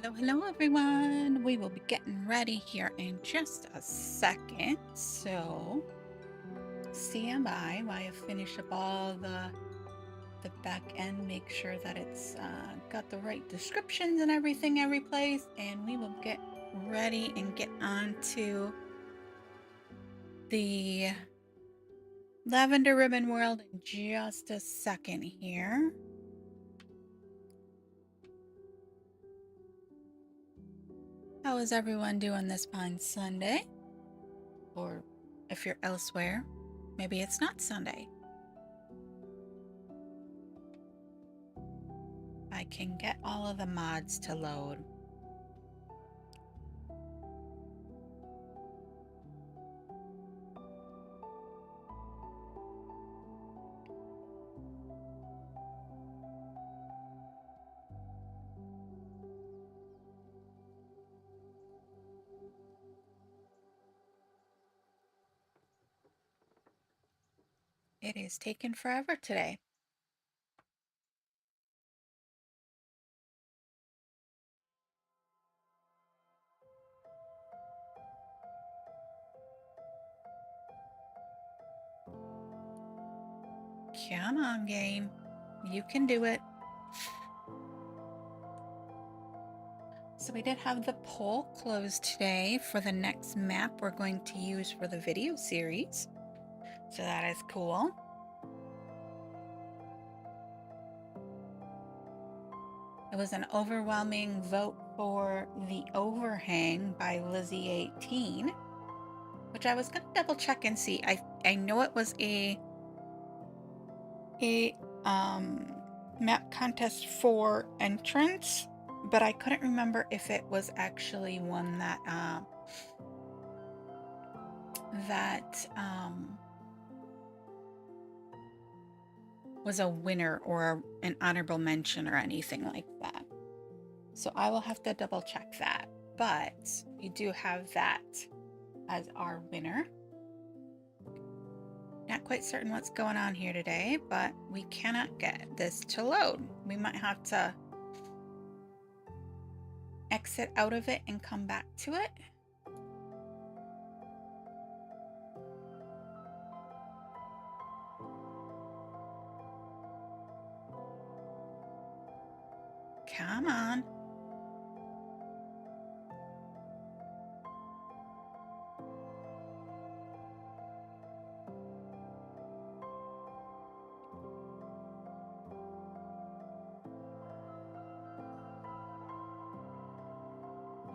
So hello everyone. We will be getting ready here in just a second. So stand by while I finish up all the back end, make sure that it's got the right descriptions and everything every place, and we will get ready and get on to the Lavender Ribbon world in just a second here. How is everyone doing this fine Sunday? Or if you're elsewhere, maybe it's not Sunday. I can get all of the mods to load. It is taking forever today. Come on, game. You can do it. So we did have the poll closed today for the next map we're going to use for the video series. So that is cool. It was an overwhelming vote for The Overhang by Lizzie18, which I was going to double check and see. I know it was a map contest for entrance, but I couldn't remember if it was actually one that was a winner or an honorable mention or anything like that. So I will have to double check that, but we do have that as our winner. Not quite certain what's going on here today, but we cannot get this to load. We might have to exit out of it and come back to it. Come on.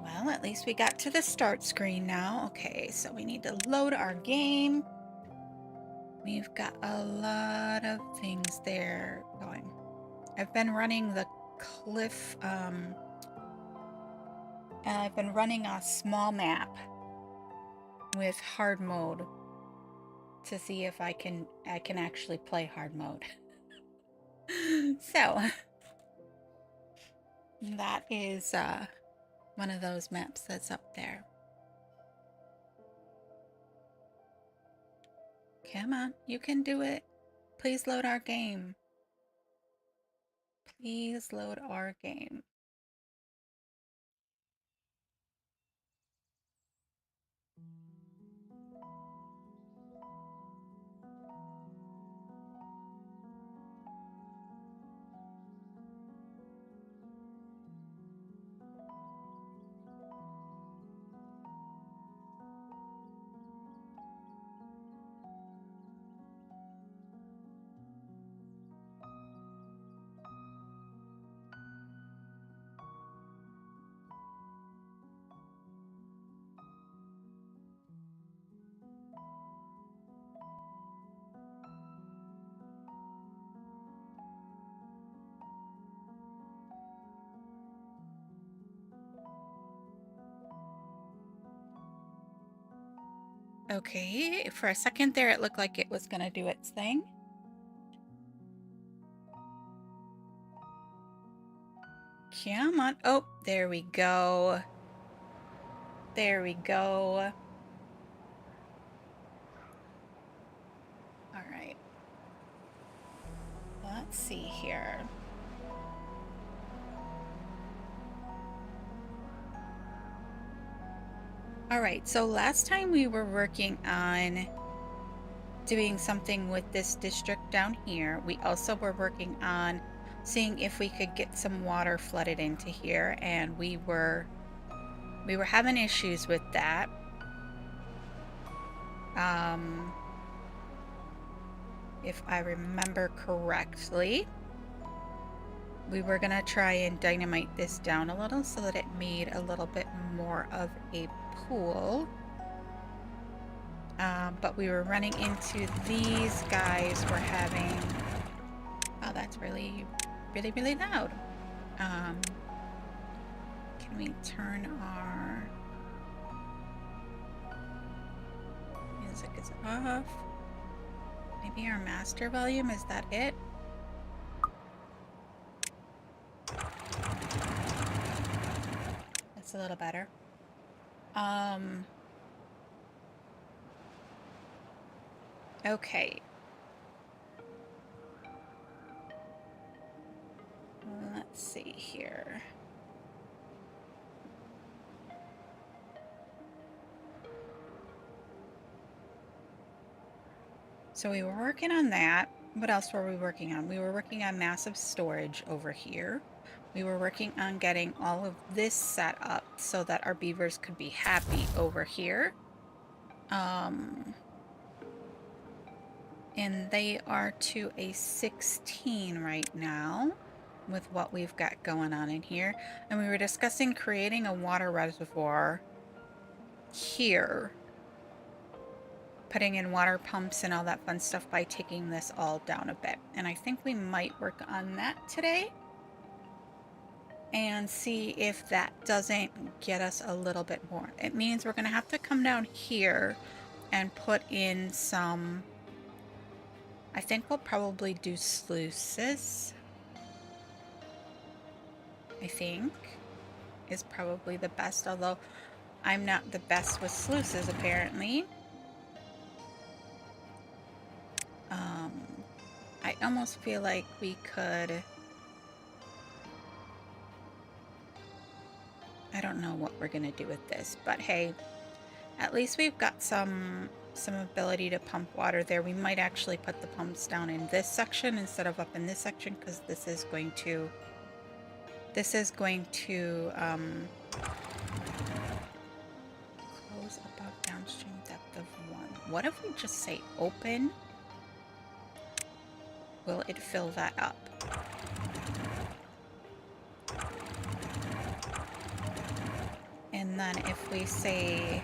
Well, at least we got to the start screen now. Okay, so we need to load our game. We've got a lot of things there going. I've been running the cliff, and I've been running a small map with hard mode to see if I can actually play hard mode. So that is one of those maps that's up there. Come on, you can do it. Please load our game. Please load our game. Okay, for a second there, it looked like it was gonna do its thing. Come on. Oh, there we go. There we go. All right. Let's see here. All right, so last time we were working on doing something with this district down here. We also were working on seeing if we could get some water flooded into here, and we were having issues with that. If I remember correctly, we were gonna try and dynamite this down a little so that it made a little bit more of a pool. But we were running into these guys. We're having... Oh, that's really, really, really loud. Can we turn our... Music is off. Maybe our master volume, is that it? That's a little better. Okay. Let's see here. So we were working on that. What else were we working on? We were working on massive storage over here. We were working on getting all of this set up so that our beavers could be happy over here. And they are to a 16 right now with what we've got going on in here. And we were discussing creating a water reservoir here, putting in water pumps and all that fun stuff by taking this all down a bit. And I think we might work on that today and see if that doesn't get us a little bit more. It means we're going to have to come down here and put in some... I think we'll probably do sluices. I think is probably the best, although I'm not the best with sluices apparently. I almost feel like we could... I don't know what we're gonna do with this, but hey, at least we've got some ability to pump water there. We might actually put the pumps down in this section instead of up in this section, because this is going to close above downstream depth of 1. What if we just say open? Will it fill that up? And then if we say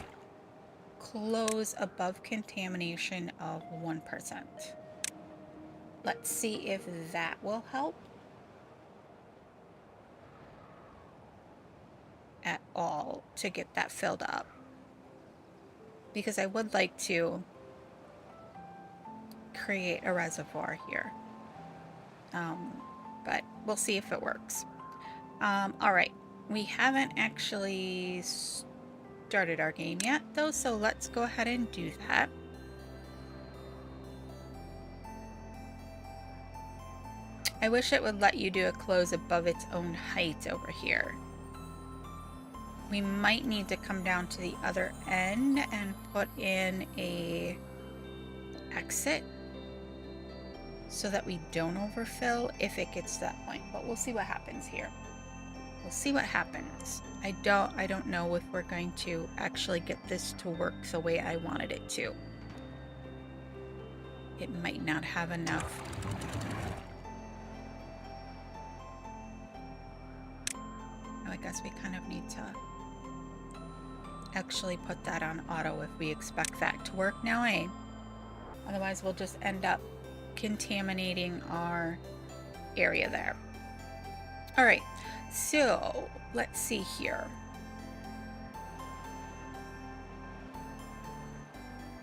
close above contamination of 1%. Let's see if that will help at all to get that filled up. Because I would like to create a reservoir here. But we'll see if it works. All right. We haven't actually started our game yet, though, so let's go ahead and do that. I wish it would let you do a close above its own height over here. We might need to come down to the other end and put in a exit so that we don't overfill if it gets to that point, but we'll see what happens here. We'll see what happens. I don't know if we're going to actually get this to work the way I wanted it to. It might not have enough. Oh, I guess we kind of need to actually put that on auto if we expect that to work now, eh? Otherwise, we'll just end up contaminating our area there. All right, so let's see here.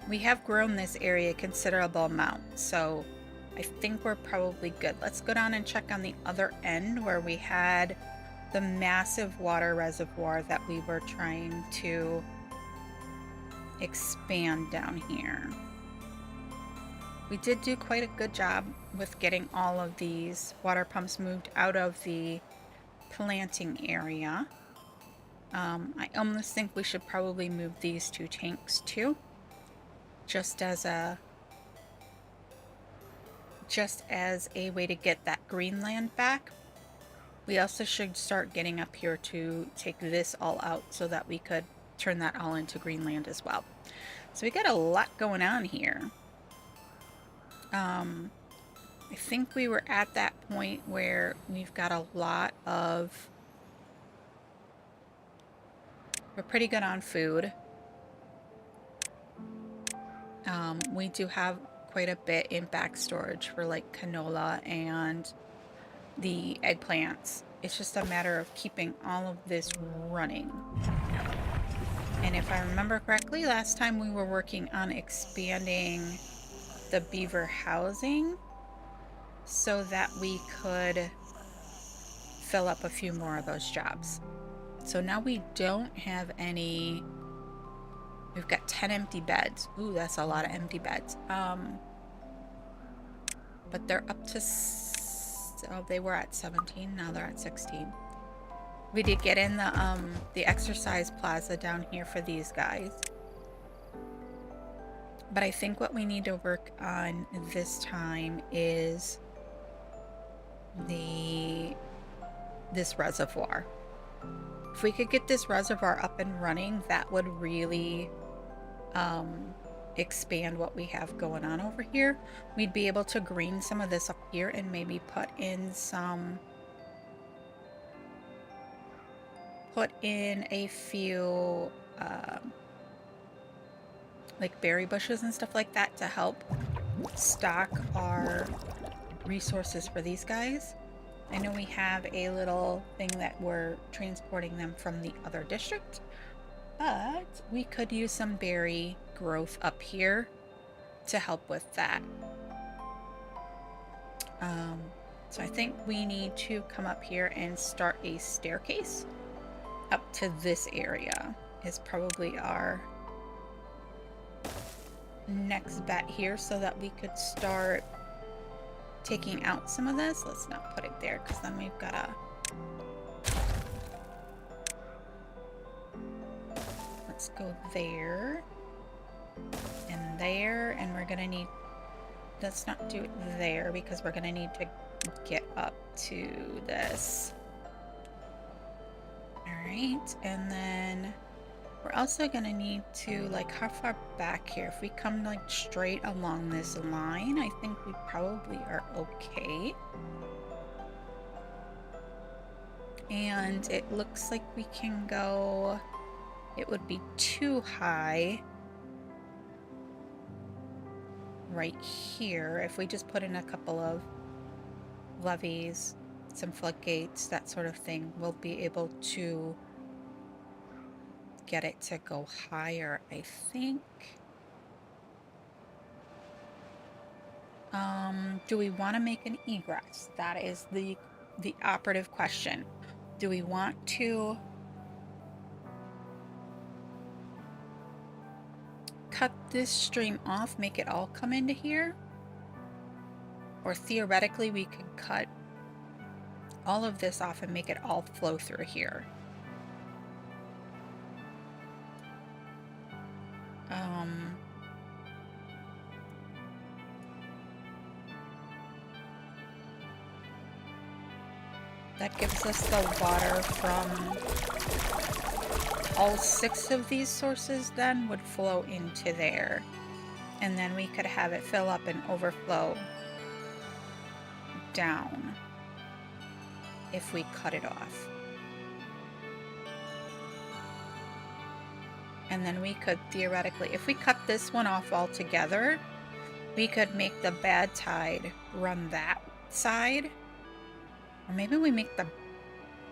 We have grown this area a considerable amount, so I think we're probably good. Let's go down and check on the other end where we had the massive water reservoir that we were trying to expand down here. We did do quite a good job with getting all of these water pumps moved out of the planting area. I almost think we should probably move these 2 tanks too, just as a way to get that green land back. We also should start getting up here to take this all out so that we could turn that all into green land as well. So we got a lot going on here. I think we were at that point where we've got a lot of... We're pretty good on food. We do have quite a bit in back storage for like canola and the eggplants. It's just a matter of keeping all of this running. And if I remember correctly, last time we were working on expanding the beaver housing so that we could fill up a few more of those jobs. So now we don't have any... We've got 10 empty beds. Ooh, that's a lot of empty beds. But they're up to... Oh, they were at 17. Now they're at 16. We did get in the exercise plaza down here for these guys. But I think what we need to work on this time is this reservoir. If we could get this reservoir up and running, that would really expand what we have going on over here. We'd be able to green some of this up here and maybe put in a few like berry bushes and stuff like that to help stock our resources for these guys. I know we have a little thing that we're transporting them from the other district, but we could use some berry growth up here to help with that. So I think we need to come up here and start a staircase up to this area is probably our next bet here so that we could start taking out some of this. Let's not put it there because then we've got to... Let's go there and there, and we're gonna need... Let's not do it there because we're gonna need to get up to this. Alright, and then we're also gonna need to, like, how far back here? If we come like straight along this line, I think we probably are okay. And it looks like we can go... It would be too high right here if we just put in a couple of levees, some floodgates, that sort of thing. We'll be able to get it to go higher, I think. Do we want to make an egress? That is the operative question. Do we want to cut this stream off, make it all come into here? Or theoretically we could cut all of this off and make it all flow through here. That gives us the water from all 6 of these sources then would flow into there. And then we could have it fill up and overflow down if we cut it off. And then we could theoretically, if we cut this one off altogether, we could make the bad tide run that side. Or maybe we make the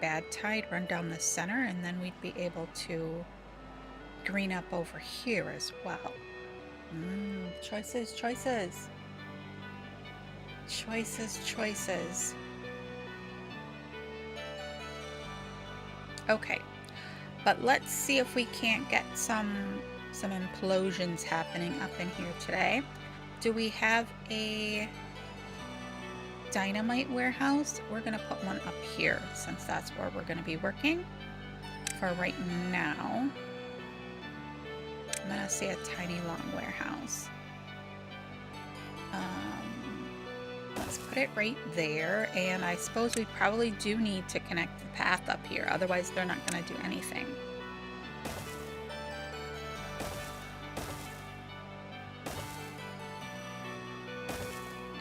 bad tide run down the center, and then we'd be able to green up over here as well. Choices, choices. Choices, choices. Okay, but let's see if we can't get some implosions happening up in here today. Do we have a dynamite warehouse? We're gonna put one up here since that's where we're gonna be working. for right now. I'm gonna say a tiny long warehouse. Let's put it right there, and I suppose we probably do need to connect the path up here, otherwise they're not gonna do anything.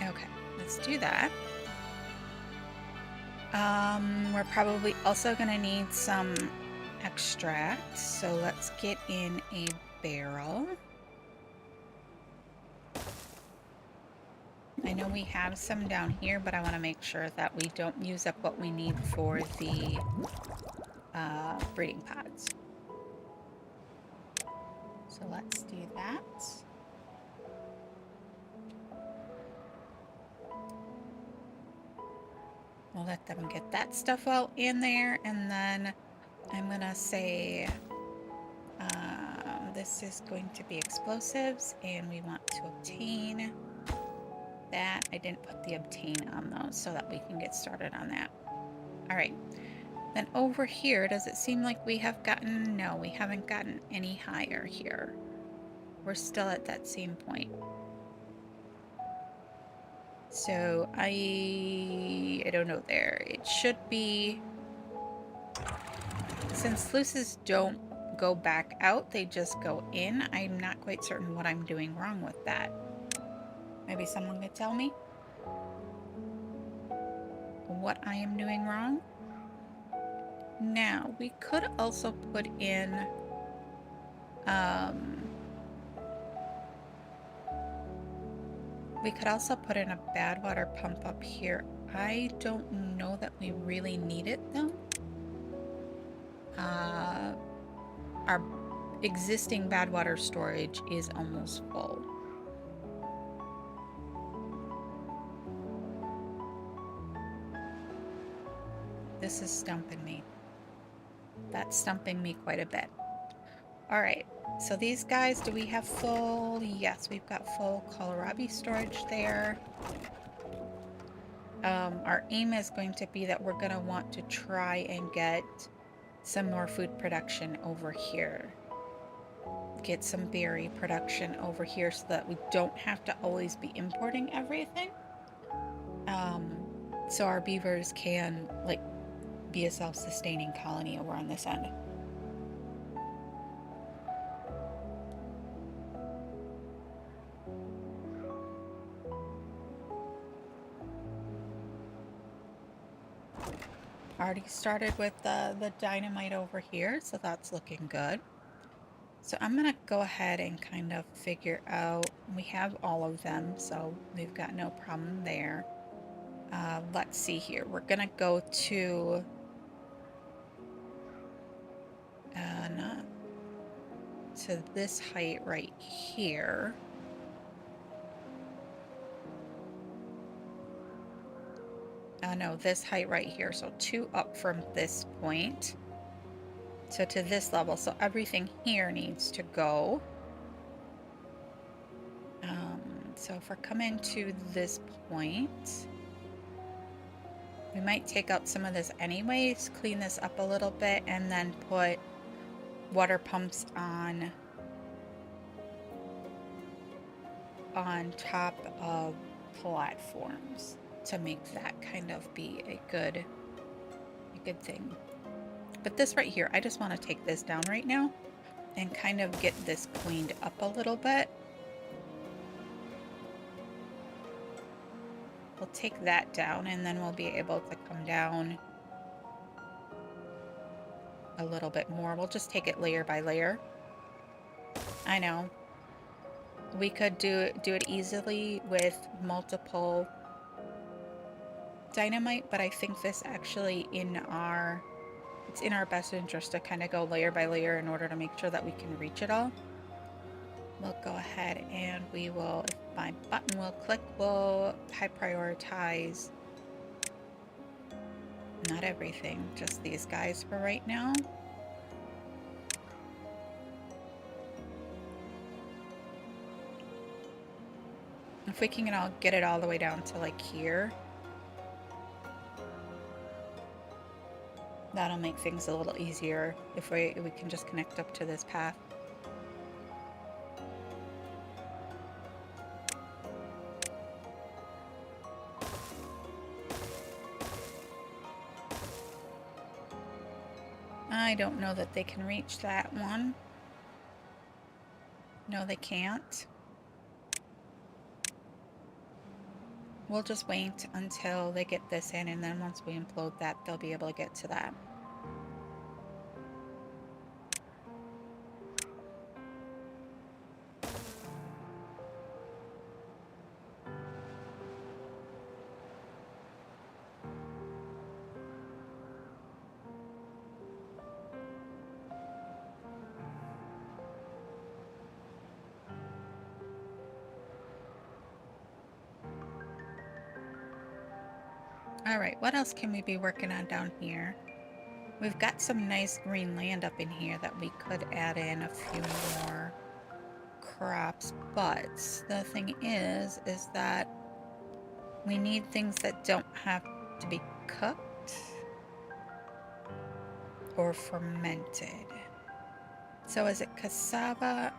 Okay, let's do that. We're probably also gonna need some extract, so let's get in a barrel. I know we have some down here, but I want to make sure that we don't use up what we need for the breeding pods. So let's do that. We'll let them get that stuff all in there, and then I'm gonna say this is going to be explosives, and we want to obtain that. I didn't put the obtain on those so that we can get started on that. All right. Then over here, does it seem like we have gotten... No, we haven't gotten any higher here. We're still at that same point. So I don't know there. It should be... Since sluices don't go back out, they just go in. I'm not quite certain what I'm doing wrong with that. Maybe someone could tell me what I am doing wrong. Now, we could also put in we could also put in a bad water pump up here. I don't know that we really need it though. Our existing bad water storage is almost full. This is stumping me. That's stumping me quite a bit. All right, so these guys, do we have full? Yes, we've got full kohlrabi storage there. Our aim is going to be that we're going to want to try and get some more food production over here. Get some berry production over here so that we don't have to always be importing everything. So our beavers can, like, be a self-sustaining colony over on this end. Already started with the dynamite over here, so that's looking good. So I'm gonna go ahead and kind of figure out, we have all of them, so we've got no problem there. Let's see here. We're gonna go to not to this height right here. No, this height right here. So 2 up from this point. So to this level. So everything here needs to go. So if we're coming to this point, we might take out some of this anyways, clean this up a little bit, and then put water pumps on top of platforms to make that kind of be a good thing. But this right here, I just want to take this down right now and kind of get this cleaned up a little bit. We'll take that down, and then we'll be able to come down a little bit more. We'll just take it layer by layer. I know. We could do it easily with multiple dynamite, but I think this actually it's in our best interest to kind of go layer by layer in order to make sure that we can reach it all. We'll go ahead and we will, if my button will click, we'll high prioritize not everything, just these guys for right now. If we can get it all the way down to like here. That'll make things a little easier if we can just connect up to this path. I don't know that they can reach that one. No, they can't. We'll just wait until they get this in, and then once we implode that, they'll be able to get to that. All right, what else can we be working on down here? We've got some nice green land up in here that we could add in a few more crops, but the thing is that we need things that don't have to be cooked or fermented. So is it cassava?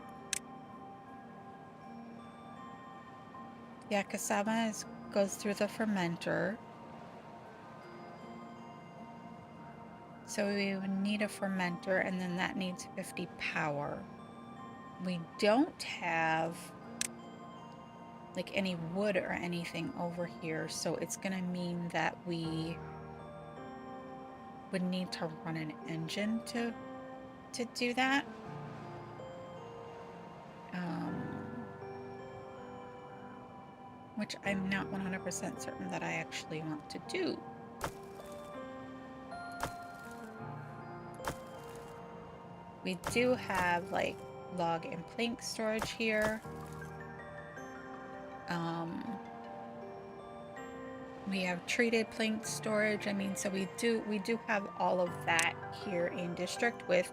Yeah, cassava goes through the fermenter. So we would need a fermenter, and then that needs 50 power. We don't have like any wood or anything over here, so it's gonna mean that we would need to run an engine to do that. Which I'm not 100% certain that I actually want to do. We do have like log and plank storage here. We have treated plank storage. I mean, so we do have all of that here in district with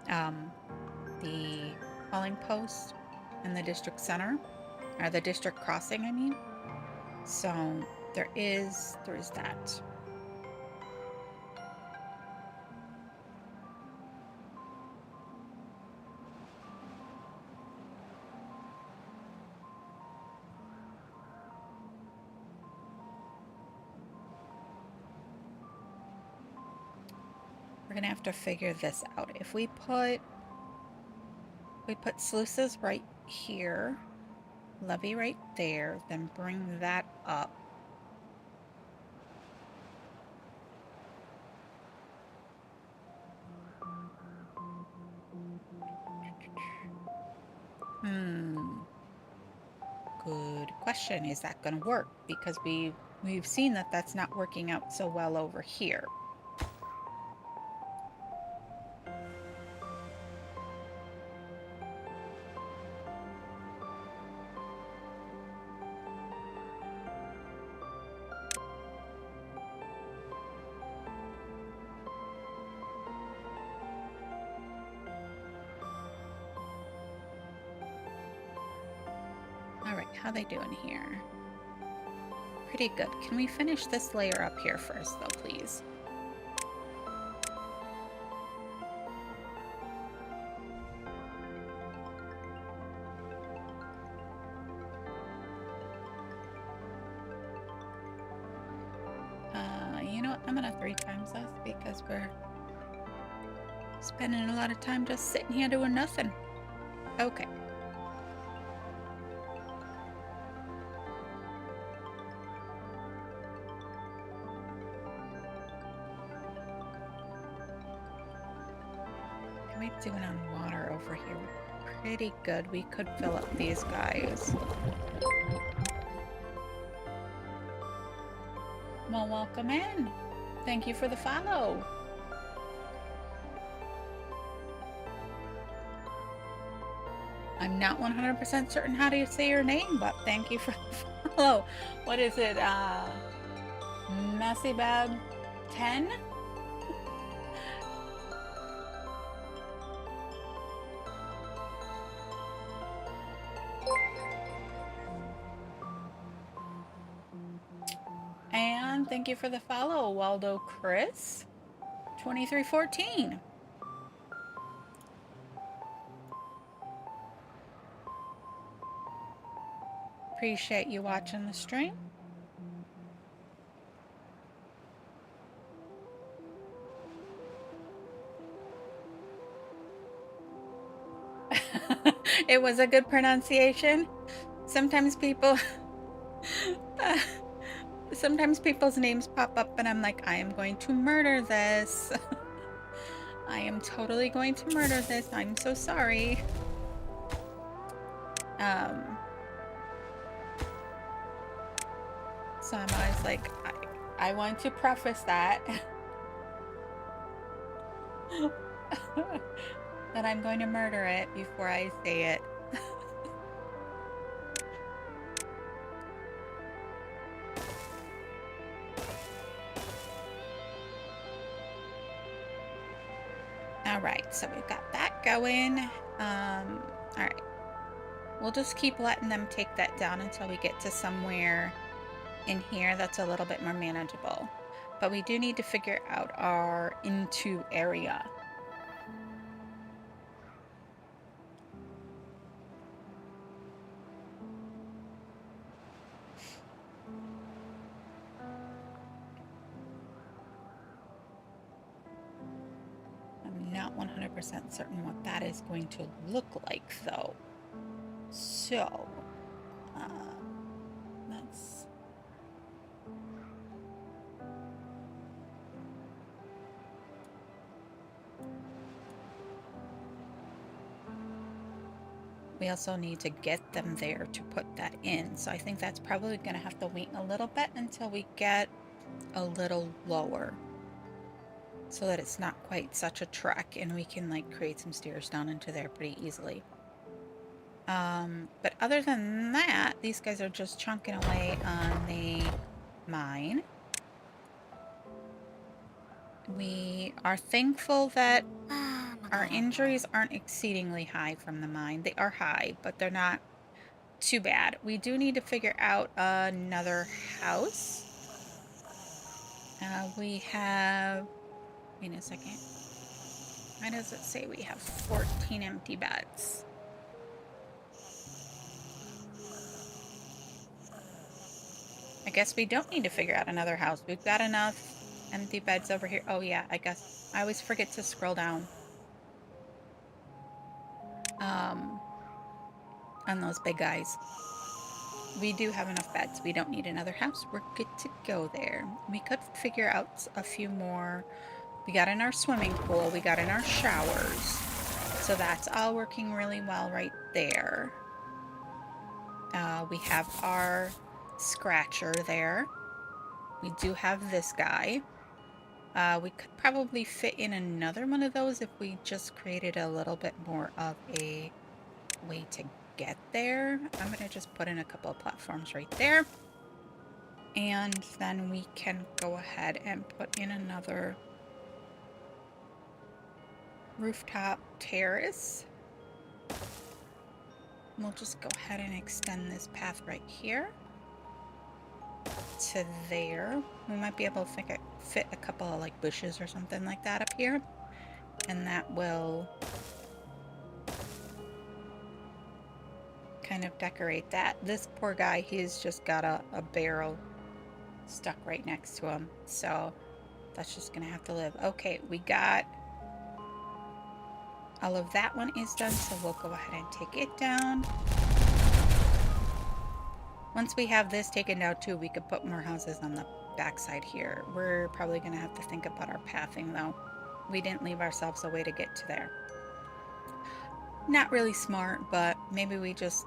the hauling post and the district center, or the district crossing, I mean. So there is that. We're gonna have to figure this out. If we put sluices right here, levee right there, then bring that up. Good question. Is that going to work? Because we've seen that that's not working out so well over here. How they doing here? Pretty good. Can we finish this layer up here first, though, please? You know what? I'm gonna 3 times this because we're spending a lot of time just sitting here doing nothing. Okay. How are we doing on water over here? Pretty good. We could fill up these guys. Well, welcome in. Thank you for the follow. I'm not 100% certain how to say your name, but thank you for the follow. What is it? Messybab 10? And thank you for the follow, Waldo Chris 2314. Appreciate you watching the stream. It was a good pronunciation. Sometimes people sometimes people's names pop up and I'm like, I am going to murder this. I am totally going to murder this. I'm so sorry. So I'm always like, I want to preface that. That I'm going to murder it before I say it. All right, so we've got that going. All right, we'll just keep letting them take that down until we get to somewhere in here that's a little bit more manageable. But we do need to figure out our into area. I'm not 100% certain what that is going to look like though. So, let's... We also need to get them there to put that in. So I think that's probably going to have to wait a little bit until we get a little lower, so that it's not quite such a trek and we can like create some stairs down into there pretty easily. But other than that, these guys are just chunking away on the mine. We are thankful that our injuries aren't exceedingly high from the mine. They are high, but they're not too bad. We do need to figure out another house. We have... Wait a second. Why does it say we have 14 empty beds? I guess we don't need to figure out another house. We've got enough empty beds over here. Oh yeah, I guess I always forget to scroll down. On those big guys. We do have enough beds. We don't need another house. We're good to go there. We could figure out a few more. We got in our swimming pool. We got in our showers. So that's all working really well right there. We have our scratcher there. We do have this guy. We could probably fit in another one of those if we just created a little bit more of a way to get there. I'm going to just put in a couple of platforms right there. And then we can go ahead and put in another rooftop terrace. We'll just go ahead and extend this path right here to there. We might be able to fit a couple of like bushes or something like that up here, and that will kind of decorate that. This poor guy, he's just got a barrel stuck right next to him, so that's just gonna have to live. Okay, we got all of that one is done, so we'll go ahead and take it down. Once we have this taken down too, we could put more houses on the backside here. We're probably gonna have to think about our pathing though. We didn't leave ourselves a way to get to there. Not really smart, but maybe we just,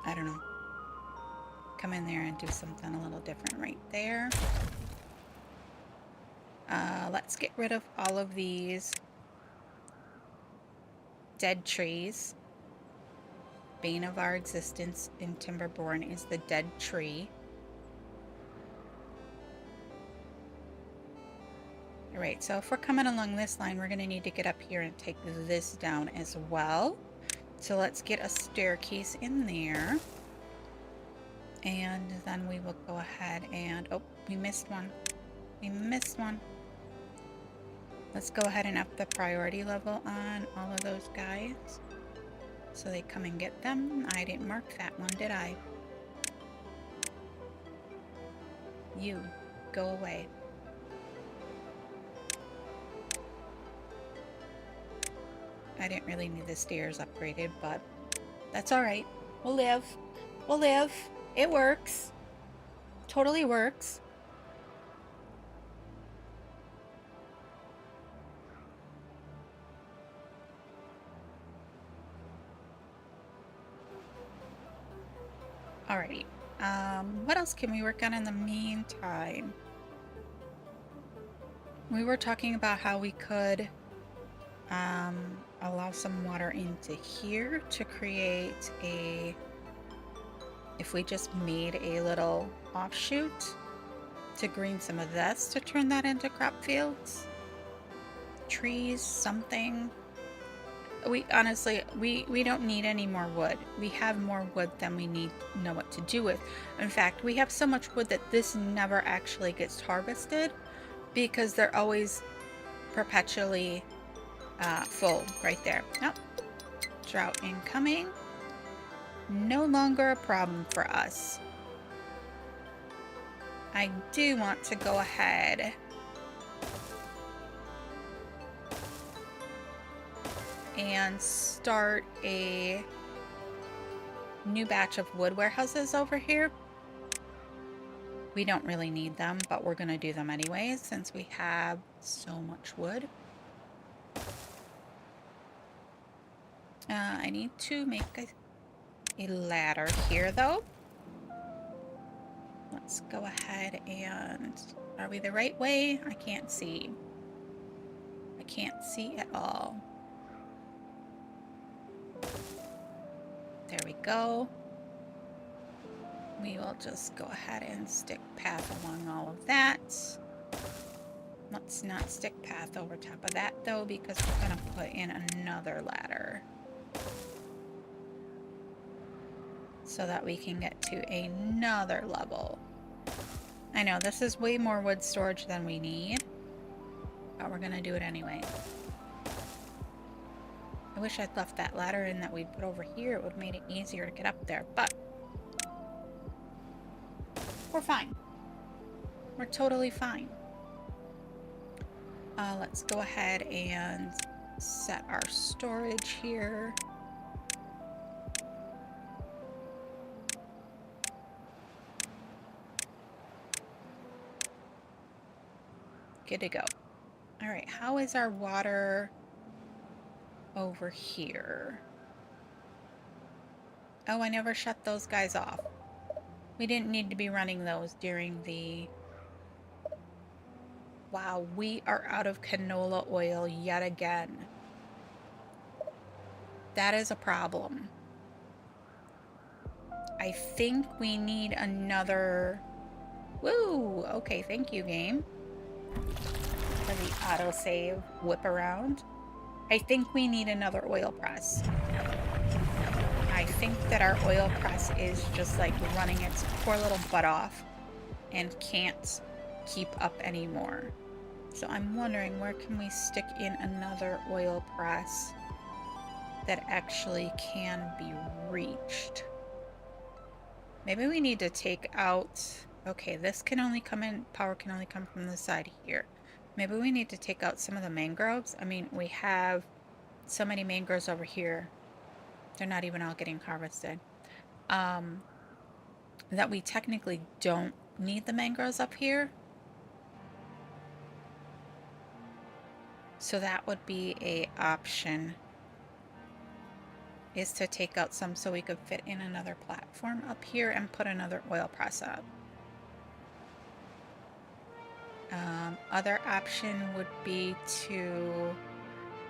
I don't know, come in there and do something a little different right there. Let's get rid of all of these dead trees. Bane of our existence in Timberborn is the dead tree. Alright, so if we're coming along this line, we're going to need to get up here and take this down as well. So let's get a staircase in there. And then we will go ahead and... Oh, we missed one. We missed one. Let's go ahead and up the priority level on all of those guys so they come and get them. I didn't mark that one, did I? You, go away. I didn't really need the stairs upgraded, but that's all right. We'll live. We'll live. It works. Totally works. Alrighty. What else can we work on in the meantime? We were talking about how we could allow some water into here to create a, if we just made a little offshoot to green some of this to turn that into crop fields, trees, something. We honestly, we don't need any more wood. We have more wood than we need to know what to do with. In fact, we have so much wood that this never actually gets harvested because they're always perpetually full right there. Oh, drought incoming. No longer a problem for us. I do want to go ahead and start a new batch of wood warehouses over here. We don't really need them, but we're going to do them anyways since we have so much wood. I need to make a ladder here though. Let's go ahead and, are we the right way? I can't see. I can't see at all. There we go. We will just go ahead and stick path along all of that. Let's not stick path over top of that though, because we're going to put in another ladder so that we can get to another level. I know this is way more wood storage than we need, but we're going to do it anyway. I wish I'd left that ladder in that we put over here. It would have made it easier to get up there, but we're fine. We're totally fine. Let's go ahead and set our storage here. Good to go. All right, how is our water over here? Oh, I never shut those guys off. We didn't need to be running those during the... Wow, we are out of canola oil yet again. That is a problem. I think we need another... Woo! Okay, thank you, game. For the autosave whip around. I think we need another oil press. I think that our oil press is just like running its poor little butt off and can't keep up anymore. So I'm wondering, where can we stick in another oil press that actually can be reached? Maybe we need to take out... Okay, this can only come in, power can only come from the side here. Maybe we need to take out some of the mangroves. I mean, we have so many mangroves over here. They're not even all getting harvested. That we technically don't need the mangroves up here. So that would be an option, is to take out some so we could fit in another platform up here and put another oil press up. Other option would be to,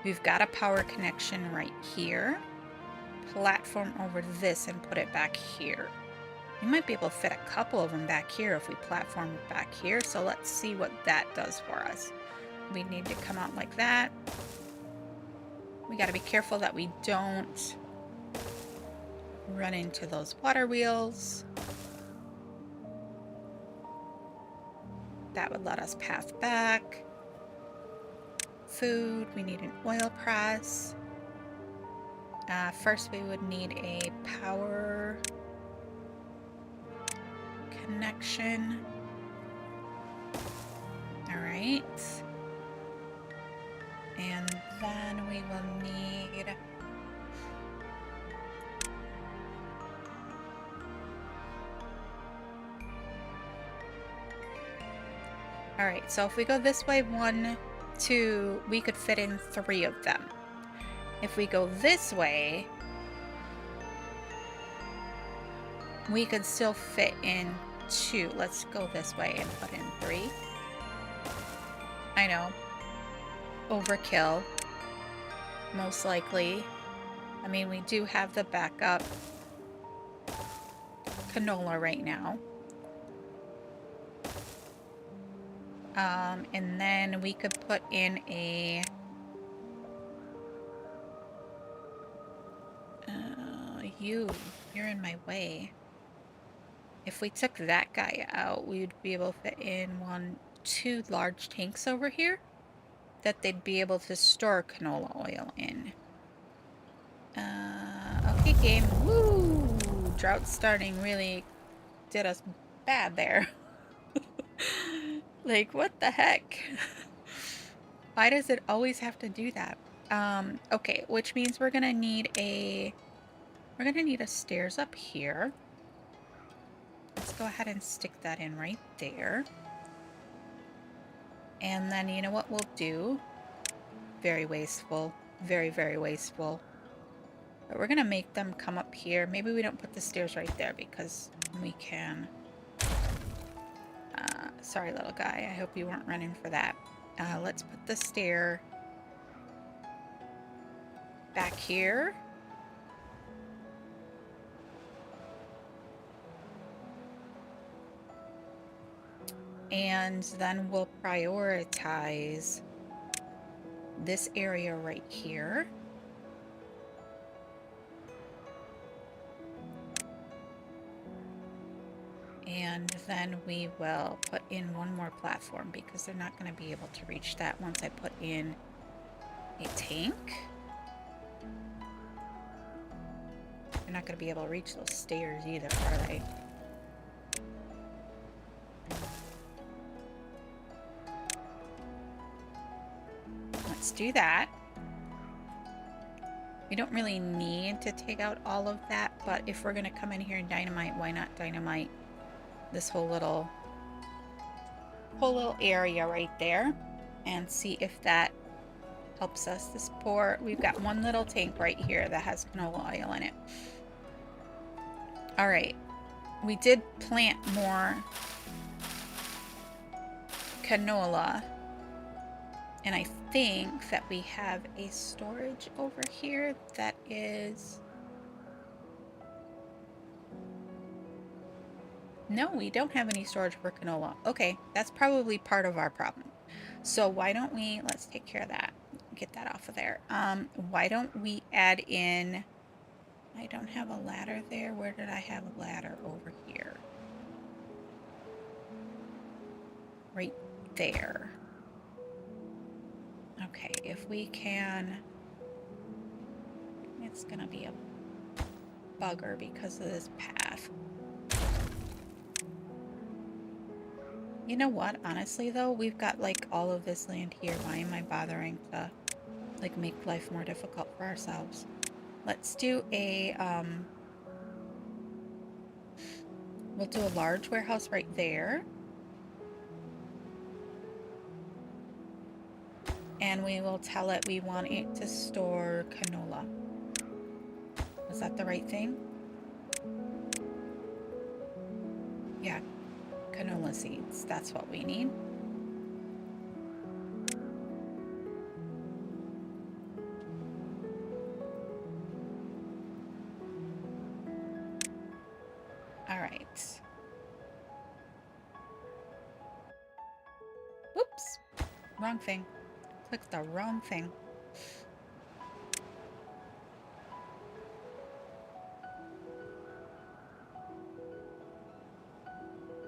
we've got a power connection right here, platform over this and put it back here. We might be able to fit a couple of them back here if we platform it back here, so let's see what that does for us. We need to come out like that. We got to be careful that we don't run into those water wheels. That would let us path back. food. We need an oil press. First, we would need a power connection. All right. And then we will need... All right, so if we go this way, 1, 2, we could fit in 3 of them. If we go this way, we could still fit in 2. Let's go this way and put in 3. I know. Overkill. Most likely. I mean, we do have the backup canola right now. And then we could put in a... you're in my way. If we took that guy out, we would be able to fit in 2 large tanks over here that they'd be able to store canola oil in. Okay, game. Woo! Drought starting really did us bad there. Like, what the heck? Why does it always have to do that? Okay, which means we're gonna need a stairs up here. Let's go ahead and stick that in right there. And then, you know what we'll do? Very wasteful. Very, very wasteful. But we're gonna make them come up here. Maybe we don't put the stairs right there because we can... sorry, little guy. I hope you weren't running for that. Let's put the stair back here. And then we'll prioritize this area right here. And then we will put in 1 more platform because they're not going to be able to reach that once I put in a tank. They're not going to be able to reach those stairs either, are they? Let's do that. We don't really need to take out all of that, but if we're going to come in here and dynamite, why not dynamite this whole little area right there and see if that helps us. We've got 1 little tank right here that has canola oil in it. All right, we did plant more canola, and I think that we have a storage over here that is... No, we don't have any storage for canola. Okay, that's probably part of our problem. So why don't we... let's take care of that. Get that off of there. Why don't we add in... I don't have a ladder there. Where did I have a ladder? Over here. Right there. Okay, if we can... it's gonna be a bugger because of this path. You know what? Honestly, though, we've got, like, all of this land here. Why am I bothering to, like, make life more difficult for ourselves? Let's do a, we'll do a large warehouse right there. And we will tell it we want it to store canola. Was that the right thing? Yeah. Canola seeds, that's what we need. All right. Oops, wrong thing. Clicked the wrong thing.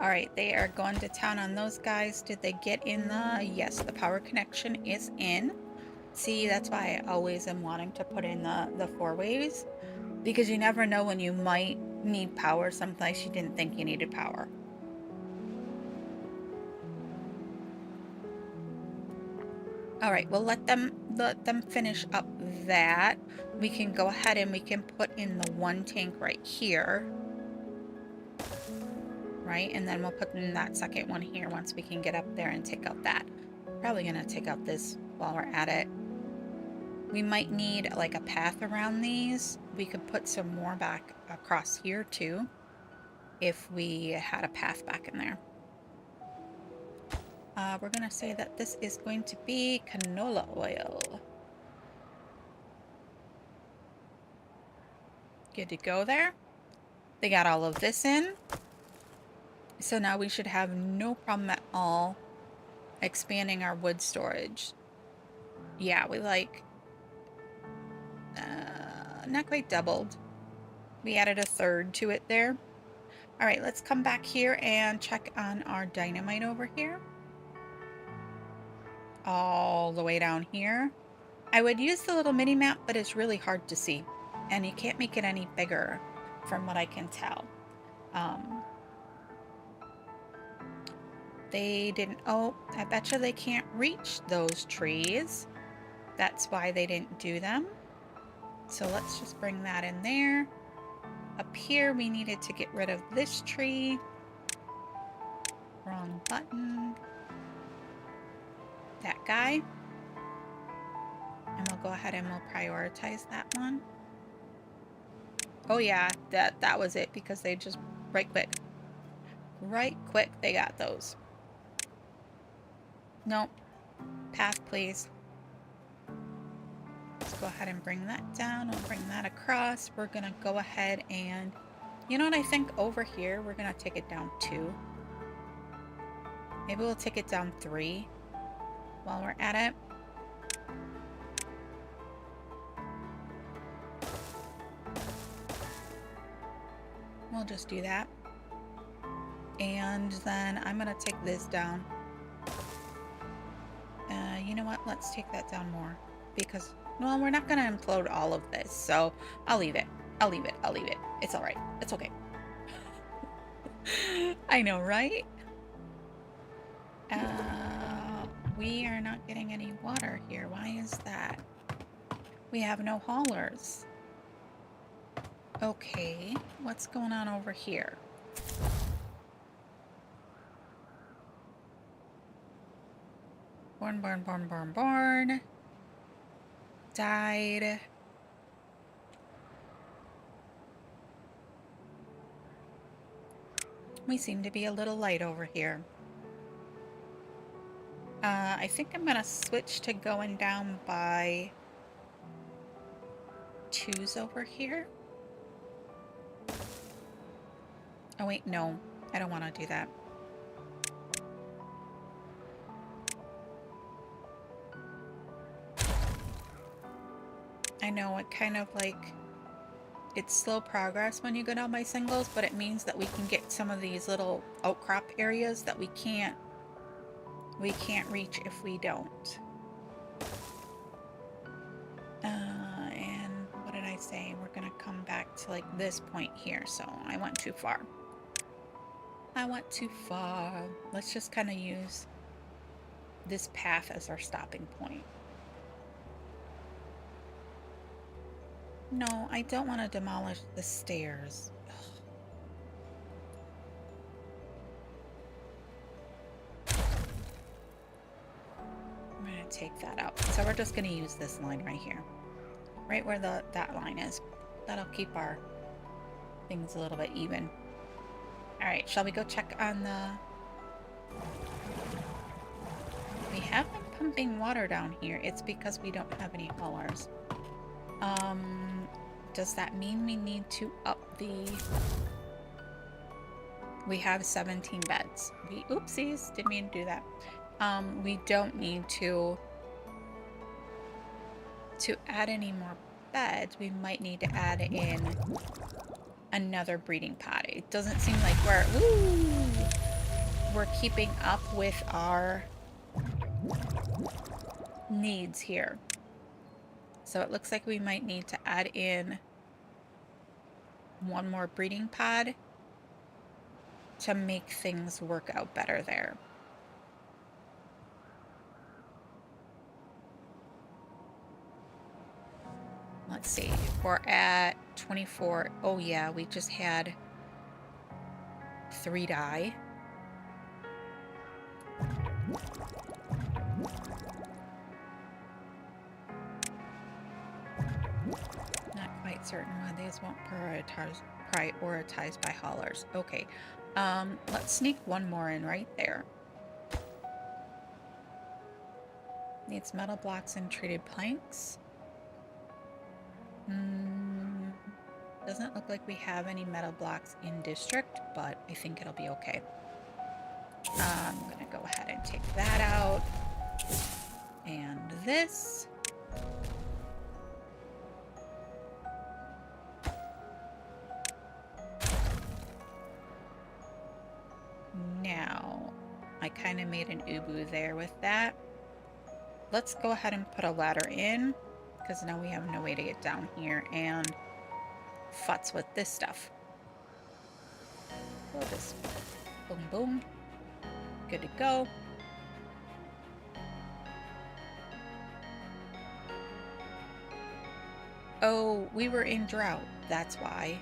All right, they are going to town on those guys. Did they get in the... yes, the power connection is in. See, that's why I always am wanting to put in the 4-ways, because you never know when you might need power someplace you didn't think you needed power. All right, well, let them finish up that. We can go ahead and we can put in the 1 tank right here. Right, and then we'll put in that second one here once we can get up there and take out that. Probably gonna take out this while we're at it. We might need like a path around these. We could put some more back across here too, if we had a path back in there. We're gonna say that this is going to be canola oil. Good to go there. They got all of this in. So now we should have no problem at all expanding our wood storage. Yeah, we like, not quite doubled. We added a 1/3 to it there. All right, let's come back here and check on our dynamite over here. All the way down here. I would use the little mini map, but it's really hard to see. And you can't make it any bigger from what I can tell. They didn't, oh, I betcha they can't reach those trees. That's why they didn't do them. So let's just bring that in there. Up here, we needed to get rid of this tree. Wrong button. That guy. And we'll go ahead and we'll prioritize that one. Oh yeah, that was it, because they just, right quick, they got those. Nope. Path, please. Let's go ahead and bring that down. We'll bring that across. We're gonna go ahead and, you know what I think, over here, we're gonna take it down 2. Maybe we'll take it down 3 while we're at it. We'll just do that. And then I'm gonna take this down. You know what? Let's take that down more, because, well, we're not gonna implode all of this, so I'll leave it. I'll leave it. It's all right. It's okay. I know, right? We are not getting any water here. Why is that? We have no haulers. Okay, what's going on over here? Born. Died. We seem to be a little light over here. I think I'm gonna switch to going down by 2s over here. Oh wait, no, I don't want to do that. I know it kind of like, it's slow progress when you go down by singles, but it means that we can get some of these little outcrop areas that we can't reach if we don't. And what did I say? We're gonna come back to like this point here, so I went too far. Let's just kind of use this path as our stopping point. No, I don't want to demolish the stairs. I'm going to take that out. So we're just going to use this line right here. Right where that line is. That'll keep our things a little bit even. Alright, shall we go check on the... We have been pumping water down here. It's because we don't have any haulers. Does that mean we need to up the... We have 17 beds. Oopsies, didn't mean to do that. We don't need to add any more beds. We might need to add in another breeding pod. It doesn't seem like we're keeping up with our needs here. So it looks like we might need to add in one more breeding pod to make things work out better there. Let's see, we're at 24. Oh yeah, we just had 3 die. Not quite certain why these won't prioritized by haulers. Okay, let's sneak one more in right there. Needs metal blocks and treated planks. Doesn't look like we have any metal blocks in district, but I think it'll be okay. I'm gonna go ahead and take that out. And this. Now, I kind of made an ubu there with that. Let's go ahead and put a ladder in, because now we have no way to get down here and futz with this stuff. So just boom, boom. Good to go. Oh, we were in drought. That's why.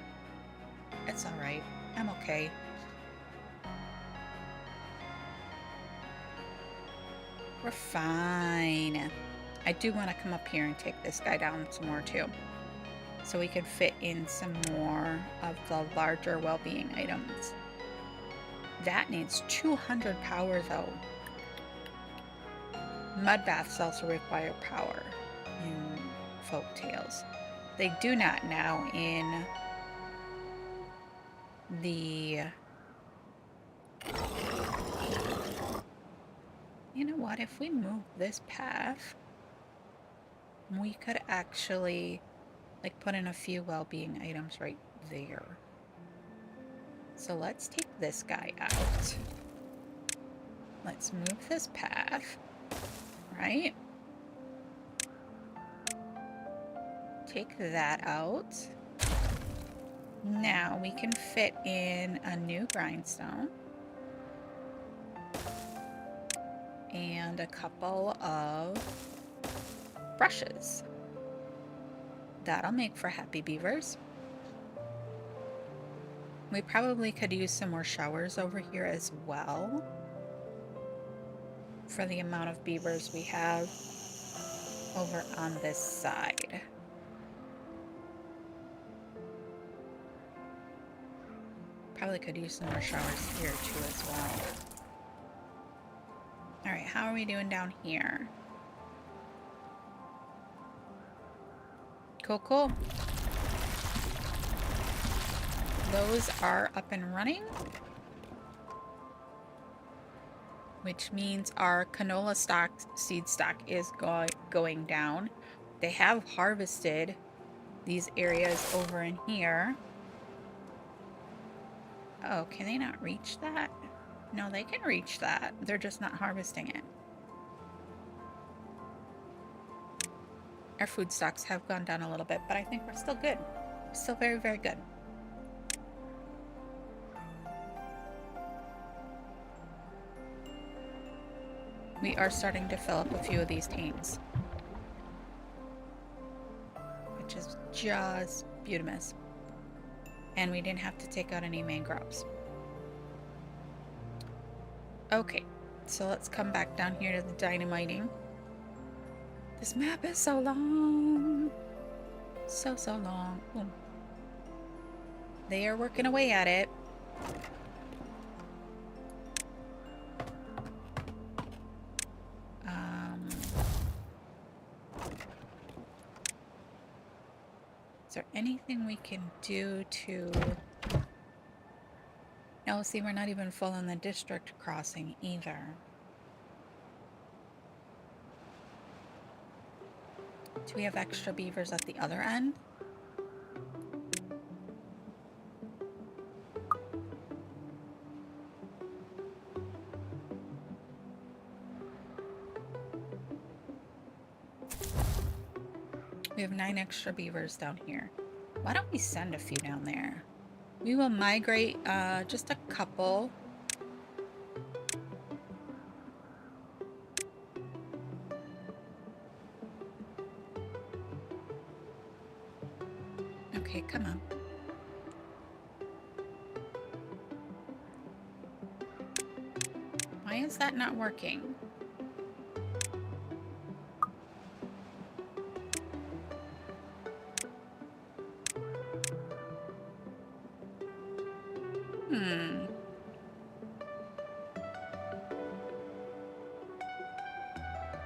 It's all right. I'm okay. We're fine. I do want to come up here and take this guy down some more too, so we can fit in some more of the larger well-being items. That needs 200 power though. Mud baths also require power in folk tales. They do not now in the... You know what, if we move this path, we could actually like put in a few well-being items right there. So let's take this guy out. Let's move this path, right? Take that out. Now we can fit in a new grindstone and a couple of brushes. That'll make for happy beavers. We probably could use some more showers over here as well for the amount of beavers we have over on this side. Probably could use some more showers here too as well. Alright, how are we doing down here? Cool, cool. Those are up and running, which means our canola seed stock is going down. They have harvested these areas over in here. Oh, can they not reach that? No, they can reach that. They're just not harvesting it. Our food stocks have gone down a little bit, but I think we're still good. Still very, very good. We are starting to fill up a few of these tanks, which is just beautiful. And we didn't have to take out any mangroves. Okay, so let's come back down here to the dynamiting. This map is so long. So long. Boom. They are working away at it. Is there anything we can do to... No, see, we're not even full on the district crossing either. Do we have extra beavers at the other end? We have 9 extra beavers down here. Why don't we send a few down there? We will migrate just a couple. Okay, come on. Why is that not working?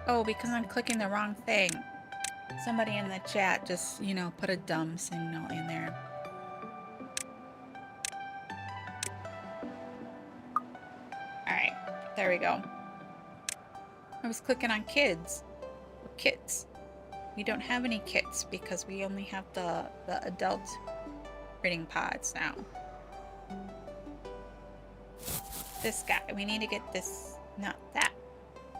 Oh, because I'm clicking the wrong thing. Somebody in the chat just, you know, put a dumb signal in there. Alright, there we go. I was clicking on kids. Or kits. We don't have any kits because we only have the adult breeding pods now. This guy. We need to get this... Not that.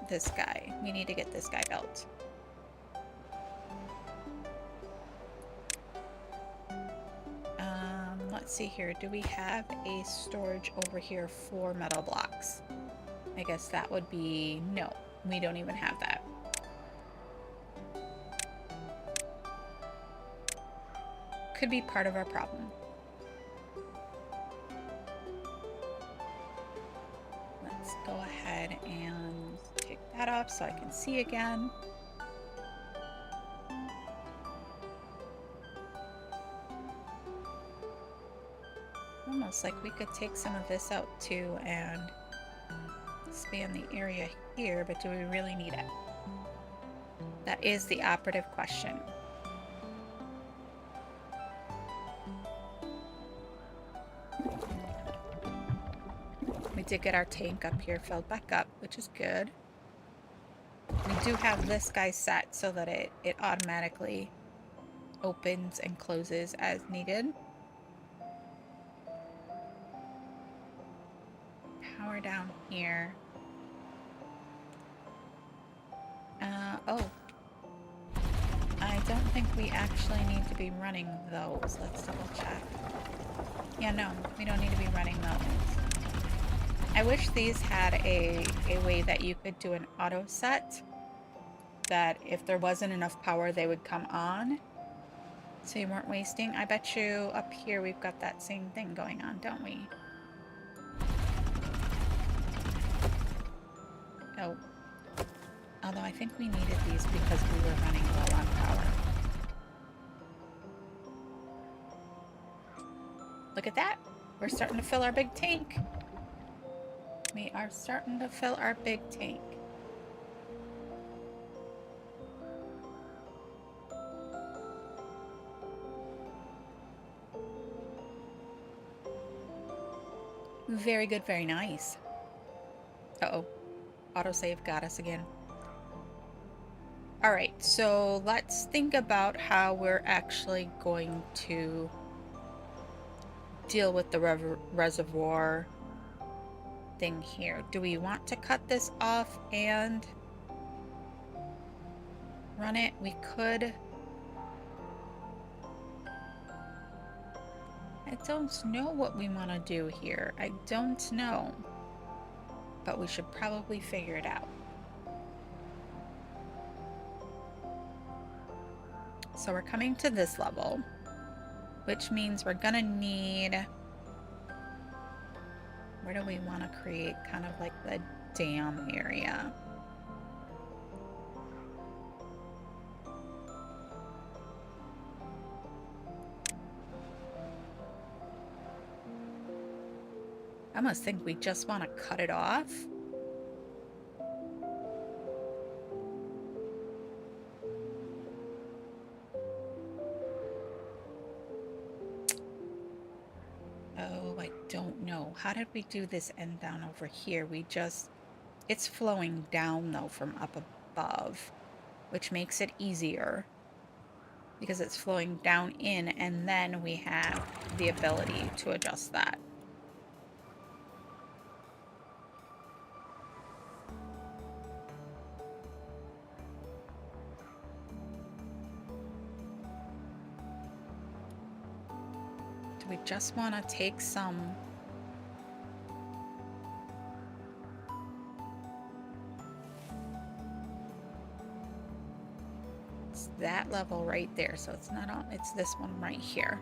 This guy. We need to get this guy built. Let's see here. Do we have a storage over here for metal blocks? I guess that would be... No. We don't even have that. Could be part of our problem. Let's go ahead and take that off so I can see again. Almost like we could take some of this out too and expand the area here, but do we really need it? That is the operative question. We did get our tank up here filled back up, which is good. We do have this guy set so that it automatically opens and closes as needed. Power down here. Oh. I don't think we actually need to be running those. Let's double check. Yeah, no, we don't need to be running those. I wish these had a way that you could do an auto set, that if there wasn't enough power they would come on so you weren't wasting. I bet you up here we've got that same thing going on, don't we? Oh. Although I think we needed these because we were running low on power. Look at that. We're starting to fill our big tank. We are starting to fill our big tank. Very good, very nice. Uh-oh. Autosave got us again. Alright, so let's think about how we're actually going to deal with the reservoir thing here. Do we want to cut this off and run it? We could. I don't know what we want to do here. I don't know. But we should probably figure it out. So we're coming to this level, which means we're gonna need... Where do we want to create kind of like the dam area? I almost think we just want to cut it off. Oh, I don't know. How did we do this end down over here? We just... It's flowing down, though, from up above, which makes it easier because it's flowing down in, and then we have the ability to adjust that. We just want to take some that level right there, so it's not all, it's this one right here.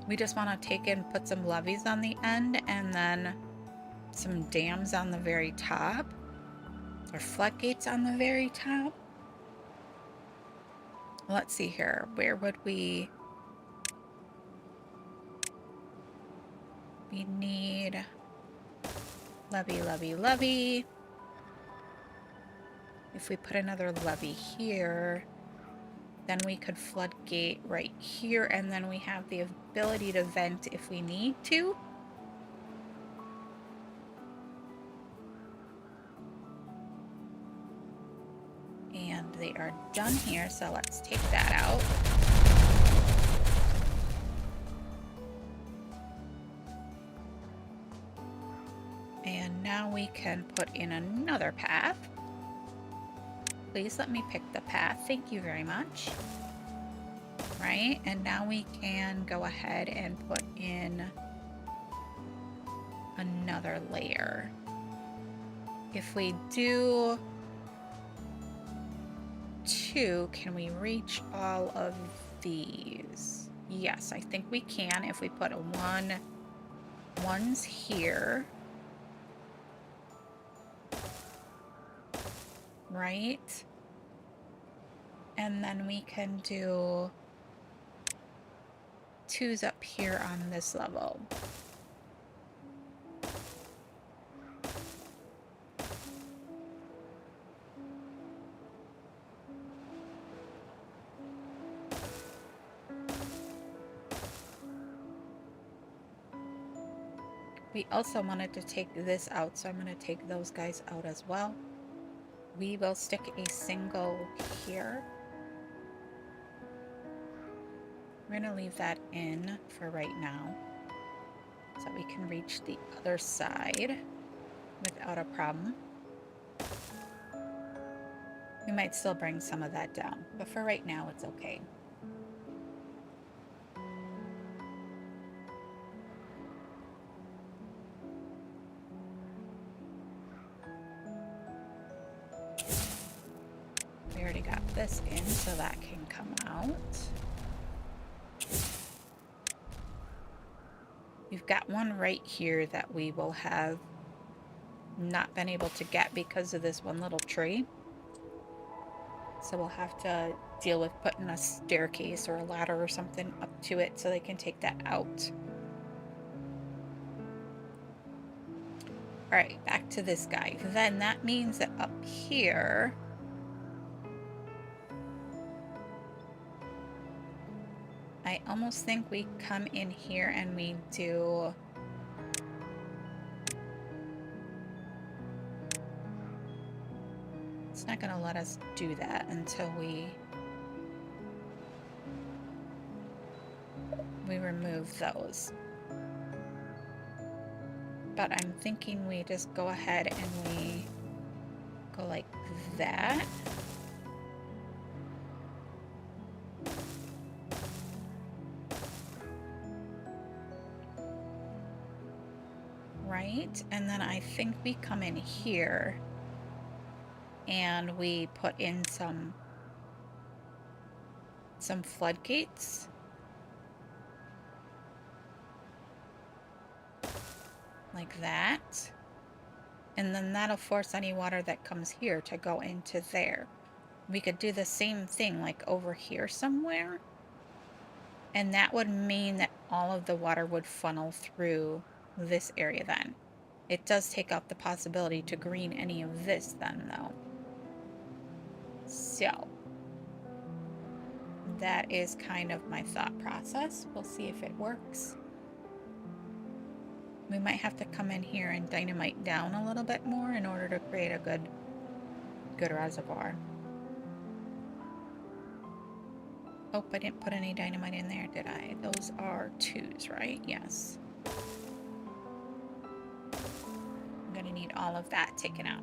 We just want to take and put some levees on the end and then some dams on the very top, or floodgates on the very top. Let's see here, where would we need levee. If we put another levee here, then we could floodgate right here, and then we have the ability to vent if we need to. And they are done here, so let's take that out. And now we can put in another path. Please let me pick the path. Thank you very much. Right, and now we can go ahead and put in another layer. If we do 2, can we reach all of these? Yes, I think we can if we put one's here. Right? And then we can do 2's up here on this level. We also wanted to take this out, so I'm going to take those guys out as well. We will stick a single here. We're going to leave that in for right now, so we can reach the other side without a problem. We might still bring some of that down, but for right now, it's okay. We already got this in, so that can come out. We've got one right here that we will have not been able to get because of this one little tree. So we'll have to deal with putting a staircase or a ladder or something up to it so they can take that out. Alright, back to this guy. Then that means that up here, I almost think we come in here and we do it's not going to let us do that until we remove those. But I'm thinking we just go ahead and we go like that. Right? And then I think we come in here and we put in some floodgates. Like that. And then that'll force any water that comes here to go into there. We could do the same thing like over here somewhere. And that would mean that all of the water would funnel through this area then. It does take out the possibility to green any of this then though. So that is kind of my thought process. We'll see if it works. We might have to come in here and dynamite down a little bit more in order to create a good reservoir. Oh, I didn't put any dynamite in there, did I? Those are 2's, right? Yes. I'm gonna need all of that taken out.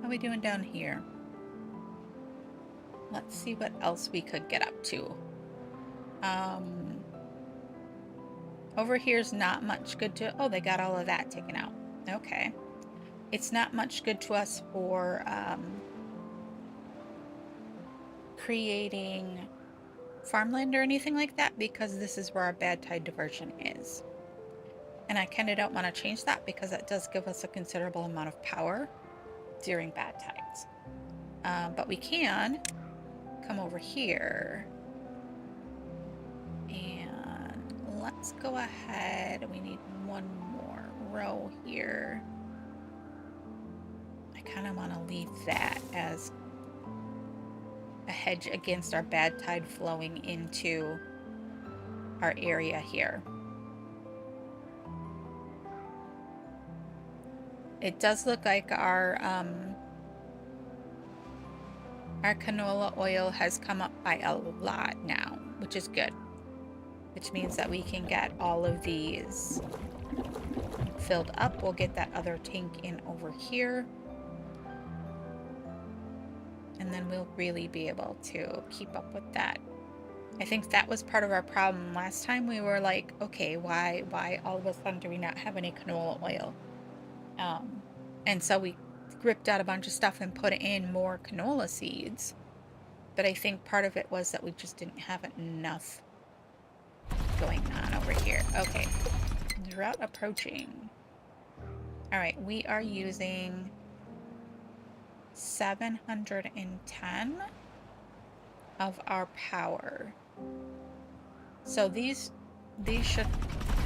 How are we doing down here? Let's see what else we could get up to. Over here's not much good to... Oh, they got all of that taken out. Okay. It's not much good to us for creating farmland or anything like that, because this is where our bad tide diversion is. And I kind of don't want to change that because that does give us a considerable amount of power during bad tides. But we can come over here and let's go ahead. We need one more row here. I kind of want to leave that as a hedge against our bad tide flowing into our area here. It does look like our canola oil has come up by a lot now, which is good. Which means that we can get all of these filled up. We'll get that other tank in over here. And then we'll really be able to keep up with that. I think that was part of our problem last time. We were like, okay, why all of a sudden do we not have any canola oil? And so we ripped out a bunch of stuff and put in more canola seeds. But I think part of it was that we just didn't have enough going on over here. Okay, drought approaching. All right, we are using 710 of our power. So these should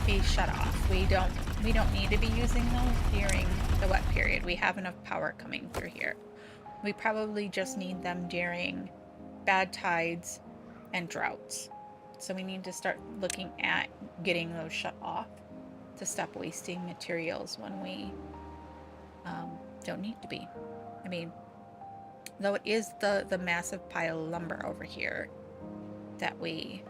be shut off. We don't need to be using those during the wet period. We have enough power coming through here. We probably just need them during bad tides and droughts. So we need to start looking at getting those shut off to stop wasting materials when we don't need to be. I mean, though it is the massive pile of lumber over here that we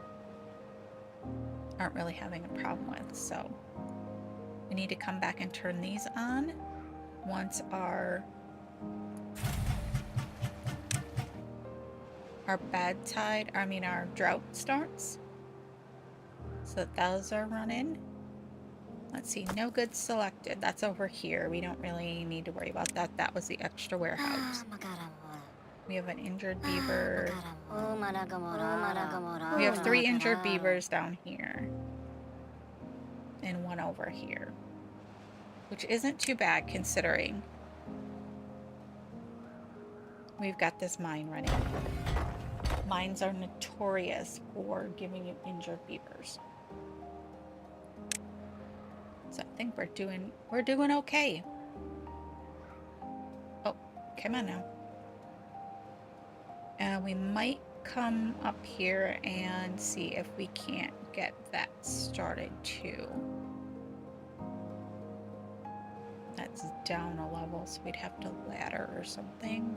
aren't really having a problem with. So we need to come back and turn these on once our our drought starts. So those are running. Let's see, no goods selected. That's over here. We don't really need to worry about that. That was the extra warehouse. We have an injured beaver. We have 3 injured beavers down here. And 1 over here. Which isn't too bad considering we've got this mine running. Mines are notorious for giving you injured beavers. So I think we're doing okay. Oh, come on now. We might come up here and see if we can't get that started too. That's down a level, so we'd have to ladder or something.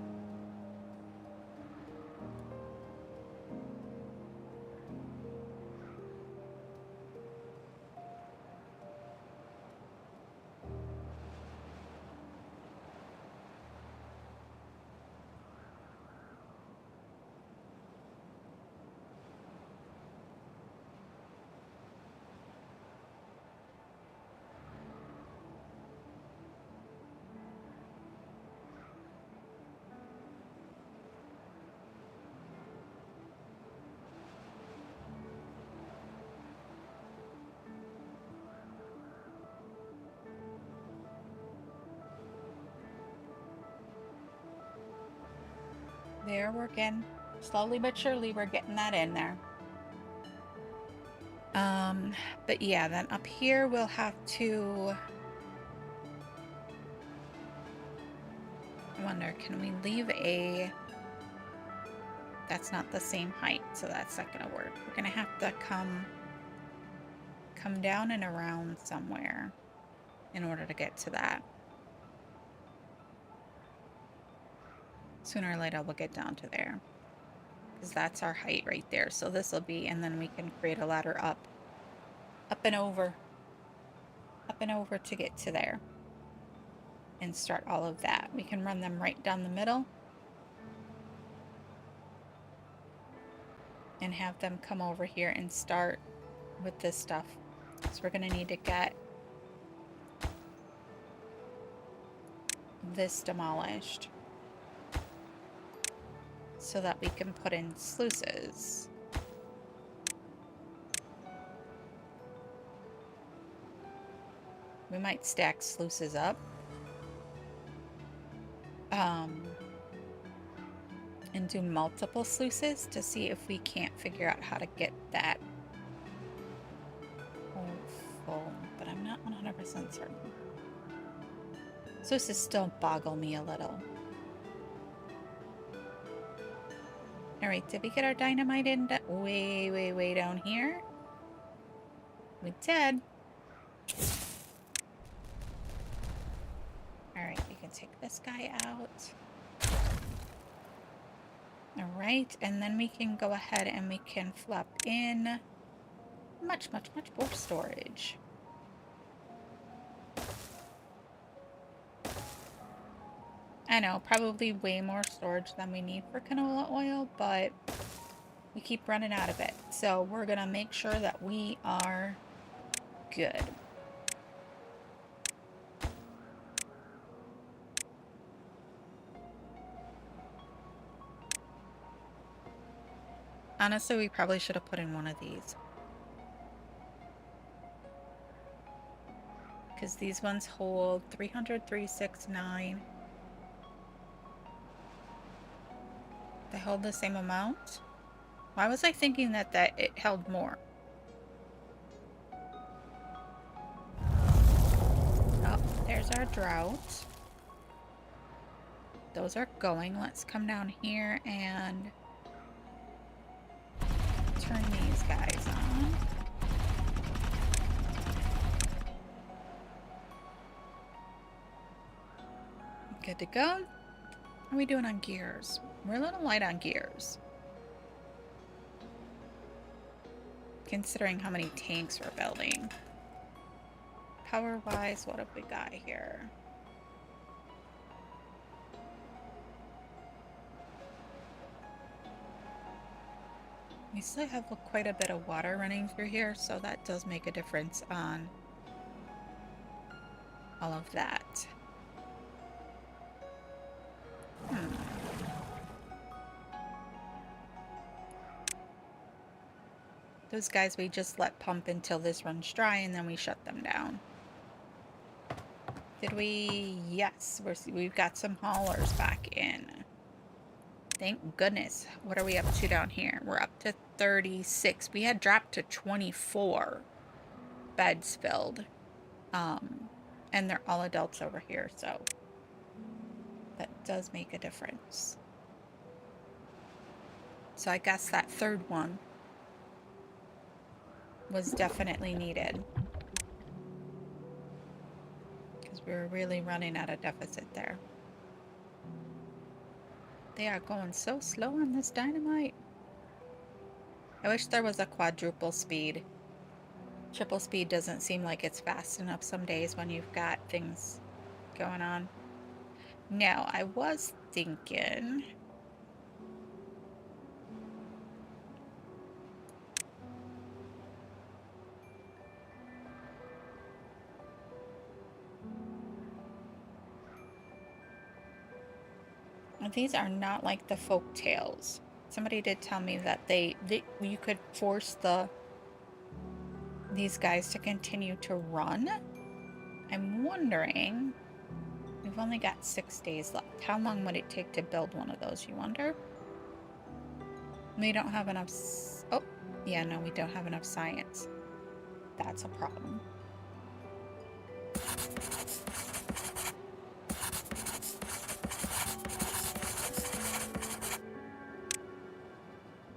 There, we're getting, slowly but surely, we're getting that in there. But yeah, then up here we'll have to... I wonder, can we leave a... That's not the same height, so that's not gonna work. We're gonna have to come down and around somewhere in order to get to that. Sooner or later we'll get down to there, because that's our height right there. So this will be, and then we can create a ladder up and over to get to there. and start all of that. We can run them right down the middle and have them come over here and start with this stuff. So we're going to need to get this demolished so that we can put in sluices. We might stack sluices up. And do multiple sluices to see if we can't figure out how to get that hole full, but I'm not 100% certain. Sluices still boggle me a little. Alright, did we get our dynamite in way down here? We did. Alright, we can take this guy out. Alright, and then we can go ahead and we can flop in much more storage. I know, probably way more storage than we need for canola oil, but we keep running out of it. So we're gonna make sure that we are good. Honestly, we probably should have put in one of these. Because these ones hold 300, 369. They hold the same amount? Why was I thinking that it held more? Oh, there's our drought. Those are going. Let's come down here and turn these guys on. Good to go. How are we doing on gears? We're a little light on gears, considering how many tanks we're building. Power-wise, what have we got here? We still have quite a bit of water running through here, so that does make a difference on all of that. Those guys we just let pump until this runs dry and then we shut them down. Did we? Yes, we've got some haulers back in. Thank goodness. What are we up to down here? We're up to 36. We had dropped to 24 beds filled. And they're all adults over here, so that does make a difference. So I guess that third one was definitely needed. Because we were really running at a deficit there. They are going so slow on this dynamite. I wish there was a quadruple speed. Triple speed doesn't seem like it's fast enough some days when you've got things going on. Now, I was thinking... These are not like the folk tales. Somebody did tell me that you could force these guys to continue to run. I'm wondering, we've only got 6 days left. How long would it take to build one of those, you wonder? We don't have enough... Oh, yeah, no, we don't have enough science. That's a problem.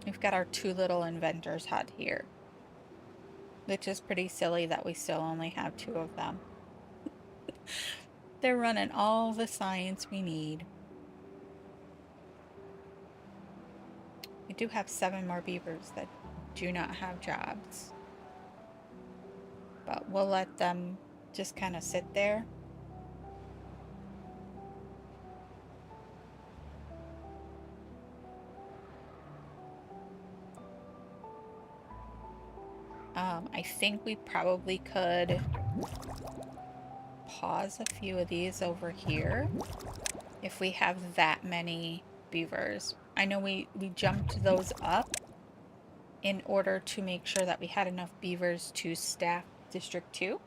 We've got our 2 little inventors hut here. Which is pretty silly that we still only have 2 of them. They're running all the science we need. We do have 7 more beavers that do not have jobs. But we'll let them just kind of sit there I think we probably could pause a few of these over here if we have that many beavers. I know we jumped those up in order to make sure that we had enough beavers to staff District 2.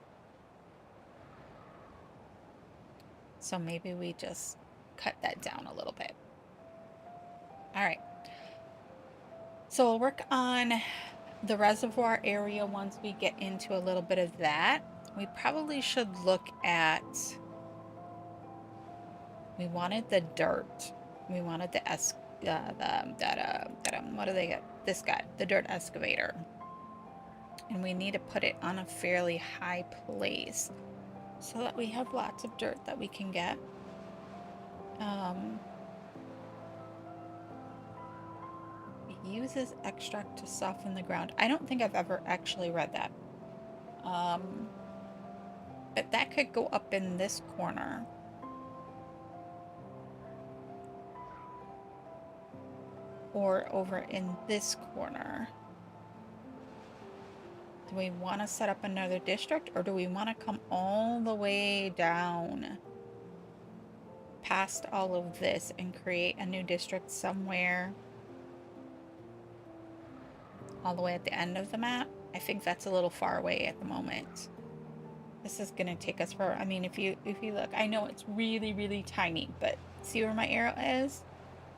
So maybe we just cut that down a little bit. All right. So we'll work on the reservoir area once we get into a little bit of that. We probably should look at, we wanted the dirt. We wanted the what do they get? This guy, the dirt excavator. And we need to put it on a fairly high place so that we have lots of dirt that we can get. It uses extract to soften the ground. I don't think I've ever actually read that. But that could go up in this corner. Or over in this corner. Do we want to set up another district, or do we want to come all the way down past all of this and create a new district somewhere all the way at the end of the map? I think that's a little far away at the moment. This is going to take us for, I mean, if you look, I know it's really, really tiny, but see where my arrow is?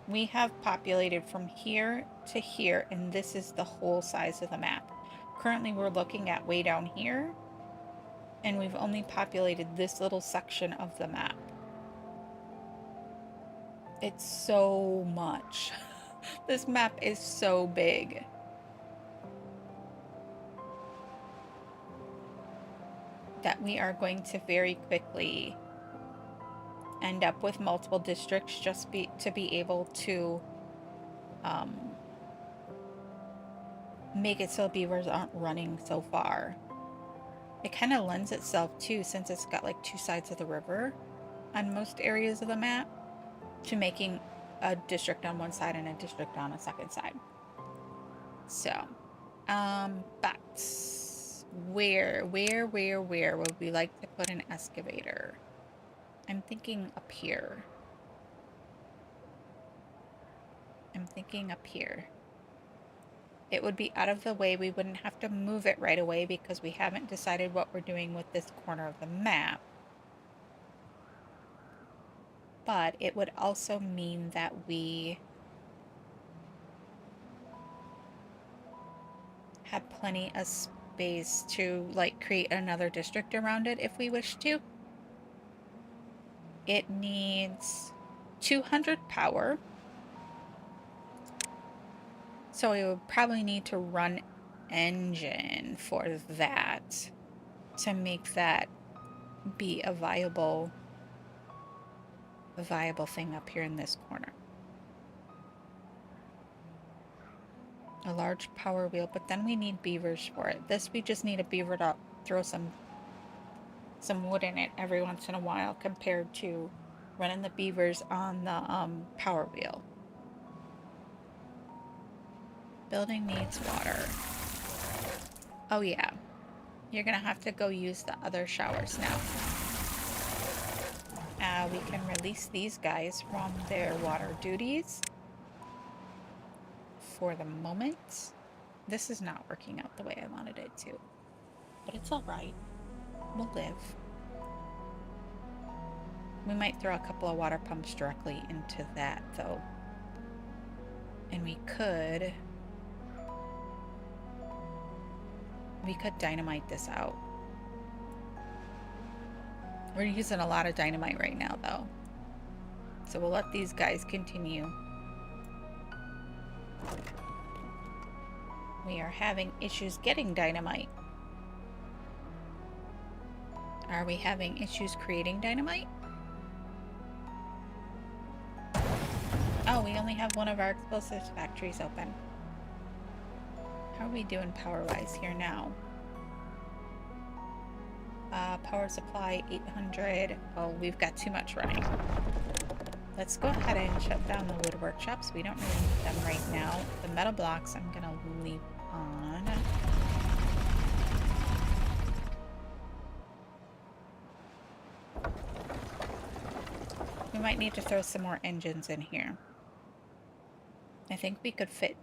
We have populated from here to here, and this is the whole size of the map. Currently, we're looking at way down here, and we've only populated this little section of the map. It's so much. This map is so big. That we are going to very quickly end up with multiple districts just to be able to make it so beavers aren't running so far. It kind of lends itself too, since it's got like two sides of the river on most areas of the map, to making a district on one side and a district on a second side. So, but where would we like to put an excavator? I'm thinking up here. It would be out of the way. We wouldn't have to move it right away because we haven't decided what we're doing with this corner of the map. But it would also mean that we have plenty of space to like create another district around it if we wish to. It needs 200 power. So we would probably need to run engine for that to make that be a viable thing up here in this corner. A large power wheel, but then we need beavers for it. This, we just need a beaver to throw some wood in it every once in a while, compared to running the beavers on the power wheel. Building needs water. Oh yeah, you're gonna have to go use the other showers now. We can release these guys from their water duties for the moment. This is not working out the way I wanted it to, but it's all right. We'll live. We might throw a couple of water pumps directly into that though. And we could dynamite this out. We're using a lot of dynamite right now though. So we'll let these guys continue. We are having issues getting dynamite. Are we having issues creating dynamite? Oh, we only have one of our explosives factories open. How are we doing power-wise here now? Power supply 800. Oh, we've got too much running. Let's go ahead and shut down the wood workshops. We don't really need them right now. The metal blocks I'm gonna leave on. We might need to throw some more engines in here. I think we could fit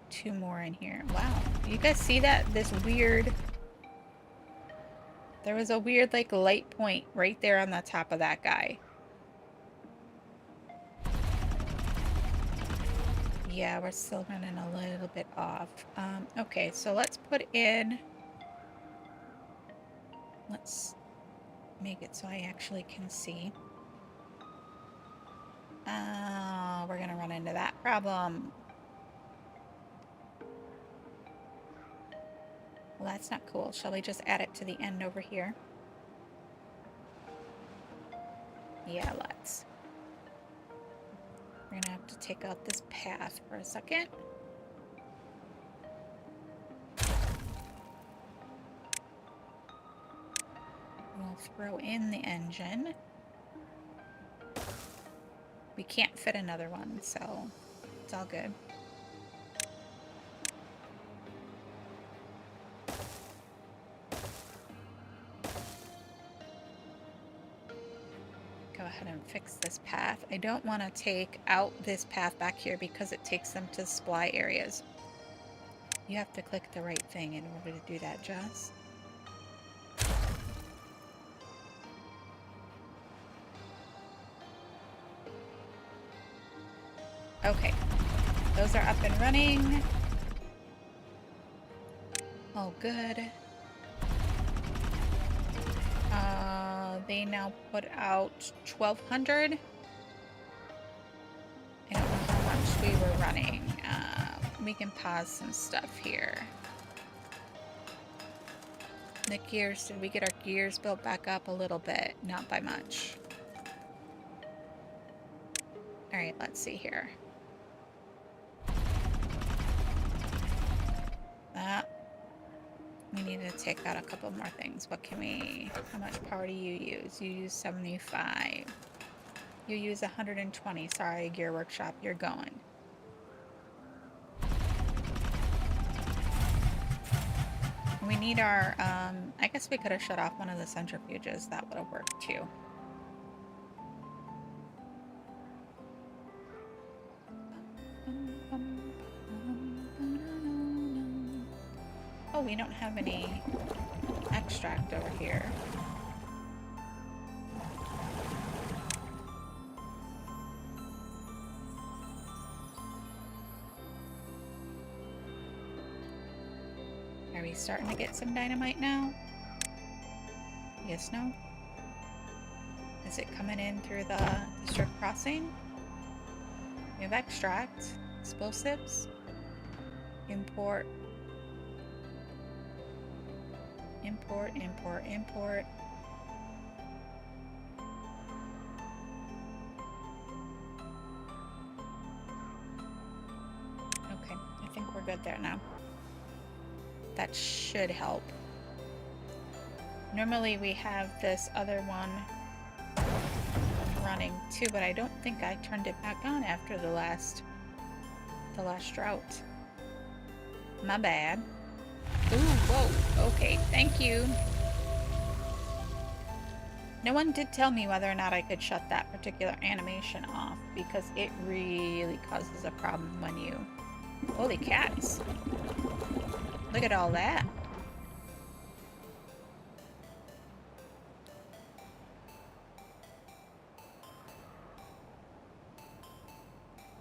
2 more in here. Wow. You guys see that? This weird... There was a weird, like, light point right there on the top of that guy. Yeah, we're still running a little bit off. Okay, so let's put in... Let's make it so I actually can see. We're gonna run into that problem. Well, that's not cool. Shall we just add it to the end over here? Yeah, let's. We're gonna have to take out this path for a second. We'll throw in the engine. We can't fit another one, so it's all good. Go ahead and fix this path. I don't want to take out this path back here because it takes them to supply areas. You have to click the right thing in order to do that, Jess. Okay, those are up and running. Oh, good. They now put out 1,200. I don't know how much we were running. We can pause some stuff here. The gears, did we get our gears built back up a little bit? Not by much. All right, let's see here. We need to take out a couple more things. What can we... How much power do you use? You use 75. You use 120. Sorry, Gear Workshop, you're going. We need our... I guess we could have shut off one of the centrifuges. That would have worked too. Oh, we don't have any extract over here. Are we starting to get some dynamite now? Yes, no? Is it coming in through the district crossing? We have extract, explosives, import. Import, import, import. Okay, I think we're good there now. That should help. Normally we have this other one running too, but I don't think I turned it back on after the last drought. My bad. Ooh, whoa, okay, thank you. No one did tell me whether or not I could shut that particular animation off because it really causes a problem when you... Holy cats. Look at all that.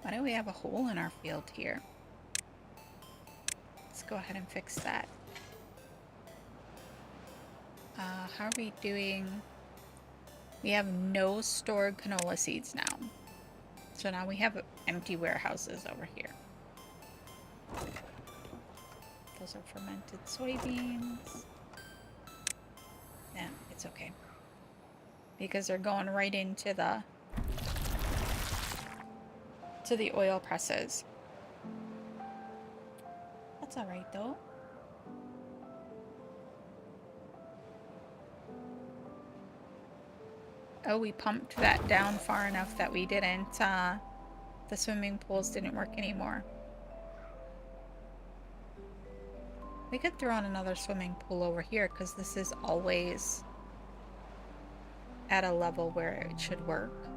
Why do we have a hole in our field here? Let's go ahead and fix that. How are we doing? We have no stored canola seeds now. So now we have empty warehouses over here. Those are fermented soybeans. Yeah, it's okay. Because they're going right into the oil presses. That's all right though. Oh, we pumped that down far enough that we didn't, the swimming pools didn't work anymore. We could throw in another swimming pool over here because this is always at a level where it should work.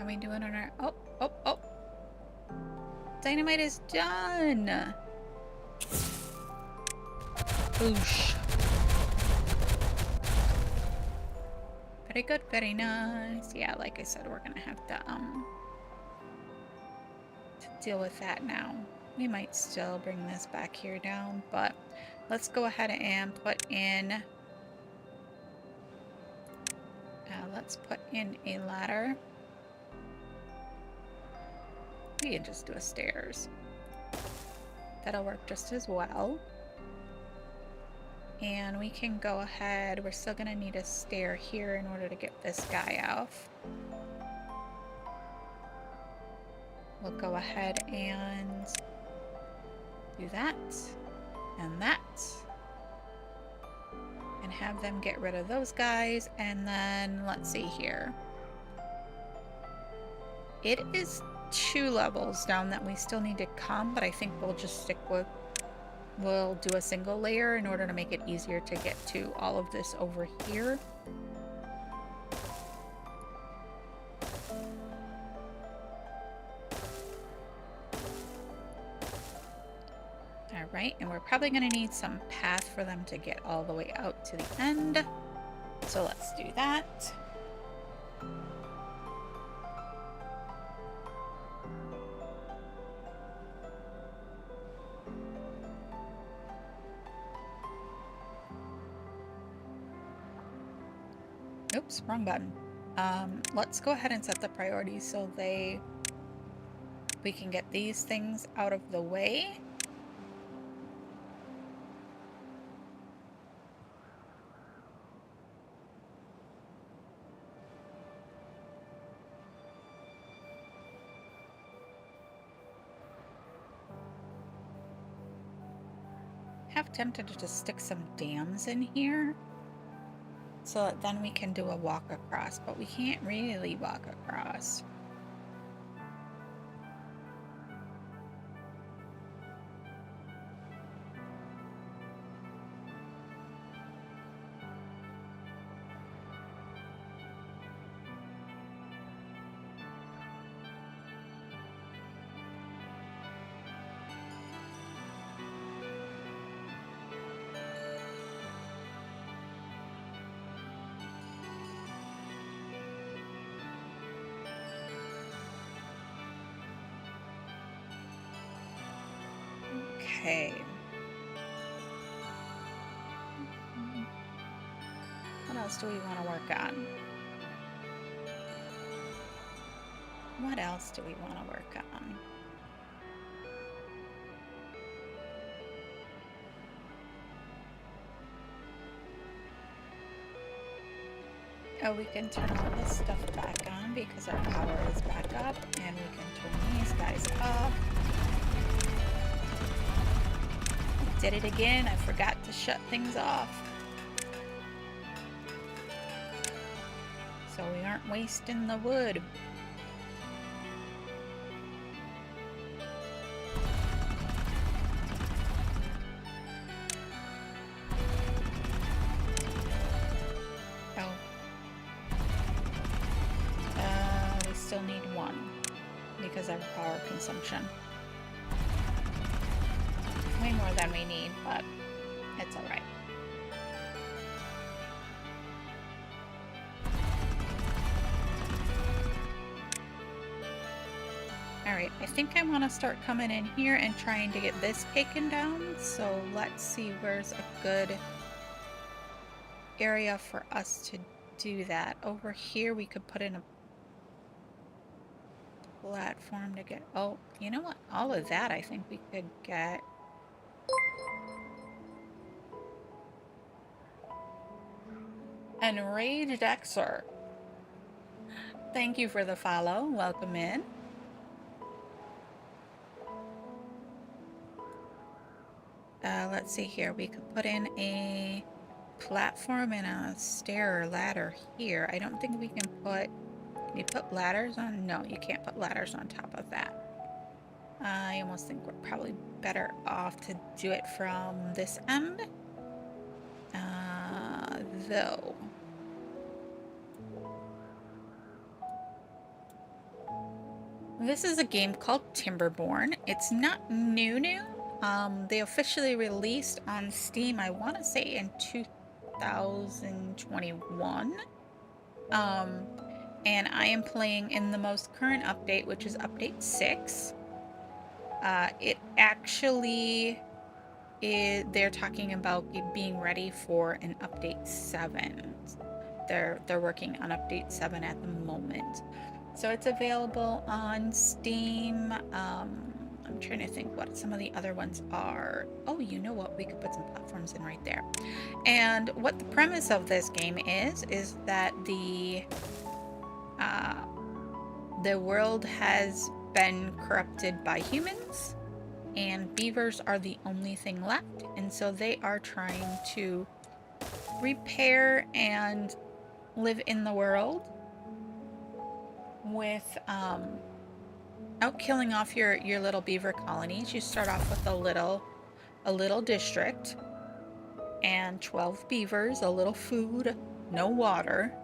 Are we doing on our... Oh, oh, oh. Dynamite is done. Boosh. Very good, very nice. Yeah, like I said, we're gonna have to deal with that now. We might still bring this back here down, but let's go ahead and put in... let's put in a ladder. We can just do a stairs. That'll work just as well. And we can go ahead, we're still gonna need a stair here in order to get this guy off. We'll go ahead and do that, and that. And have them get rid of those guys, and then, let's see here. It is 2 levels down that we still need to come, but I think we'll just stick with... We'll do a single layer in order to make it easier to get to all of this over here. Alright, and we're probably going to need some path for them to get all the way out to the end. So let's do that. Oops, wrong button. Let's go ahead and set the priorities so we can get these things out of the way. Half tempted to just stick some dams in here so that then we can do a walk across, but we can't really walk across. Okay. What else do we want to work on? What else do we want to work on? Oh, we can turn all this stuff back on because our power is back up, and we can turn these guys off. Did it again. I forgot to shut things off. So we aren't wasting the wood. Oh. We still need 1 because of power consumption. Way more than we need, but it's all right. All right, I think I want to start coming in here and trying to get this taken down. So let's see where's a good area for us to do that. Over here, we could put in a platform to get... Oh, you know what? All of that I think we could get... Enraged Xer. Thank you for the follow. Welcome in. Let's see here. We could put in a platform and a stair or ladder here. I don't think we can put... Can you put ladders on? No, you can't put ladders on top of that. I almost think we're probably better off to do it from this end. Though. This is a game called Timberborn. It's not new. They officially released on Steam, I want to say in 2021. And I am playing in the most current update, which is update 6. It actually they're talking about being ready for an update 7. They're working on update 7 at the moment. So it's available on Steam. I'm trying to think what some of the other ones are. Oh, you know what? We could put some platforms in right there. And what the premise of this game is that the world has been corrupted by humans, and beavers are the only thing left. And so they are trying to repair and live in the world without killing off your little beaver colonies. You start off with a little district and 12 beavers, a little food, no water,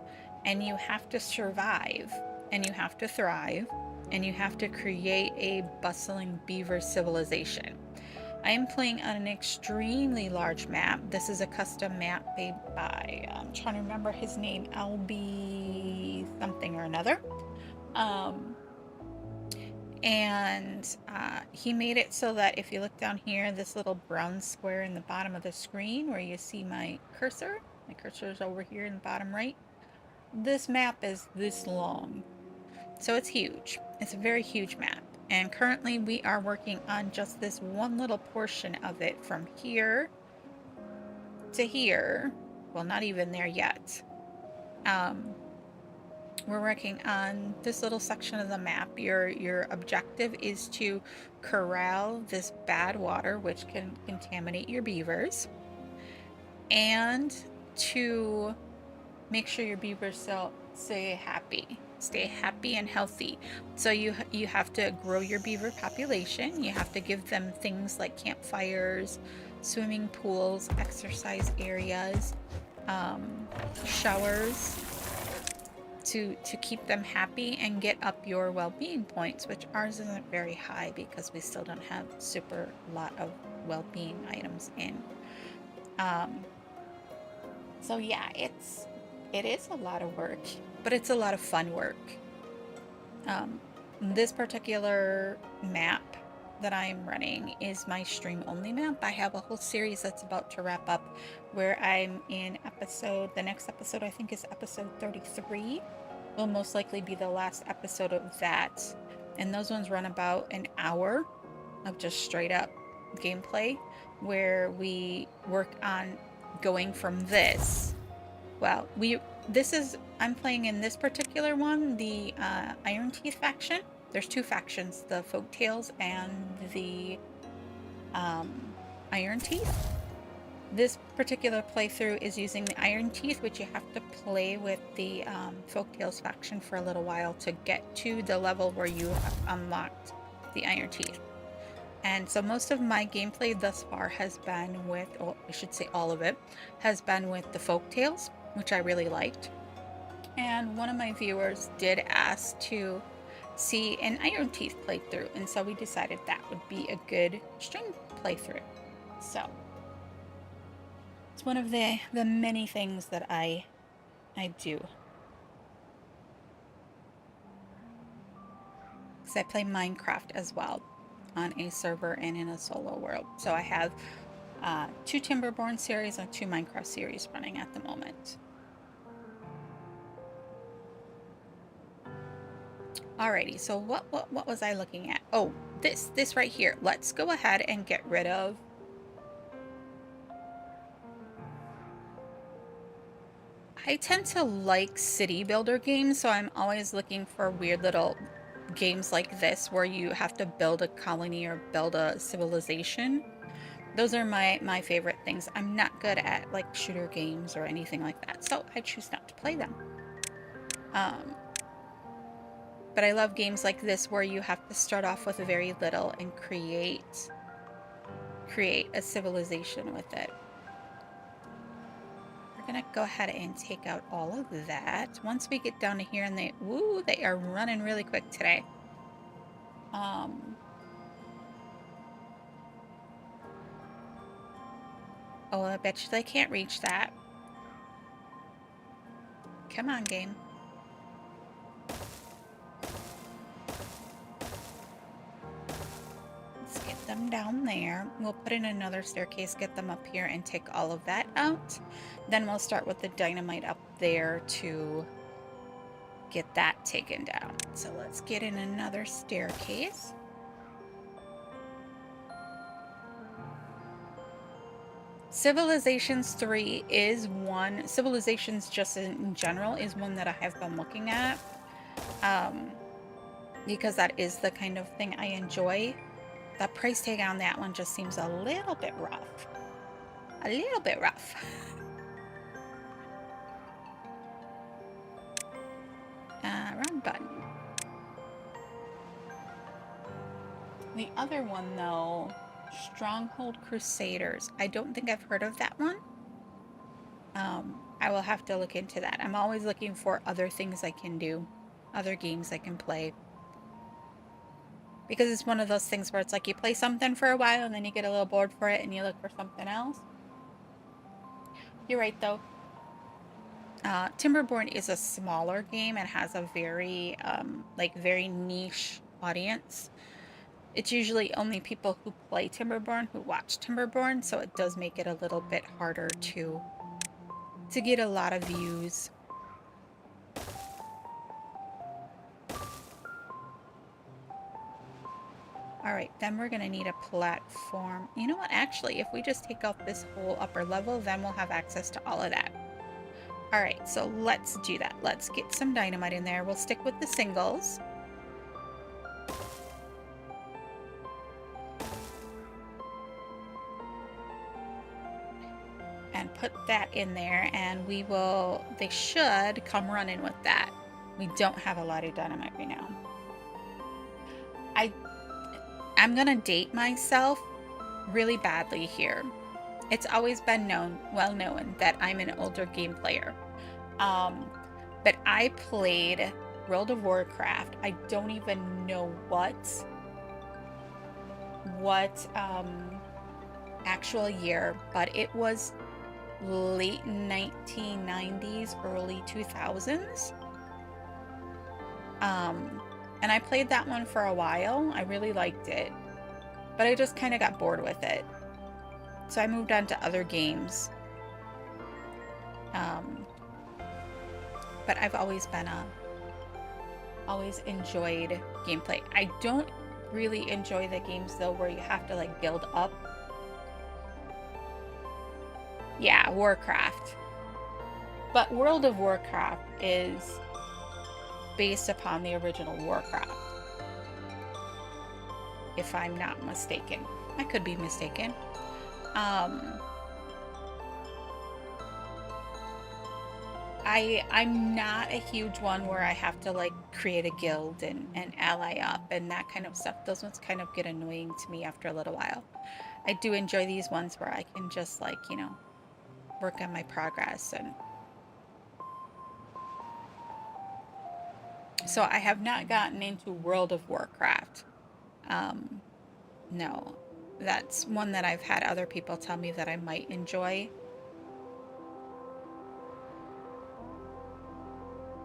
and you have to survive, and you have to thrive, and you have to create a bustling beaver civilization. I am playing on an extremely large map. This is a custom map made by, I'm trying to remember his name, LB something or another. He made it so that if you look down here, this little brown square in the bottom of the screen where you see my cursor is over here in the bottom right. This map is this long. So it's huge. It's a very huge map. And currently we are working on just this one little portion of it from here to here. Well, not even there yet. We're working on this little section of the map. Your objective is to corral this bad water, which can contaminate your beavers, and to make sure your beavers stay happy and healthy. So you have to grow your beaver population. You have to give them things like campfires, swimming pools, exercise areas, showers, to keep them happy and get up your well-being points, which ours isn't very high because we still don't have super lot of well-being items in. So yeah, it is a lot of work, but it's a lot of fun work. This particular map that I'm running is my stream only map. I have a whole series that's about to wrap up where I'm in the next episode I think is episode 33. Will most likely be the last episode of that. And those ones run about an hour of just straight up gameplay where we work on going from this. Well, I'm playing in this particular one, the Ironteeth faction. There's 2 factions, the Folktales and the Ironteeth. This particular playthrough is using the Ironteeth, which you have to play with the Folktales faction for a little while to get to the level where you have unlocked the Ironteeth. And so most of my gameplay thus far has been with, or I should say all of it, has been with the Folktales, which I really liked. And one of my viewers did ask to see an Ironteeth playthrough, and so we decided that would be a good stream playthrough. So it's one of the many things that I do. Because I play Minecraft as well on a server and in a solo world. So I have 2 Timberborn series and 2 Minecraft series running at the moment. Alrighty, so what was I looking at? Oh, this right here. Let's go ahead and get rid of I tend to like city builder games, so I'm always looking for weird little games like this where you have to build a colony or build a civilization. Those are my favorite things. I'm not good at like shooter games or anything like that, so I choose not to play them. But I love games like this where you have to start off with very little and create a civilization with it. We're gonna go ahead and take out all of that. Once we get down to here, and they are running really quick today. Oh, I bet you they can't reach that. Come on, game. Let's get them down there. We'll put in another staircase, get them up here, and take all of that out. Then we'll start with the dynamite up there to get that taken down. So let's get in another staircase. Civilizations 3 is one. Civilizations just in general is one that I have been looking at. Because that is the kind of thing I enjoy. The price tag on that one just seems a little bit rough. A little bit rough. Wrong button. The other one, though, Stronghold Crusaders. I don't think I've heard of that one. I will have to look into that. I'm always looking for other things I can do, other games I can play. Because it's one of those things where it's like you play something for a while and then you get a little bored for it and you look for something else. You're right, though. Timberborn is a smaller game and has a very, very niche audience. It's usually only people who play Timberborn who watch Timberborn, so it does make it a little bit harder to get a lot of views. Alright, then we're going to need a platform. You know what, actually, if we just take out this whole upper level, then we'll have access to all of that. Alright, so let's do that. Let's get some dynamite in there. We'll stick with the singles. And put that in there, and they should come running with that. We don't have a lot of dynamite right now. I'm gonna date myself really badly here. It's always been well known that I'm an older game player. But I played World of Warcraft. I don't even know what actual year, but it was late 1990s, early 2000s. And I played that one for a while. I really liked it, but I just kind of got bored with it. So I moved on to other games. But I've always enjoyed gameplay. I don't really enjoy the games though where you have to like build up. Yeah, Warcraft. But World of Warcraft is based upon the original Warcraft, if I'm not mistaken. I could be mistaken. I'm not a huge one where I have to like create a guild and ally up and that kind of stuff. Those ones kind of get annoying to me after a little while. I do enjoy these ones where I can just like, work on my progress. And so I have not gotten into World of Warcraft. No, that's one that I've had other people tell me that I might enjoy.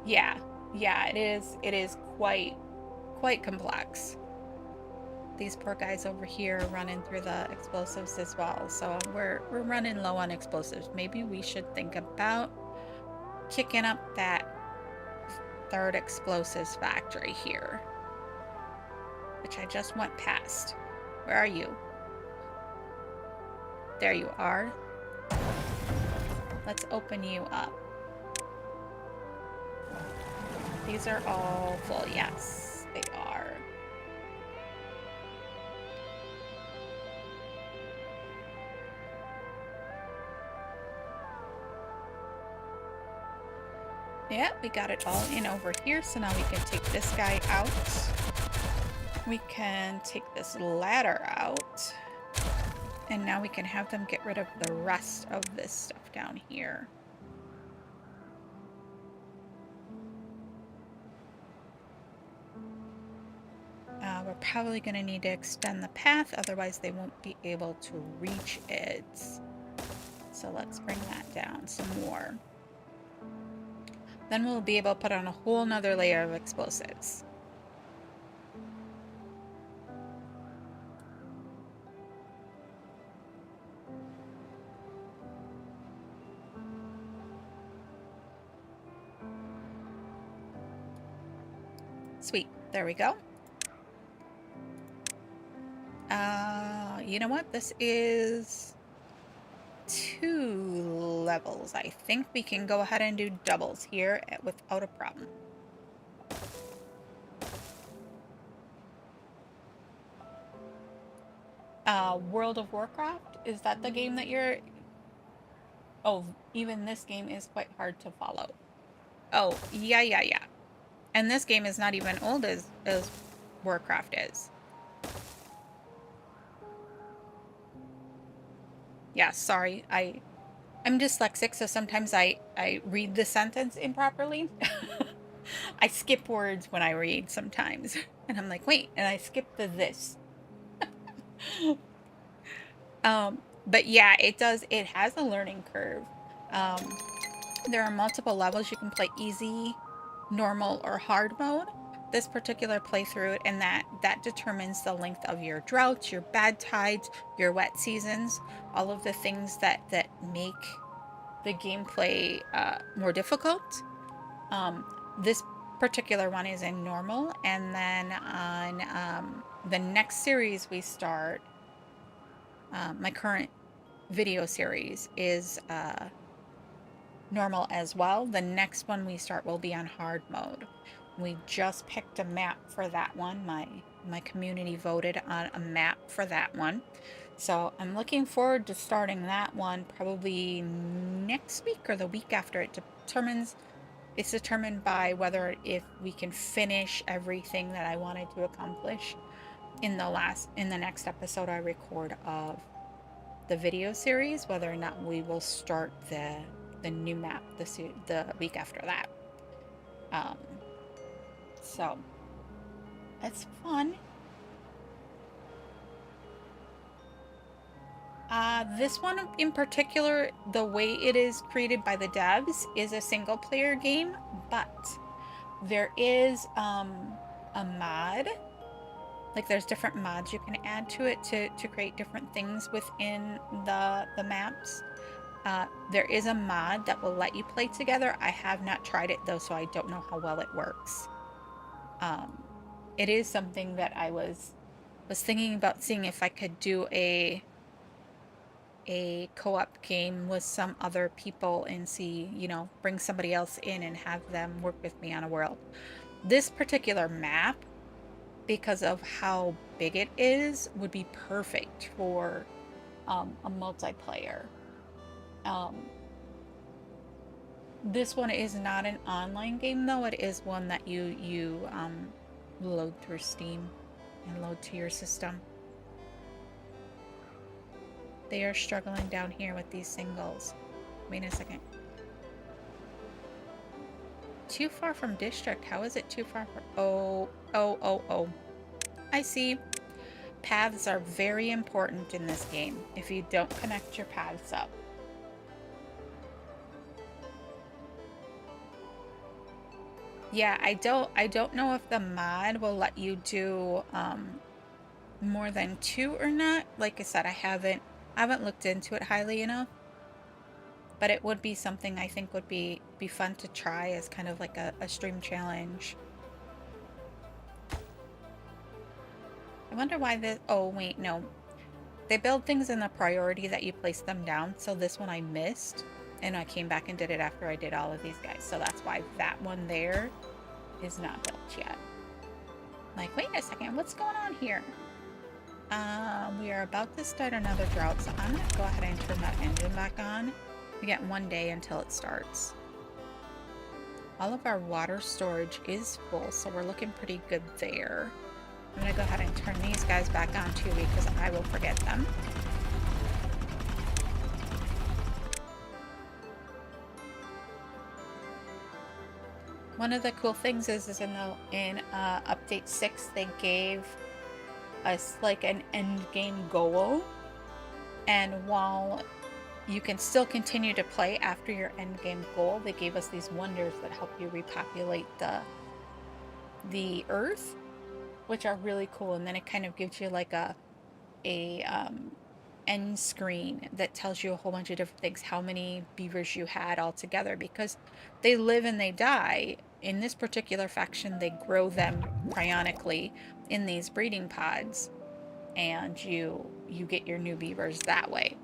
Yeah, it is quite complex. These poor guys over here are running through the explosives as well. So we're running low on explosives. Maybe we should think about kicking up that third explosives factory here, which I just went past. Where are you? There you are. Let's open you up. These are all full. Yes, they are. Yeah, we got it all in over here. So now we can take this guy out. We can take this ladder out. And now we can have them get rid of the rest of this stuff down here. We're probably going to need to extend the path, otherwise they won't be able to reach it. So let's bring that down some more. Then we'll be able to put on a whole nother layer of explosives. Sweet, there we go. You know what? This is 2 levels. I think we can go ahead and do doubles here without a problem. World of Warcraft, is that the game that you're... Oh, even this game is quite hard to follow. Oh, yeah. And this game is not even old as Warcraft is. Yeah, sorry. I'm dyslexic, so sometimes I read the sentence improperly. I skip words when I read sometimes. And I'm like, wait, and I skip the this. But yeah, it has a learning curve. There are multiple levels. You can play easy, normal, or hard mode. This particular playthrough, and that determines the length of your droughts, your bad tides, your wet seasons, all of the things that make the gameplay more difficult. This particular one is in normal, and then on the next series we start, my current video series is normal as well. The next one we start will be on hard mode. We just picked a map for that one. My community voted on a map for that one. So I'm looking forward to starting that one probably next week or the week after. It's determined by whether if we can finish everything that I wanted to accomplish in the next episode I record of the video series, whether or not we will start the new map the week after that. So it's fun. This one in particular, the way it is created by the devs is a single player game, but there is a mod. Like there's different mods you can add to it to create different things within the maps. There is a mod that will let you play together. I have not tried it though, so I don't know how well it works. It is something that I was thinking about seeing if I could do a co-op game with some other people and see, bring somebody else in and have them work with me on a world. This particular map, because of how big it is, would be perfect for a multiplayer. This one is not an online game though. It is one that you load through Steam and load to your system. They are struggling down here with these singles. Wait a second. Too far from district. How is it too far from... Oh. I see. Paths are very important in this game if you don't connect your paths up. Yeah, I don't know if the mod will let you do more than 2 or not. Like I said, I haven't looked into it highly enough. But it would be something I think would be fun to try as kind of like a stream challenge. I wonder why this... Oh, wait, no. They build things in the priority that you place them down. So this one I missed. And I came back and did it after I did all of these guys. So that's why that one there is not built yet. Like, wait a second. What's going on here? We are about to start another drought. So I'm going to go ahead and turn that engine back on. We get 1 day until it starts. All of our water storage is full. So we're looking pretty good there. I'm going to go ahead and turn these guys back on too because I will forget them. One of the cool things is in update 6 they gave us like an end game goal. And while you can still continue to play after your end game goal, they gave us these wonders that help you repopulate the earth, which are really cool. And then it kind of gives you like a end screen that tells you a whole bunch of different things, how many beavers you had all together, because they live and they die. In this particular faction, they grow them cryonically in these breeding pods, and you get your new beavers that way.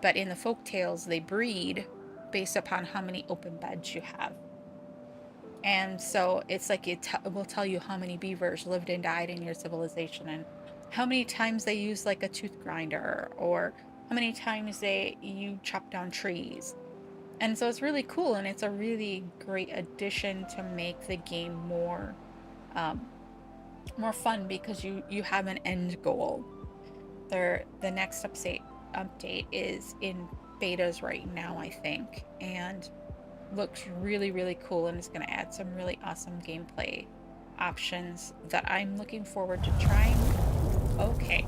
But in the folk tales, they breed based upon how many open beds you have. And so it's like it will tell you how many beavers lived and died in your civilization, and how many times they use like a tooth grinder, or how many times you chop down trees. And so it's really cool, and it's a really great addition to make the game more fun, because you have an end goal. The next update is in betas right now, I think, and looks really, really cool, and it's going to add some really awesome gameplay options that I'm looking forward to trying. Okay.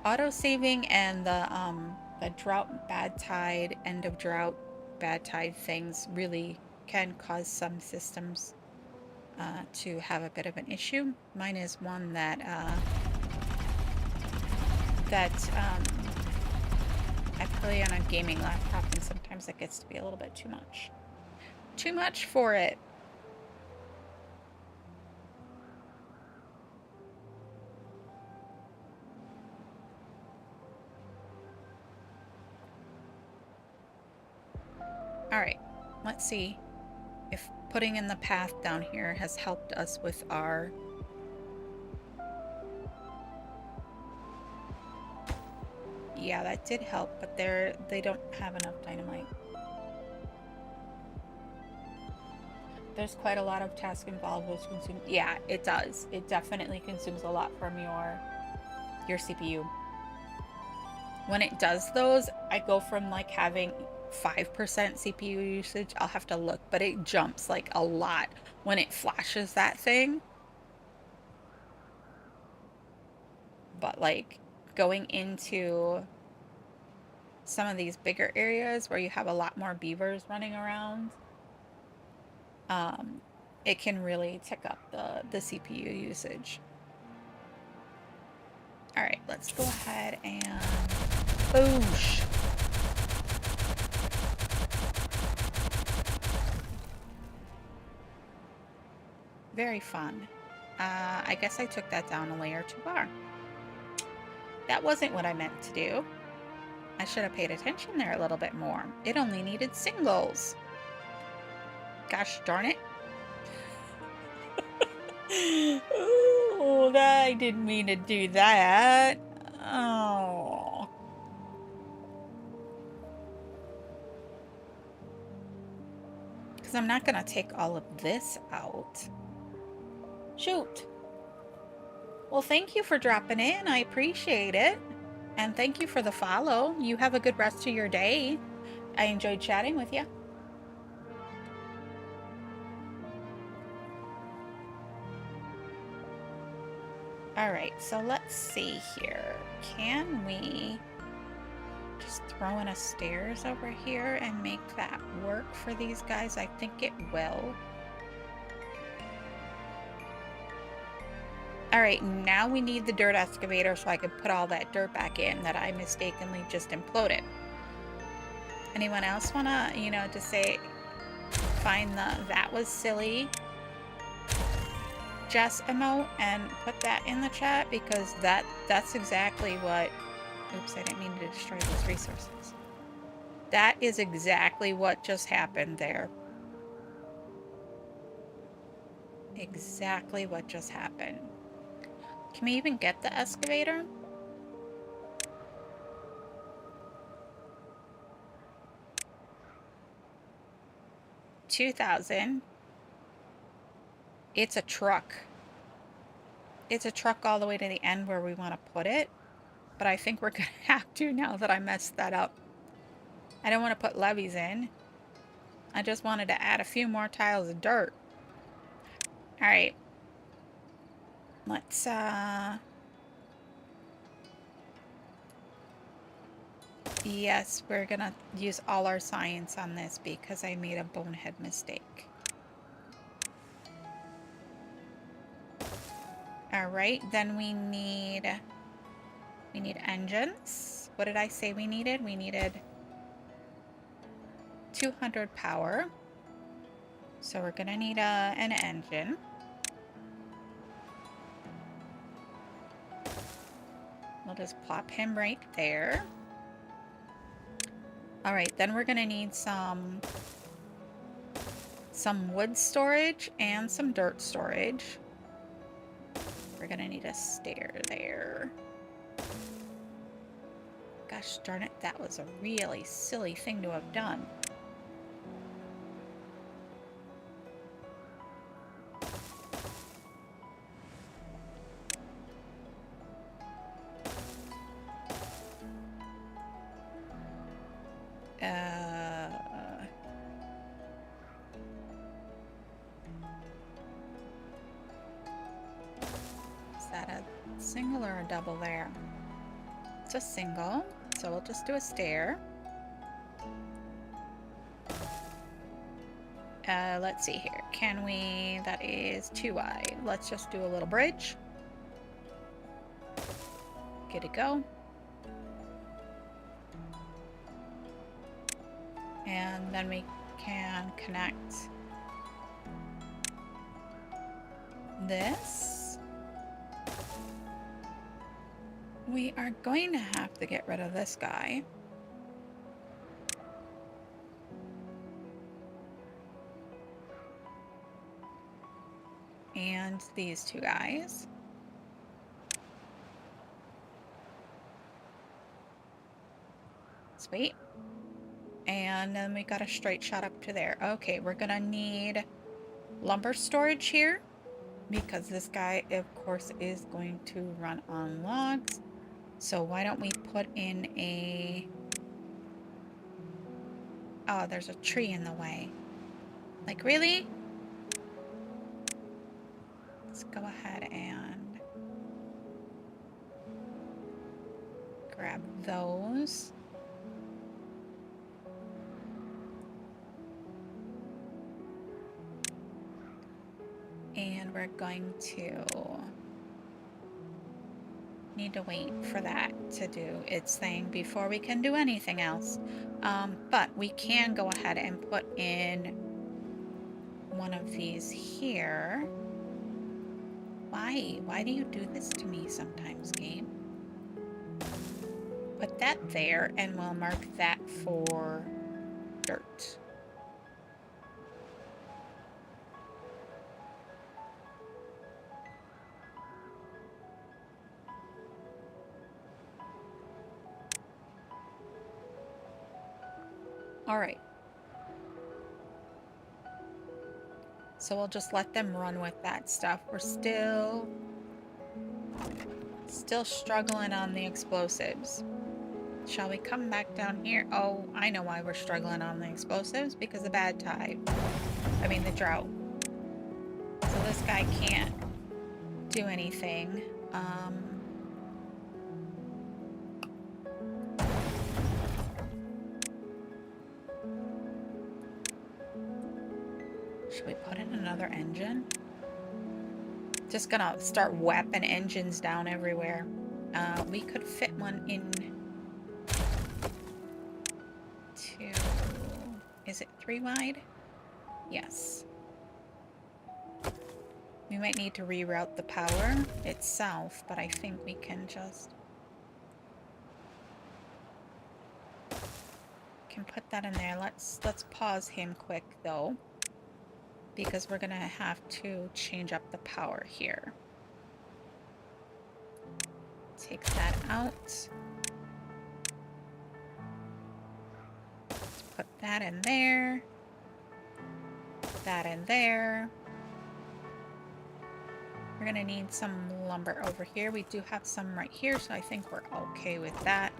Auto-saving and the drought, bad tide, end of drought, bad tide things really can cause some systems to have a bit of an issue. Mine is one that I play on a gaming laptop, and sometimes it gets to be a little bit too much. Too much for it. Alright, let's see if putting in the path down here has helped us with our... Yeah, that did help, but they don't have enough dynamite. There's quite a lot of tasks involved with consuming... Yeah, it does. It definitely consumes a lot from your CPU. When it does those, I go from like having 5% CPU usage, I'll have to look, but it jumps like a lot when it flashes that thing. But like going into some of these bigger areas where you have a lot more beavers running around, it can really tick up the CPU usage. All right, let's go ahead and boosh. Very fun. I guess I took that down a layer too far. That wasn't what I meant to do. I should have paid attention there a little bit more. It only needed singles. Gosh darn it. Oh, I didn't mean to do that. Oh. Because I'm not going to take all of this out. Shoot. Well, thank you for dropping in. I appreciate it. And thank you for the follow. You have a good rest of your day. I enjoyed chatting with you. All right, so let's see here. Can we just throw in a stairs over here and make that work for these guys? I think it will. All right, now we need the dirt excavator so I can put all that dirt back in that I mistakenly just imploded. Anyone else wanna, just say, find that was silly Jess emote and put that in the chat, because that's exactly what... Oops, I didn't mean to destroy those resources. That is exactly what just happened there. Exactly what just happened. Can we even get the excavator? $2,000. It's a truck. It's a truck all the way to the end where we want to put it. But I think we're going to have to now that I messed that up. I don't want to put levees in. I just wanted to add a few more tiles of dirt. All right. Let's, yes, we're gonna use all our science on this because I made a bonehead mistake. All right, then we need engines. What did I say we needed? We needed 200 power. So we're gonna need an engine. We'll just plop him right there. All right, then we're gonna need some wood storage and some dirt storage. We're gonna need a stair there. Gosh darn it, that was a really silly thing to have done. Is that a single or a double there? It's a single, so we'll just do a stair. Let's see here. Can we? That is too wide. Let's just do a little bridge. Good to go. And then we can connect this. We are going to have to get rid of this guy. And these two guys. Sweet. And then we got a straight shot up to there. Okay, we're gonna need lumber storage here because this guy, of course, is going to run on logs. So why don't we put in a... Oh, there's a tree in the way. Like, really? Let's go ahead and grab those. And we're going to need to wait for that to do its thing before we can do anything else. But we can go ahead and put in one of these here. Why? Why do you do this to me sometimes, game? Put that there, and we'll mark that for dirt. All right. So we'll just let them run with that stuff. We're still struggling on the explosives. Shall we come back down here? Oh, I know why we're struggling on the explosives. Because of bad tide. I mean, the drought. So this guy can't do anything. Should we put in another engine? Just gonna start whapping engines down everywhere. We could fit one in to... Is it 3 wide? Yes. We might need to reroute the power itself, but I think we can just... Can put that in there. Let's pause him quick though, because we're gonna have to change up the power here. Take that out. Put that in there. That in there. We're gonna need some lumber over here. We do have some right here, so I think we're okay with that.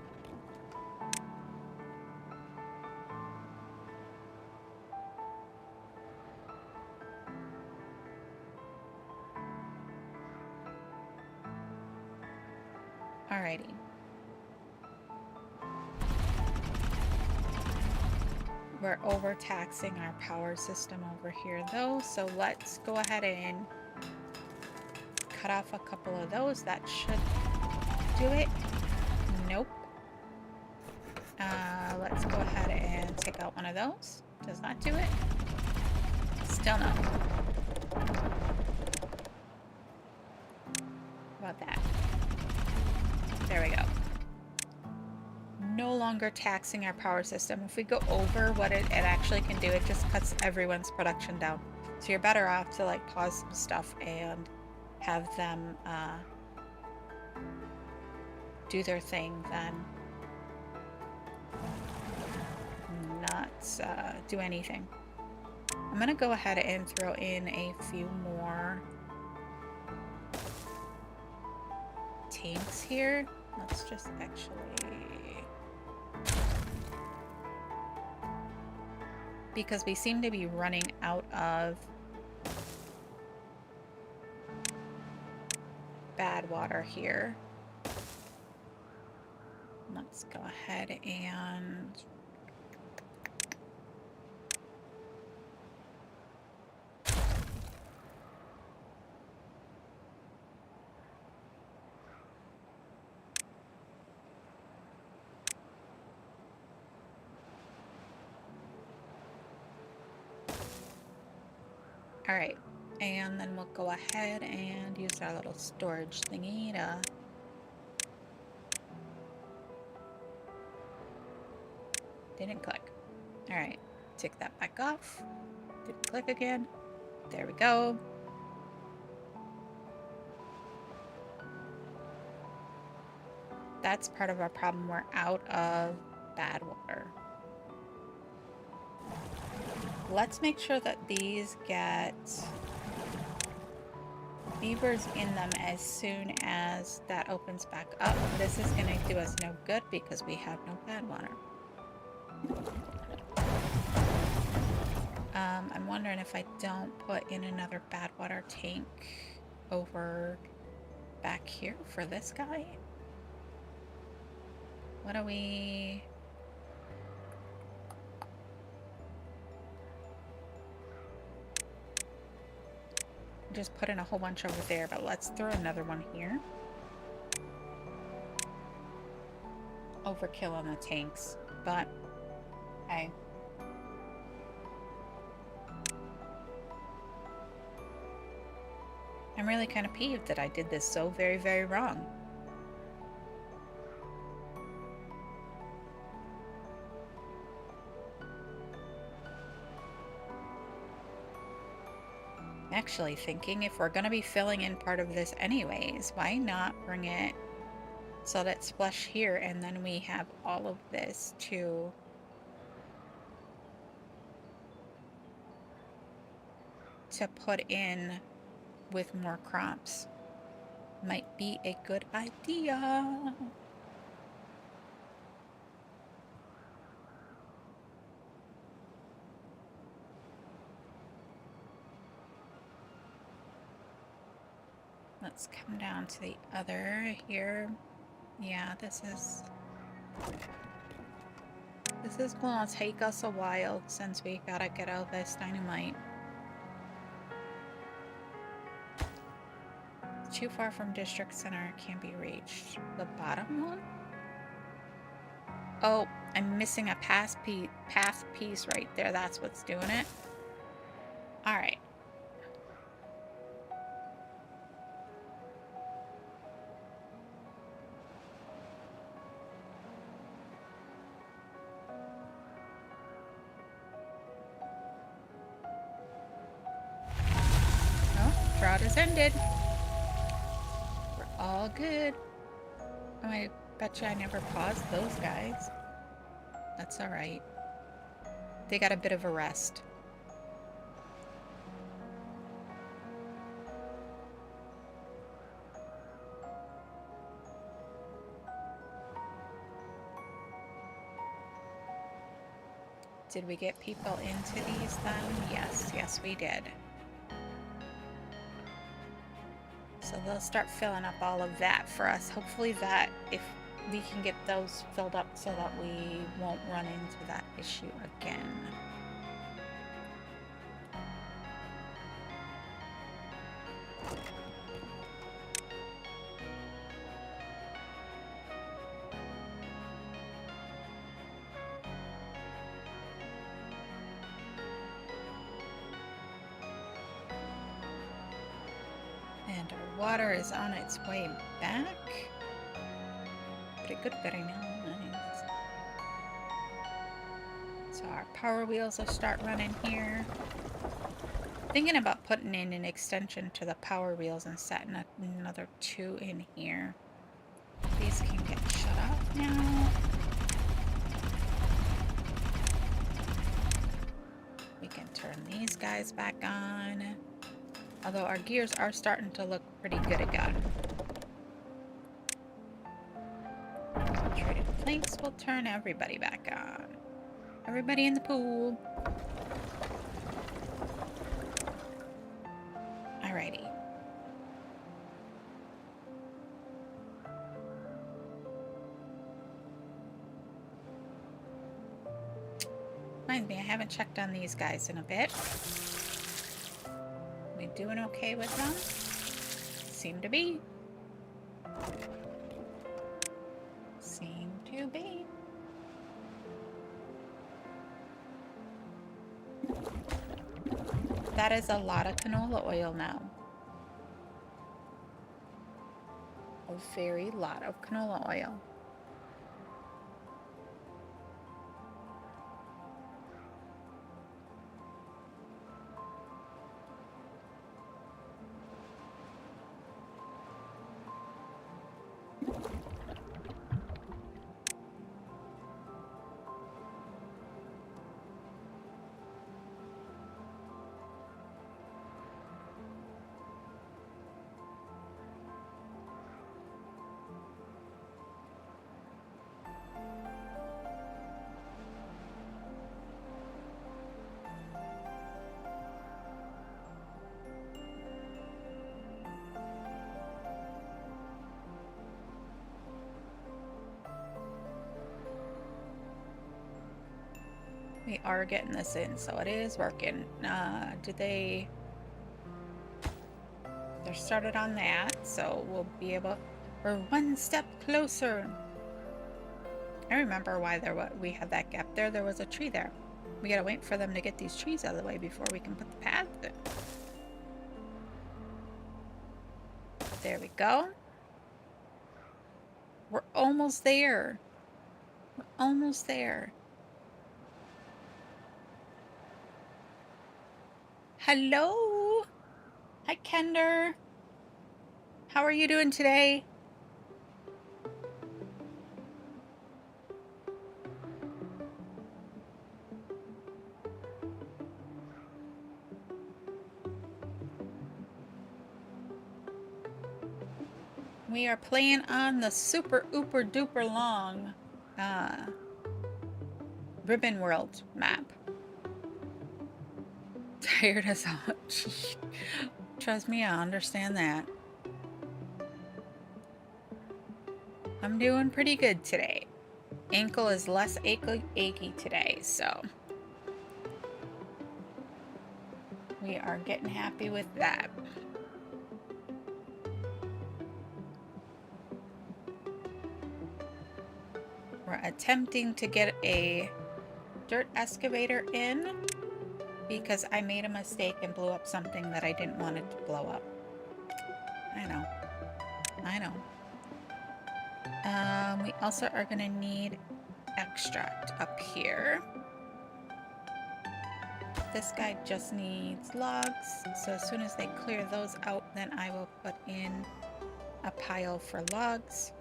Alrighty. We're overtaxing our power system over here though, so let's go ahead and cut off a couple of those. That should do it. Nope. Let's go ahead and take out one of those. Does that do it? Still no. How about that? There we go. No longer taxing our power system. If we go over what it actually can do, it just cuts everyone's production down. So you're better off to like pause some stuff and have them do their thing than not do anything. I'm gonna go ahead and throw in a few more tanks here. Let's just actually... because we seem to be running out of bad water here. Let's go ahead and... Alright, and then we'll go ahead and use our little storage thingy to... Didn't click. Alright, take that back off. Didn't click again. There we go. That's part of our problem. We're out of bad water. Let's make sure that these get beavers in them as soon as that opens back up. This is going to do us no good because we have no bad water. I'm wondering if I don't put in another bad water tank over back here for this guy. What do we... just put in a whole bunch over there, but let's throw another one here. Overkill on the tanks, but hey. I'm really kind of peeved that I did this so very, very wrong. Actually thinking if we're going to be filling in part of this anyways, why not bring it so that it's flush here and then we have all of this to put in with more crops. Might be a good idea. Let's come down to the other here. Yeah, this is gonna take us a while since we gotta get all this dynamite. Too far from district center, can't be reached. The bottom one? Oh, I'm missing a path piece right there. That's what's doing it. Alright. Drought is ended. We're all good. Oh, I bet you I never paused those guys. That's alright. They got a bit of a rest. Did we get people into these then? Yes, yes we did. So they'll start filling up all of that for us. Hopefully that, if we can get those filled up so that we won't run into that issue again. And our water is on its way back. Pretty good right now. Nice. So our power wheels will start running here. Thinking about putting in an extension to the power wheels and setting another 2 in here. These can get shut off now. We can turn these guys back on. Although our gears are starting to look pretty good again. Traded planks will turn everybody back on. Everybody in the pool. Alrighty. Reminds me, I haven't checked on these guys in a bit. We doing okay with them? Seem to be. Seem to be. That is a lot of canola oil now. A very lot of canola oil. We are getting this in, so it is working. They're started on that, so we'll be able, we're one step closer. I remember why we had that gap there. There was a tree there. We gotta wait for them to get these trees out of the way before we can put the paths in. There we go. We're almost there. We're almost there. Hello. Hi, Kender. How are you doing today? We are playing on the super ooper duper long Ribbon World map. Tired as much. Trust me, I understand that. I'm doing pretty good today. Ankle is less achy today, so we are getting happy with that. We're attempting to get a dirt excavator in because I made a mistake and blew up something that I didn't want it to blow up. I know. We also are going to need extract up here. This guy just needs logs, so as soon as they clear those out, then I will put in a pile for logs.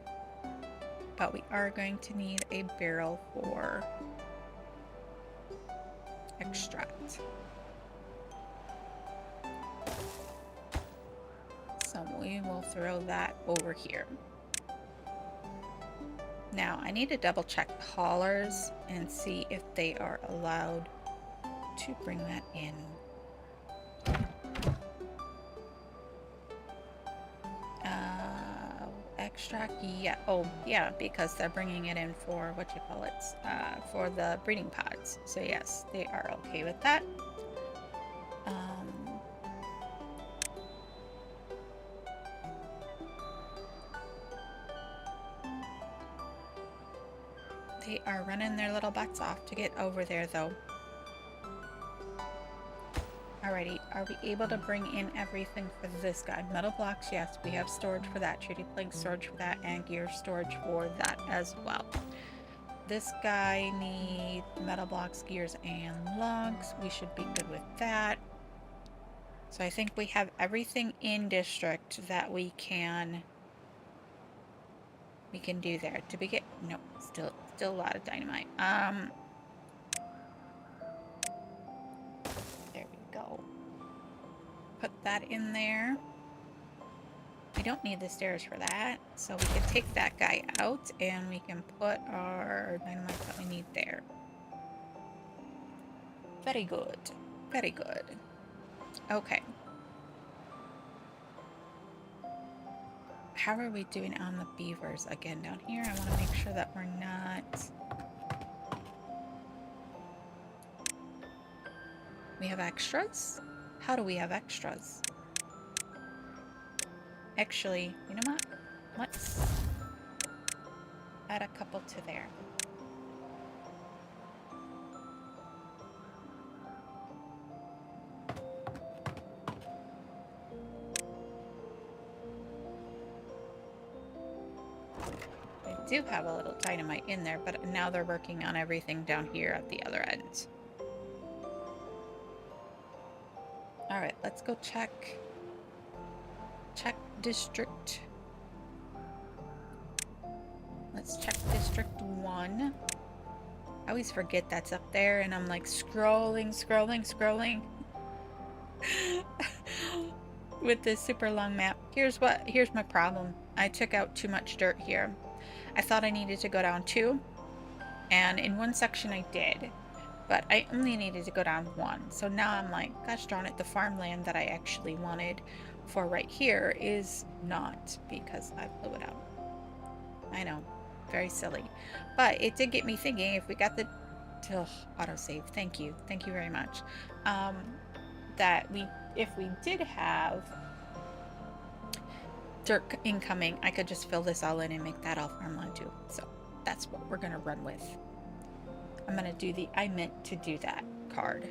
But we are going to need a barrel for extract. So we will throw that over here. Now I need to double check haulers and see if they are allowed to bring that in. extract? Yeah. Oh, yeah, because they're bringing it in for what you call it, for the breeding pods. So yes, they are okay with that. They are running their little butts off to get over there, though. Alrighty, are we able to bring in everything for this guy? Metal blocks, yes, we have storage for that. Shooting plank storage for that, and gear storage for that as well. This guy needs metal blocks, gears, and logs. We should be good with that. So I think we have everything in district that we can do there. Did we get no? Still a lot of dynamite. There we go. Put that in there. We don't need the stairs for that, so we can take that guy out and we can put our dynamite that we need there. Very good. Very good. Okay. How are we doing on the beavers again down here? I want to make sure that we're not... We have extras? How do we have extras? Actually, you know what? Let's add a couple to there. I do have a little dynamite in there, but now they're working on everything down here at the other end. Alright, let's go check district. Let's check district 1. I always forget that's up there and I'm like scrolling with this super long map. Here's my problem. I took out too much dirt here. I thought I needed to go down 2, and in one section I did, but I only needed to go down 1. So now I'm like, gosh darn it, the farmland that I actually wanted for right here is not, because I blew it out. I know, very silly. But it did get me thinking, if we got the autosave, thank you very much. That if we did have dirt incoming, I could just fill this all in and make that all farmland too. So that's what we're gonna run with. I'm gonna do the I meant to do that card.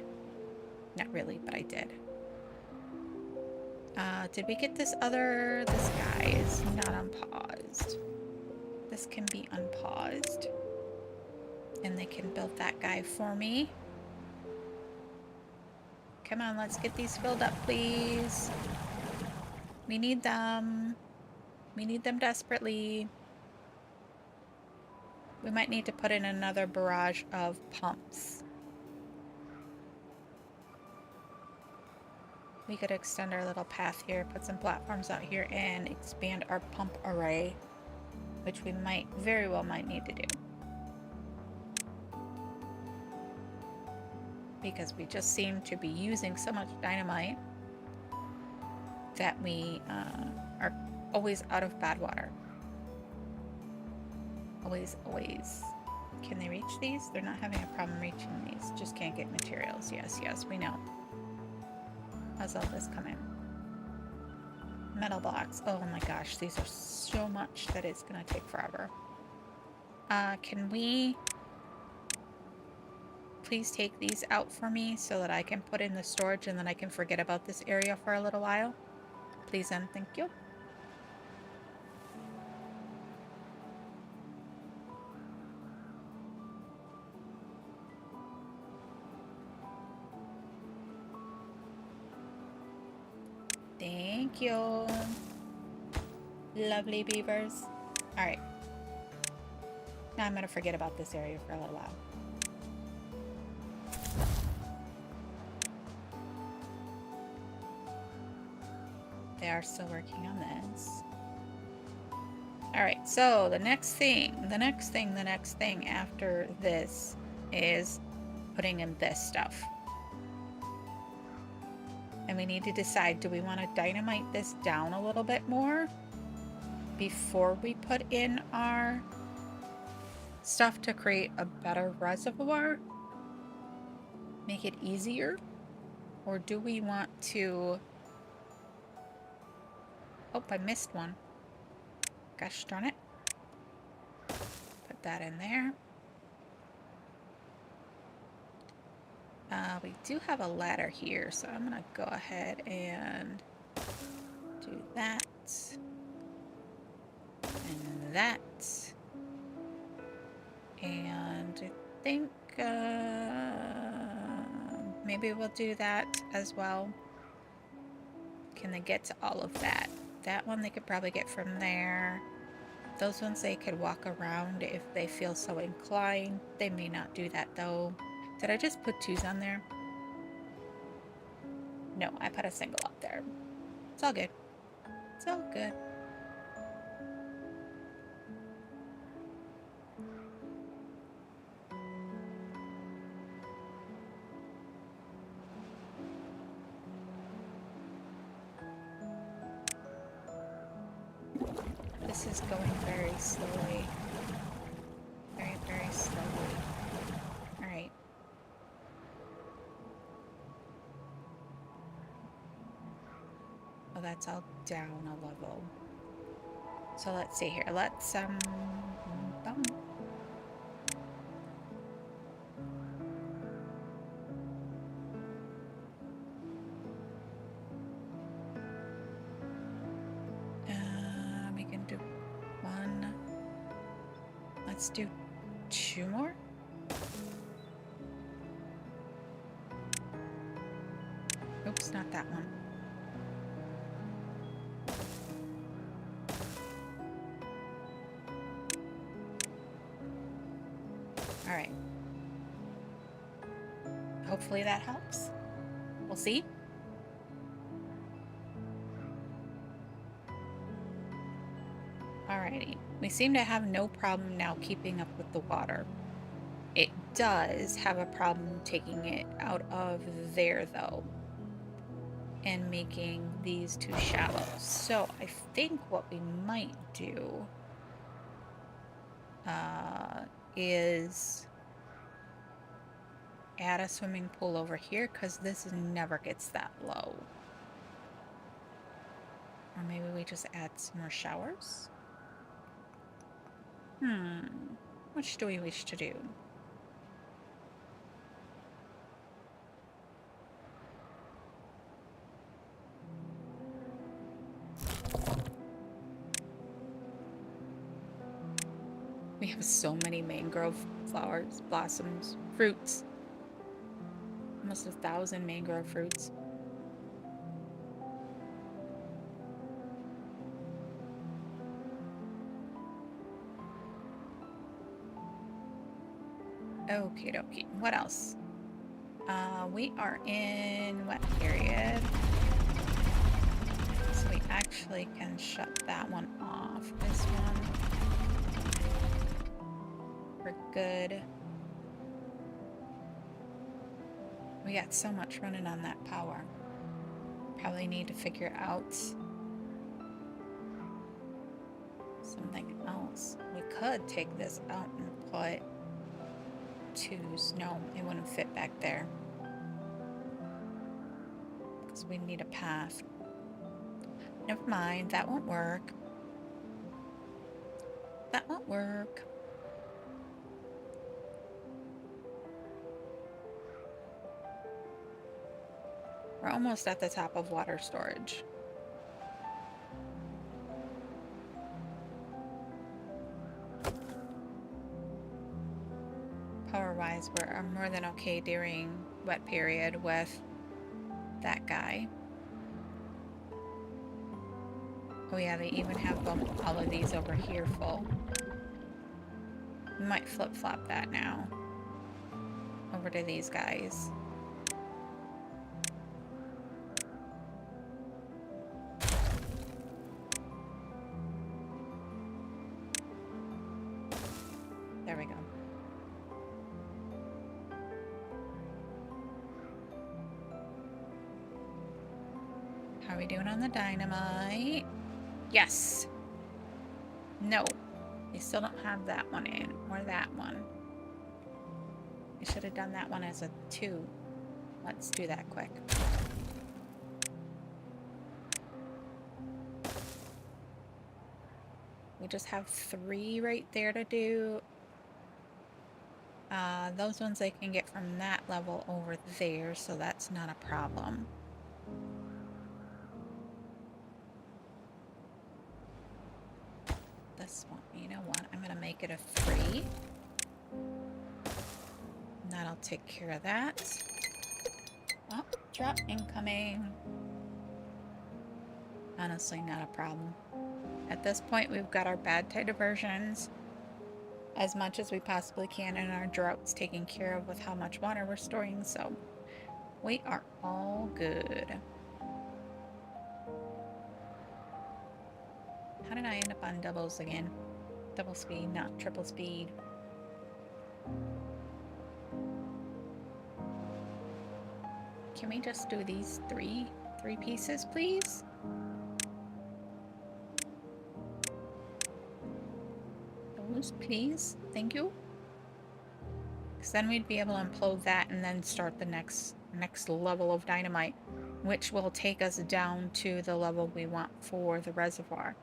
Not really, but I did. Did we get this guy is not unpaused. This can be unpaused. And they can build that guy for me. Come on, let's get these filled up, please. We need them. We need them desperately. We might need to put in another barrage of pumps. We could extend our little path here, put some platforms out here, and expand our pump array, which we very well might need to do. Because we just seem to be using so much dynamite that we are always out of bad water. Always. Can they reach these? They're not having a problem reaching these. Just can't get materials. Yes, we know. How's all this coming? Metal blocks. Oh my gosh, these are so much that it's gonna take forever. Can we please take these out for me so that I can put in the storage and then I can forget about this area for a little while? Please and thank you. Thank you. Lovely beavers. Alright. Now I'm gonna forget about this area for a little while. They are still working on this. Alright, so the next thing after this is putting in this stuff. And we need to decide, do we want to dynamite this down a little bit more? before we put in our stuff to create a better reservoir? Make it easier? Or do we want to... Oh, I missed one. Gosh darn it. Put that in there. We do have a ladder here, so I'm gonna go ahead and do that. And that. And I think maybe we'll do that as well. Can they get to all of that? That one they could probably get from there. Those ones they could walk around if they feel so inclined. They may not do that though. Did I just put 2s on there? No, I put a single up there. It's all good. It's all good. This is going very slowly. Very, very slowly. Alright. Oh, that's all down a level. So let's see here. Let's, we can do 1. Let's do 2 more. Oops, not that one. All right. Hopefully that helps. We'll see. Alrighty. We seem to have no problem now keeping up with the water. It does have a problem taking it out of there though, and making these too shallow. So I think what we might do is add a swimming pool over here, because this never gets that low. Or maybe we just add some more showers? Which do we wish to do? We have so many mangrove flowers, blossoms, fruits. Almost 1,000 mangrove fruits. Okie dokie. What else? We are in wet period. So we actually can shut that one off. This one. We're good. We got so much running on that power. Probably need to figure out something else. We could take this out and put 2s. No, it wouldn't fit back there. Because we need a path. Never mind, that won't work. That won't work. We're almost at the top of water storage. Power-wise, we're more than okay during wet period with that guy. Oh yeah, they even have all of these over here full. We might flip-flop that now. Over to these guys. There we go. How are we doing on the dynamite? Yes! No, they still don't have that one in, or that one. I should have done that one as a 2. Let's do that quick. We just have 3 right there to do. Those ones I can get from that level over there, so that's not a problem. This one, you know what? I'm gonna make it a 3. That'll take care of that. Oh, drop incoming. Honestly, not a problem. At this point, we've got our bad tide diversions as much as we possibly can, and our droughts taken care of with how much water we're storing, so we are all good. How did I end up on doubles again? Double speed, not triple speed. Can we just do these three pieces, please? Those, please. Thank you. Because then we'd be able to implode that and then start the next level of dynamite, which will take us down to the level we want for the reservoir,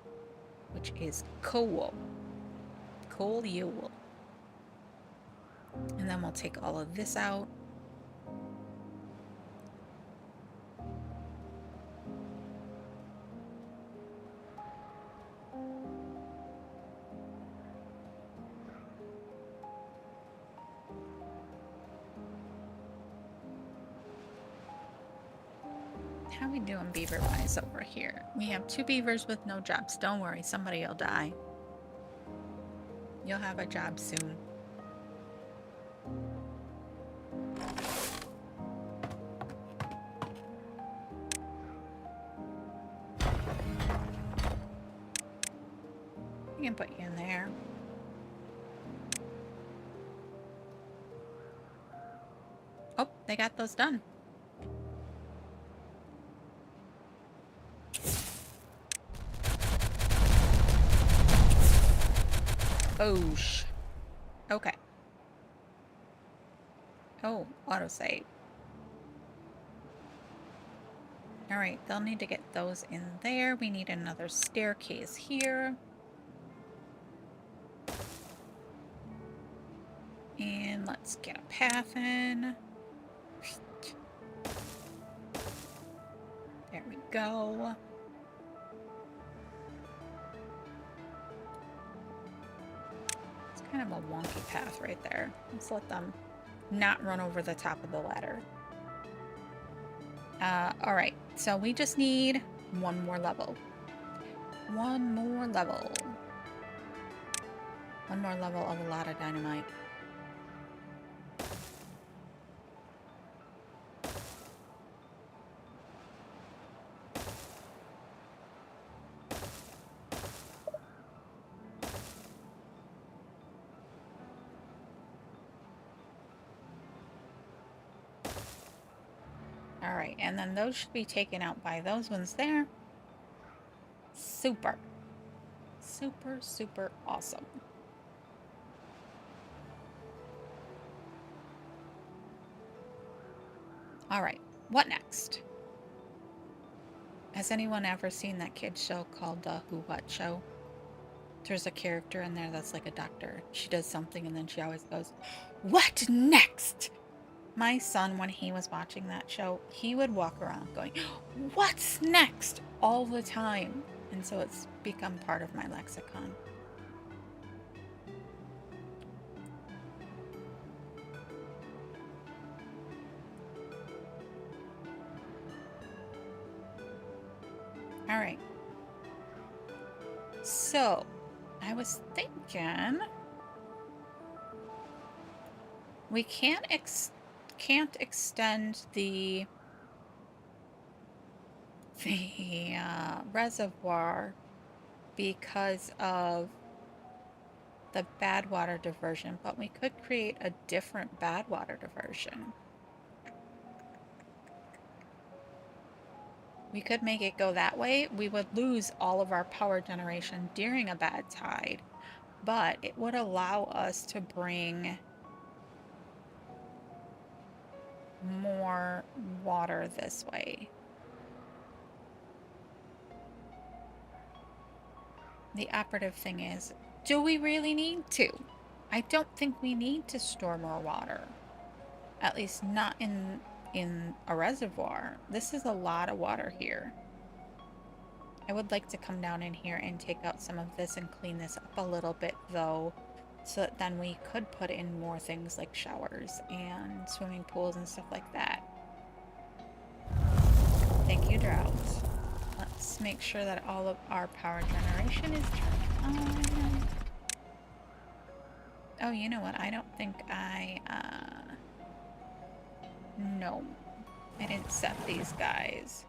which is coal. Coal fuel. And then we'll take all of this out. How we doing beaver-wise over here? We have 2 beavers with no jobs. Don't worry, somebody will die. You'll have a job soon. We can put you in there. Oh, they got those done. Oosh. Okay. Oh, autosave. Alright, they'll need to get those in there. We need another staircase here. And let's get a path in. There we go. It's kind of a wonky path right there. Let's let them not run over the top of the ladder. Alright, so we just need 1 more level. 1 more level. 1 more level of a lot of dynamite. Alright, and then those should be taken out by those ones there. Super. Super, super awesome. Alright, what next? Has anyone ever seen that kid's show called the Who What Show? There's a character in there that's like a doctor. She does something and then she always goes, "What next?" My son, when he was watching that show, he would walk around going, "What's next?" all the time. And so it's become part of my lexicon. All right. So, I was thinking we can't extend the reservoir because of the bad water diversion, but we could create a different bad water diversion. We could make it go that way. We would lose all of our power generation during a bad tide, but it would allow us to bring more water this way. The operative thing is, do we really need to? I don't think we need to store more water. At least not in a reservoir. This is a lot of water here. I would like to come down in here and take out some of this and clean this up a little bit though, so that then we could put in more things like showers and swimming pools and stuff like that. Thank you, drought. Let's make sure that all of our power generation is turned on. Oh, you know what? I don't think no. I didn't set these guys.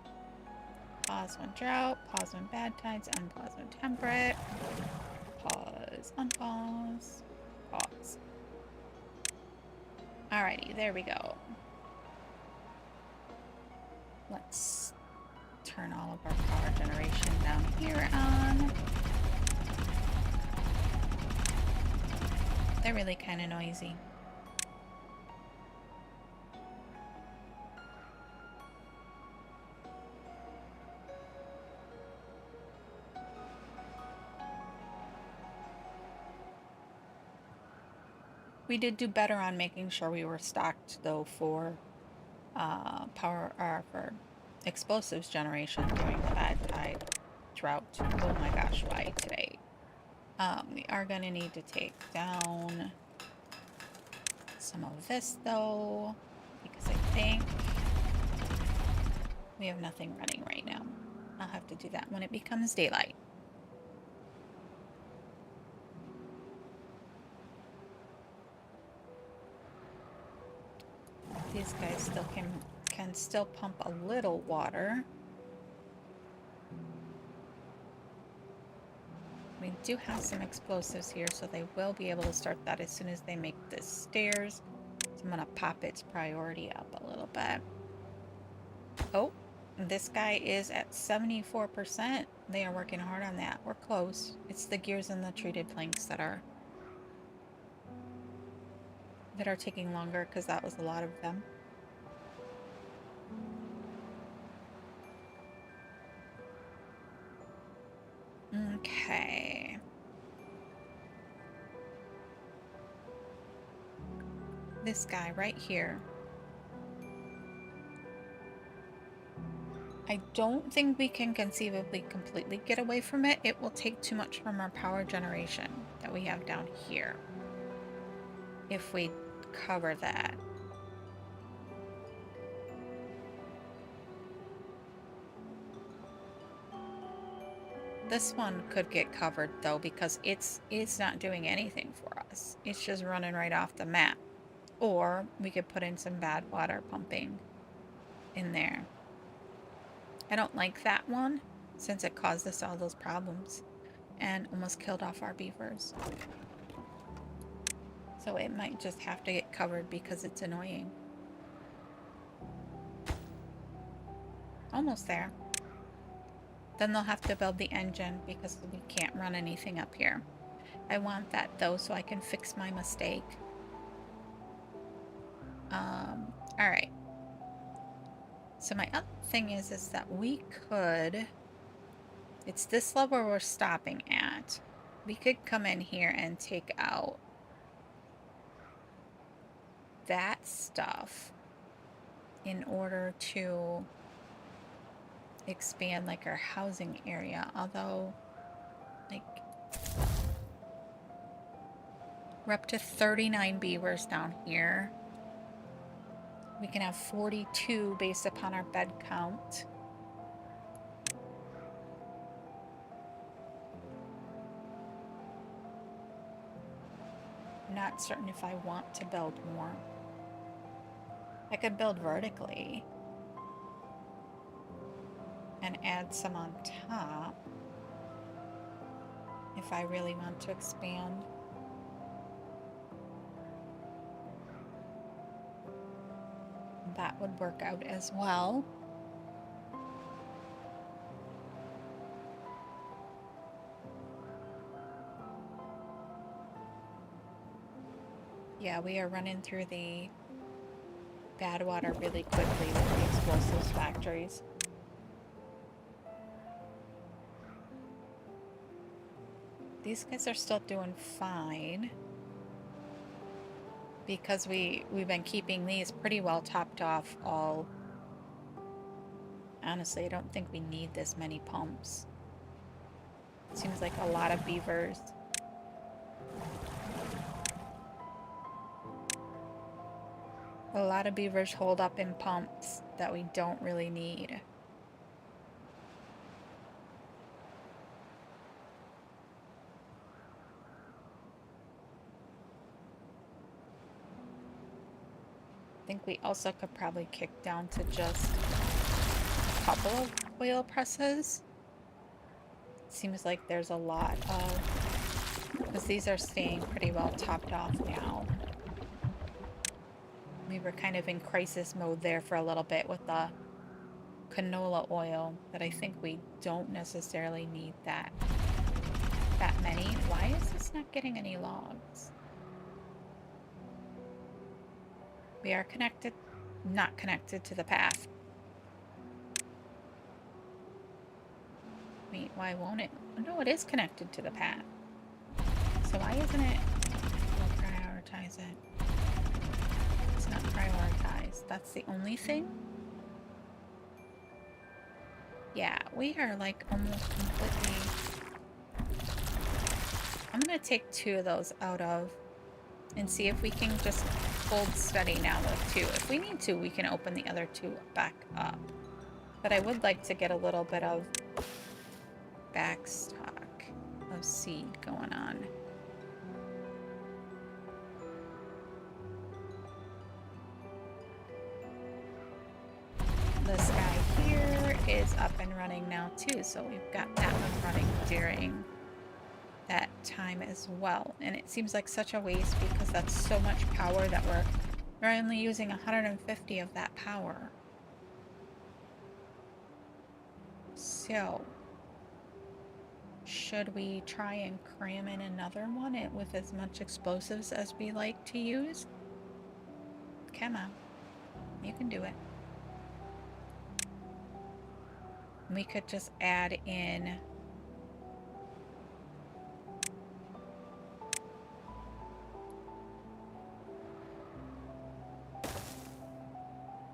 Pause when drought, pause when bad tides, unpause when temperate. Pause, unpause, pause. Alrighty, there we go. Let's turn all of our power generation down here on. They're really kind of noisy. We did do better on making sure we were stocked though for for explosives generation during the bad tide drought. Oh my gosh, why today? We are gonna need to take down some of this though, because I think we have nothing running right now. I'll have to do that when it becomes daylight. These guys still can still pump a little water. We do have some explosives here, so they will be able to start that as soon as they make the stairs. So I'm gonna pop its priority up a little bit. Oh, this guy is at 74%. They are working hard on that. We're close. It's the gears and the treated planks that are taking longer because that was a lot of them. Okay. This guy right here. I don't think we can conceivably completely get away from it. It will take too much from our power generation that we have down here if we cover that. This one could get covered though because it's not doing anything for us. It's just running right off the map. Or we could put in some bad water pumping in there. I don't like that one since it caused us all those problems and almost killed off our beavers. So it might just have to get covered because it's annoying. Almost there. Then they'll have to build the engine because we can't run anything up here. I want that though so I can fix my mistake. Alright. So my other thing is that we could... It's this level we're stopping at. We could come in here and take out that stuff in order to expand like our housing area, although like we're up to 39 beavers down here. We can have 42 based upon our bed count. I'm not certain if I want to build more. I could build vertically and add some on top if I really want to expand. That would work out as well. Yeah, we are running through the bad water really quickly with the explosives factories. These guys are still doing fine because we've been keeping these pretty well topped off all. Honestly, I don't think we need this many pumps. Seems like a lot of beavers. A lot of beavers hold up in pumps that we don't really need. I think we also could probably kick down to just a couple of oil presses. Seems like there's a lot of, because these are staying pretty well topped off now. We were kind of in crisis mode there for a little bit with the canola oil, but I think we don't necessarily need that many. Why is this not getting any logs? We are connected, not connected to the path. Wait, why won't it? No, it is connected to the path. So why isn't it? We'll prioritize it. It's not prioritized. That's the only thing? Yeah, we are like almost completely... I'm gonna take 2 of those out of and see if we can just hold steady now with 2. If we need to, we can open the other 2 back up. But I would like to get a little bit of backstock of seed going on. This guy here is up and running now too, so we've got that one running during that time as well. And it seems like such a waste because that's so much power that we're only using 150 of that power. So should we try and cram in another one with as much explosives as we like to use? Come on, you can do it. We could just add in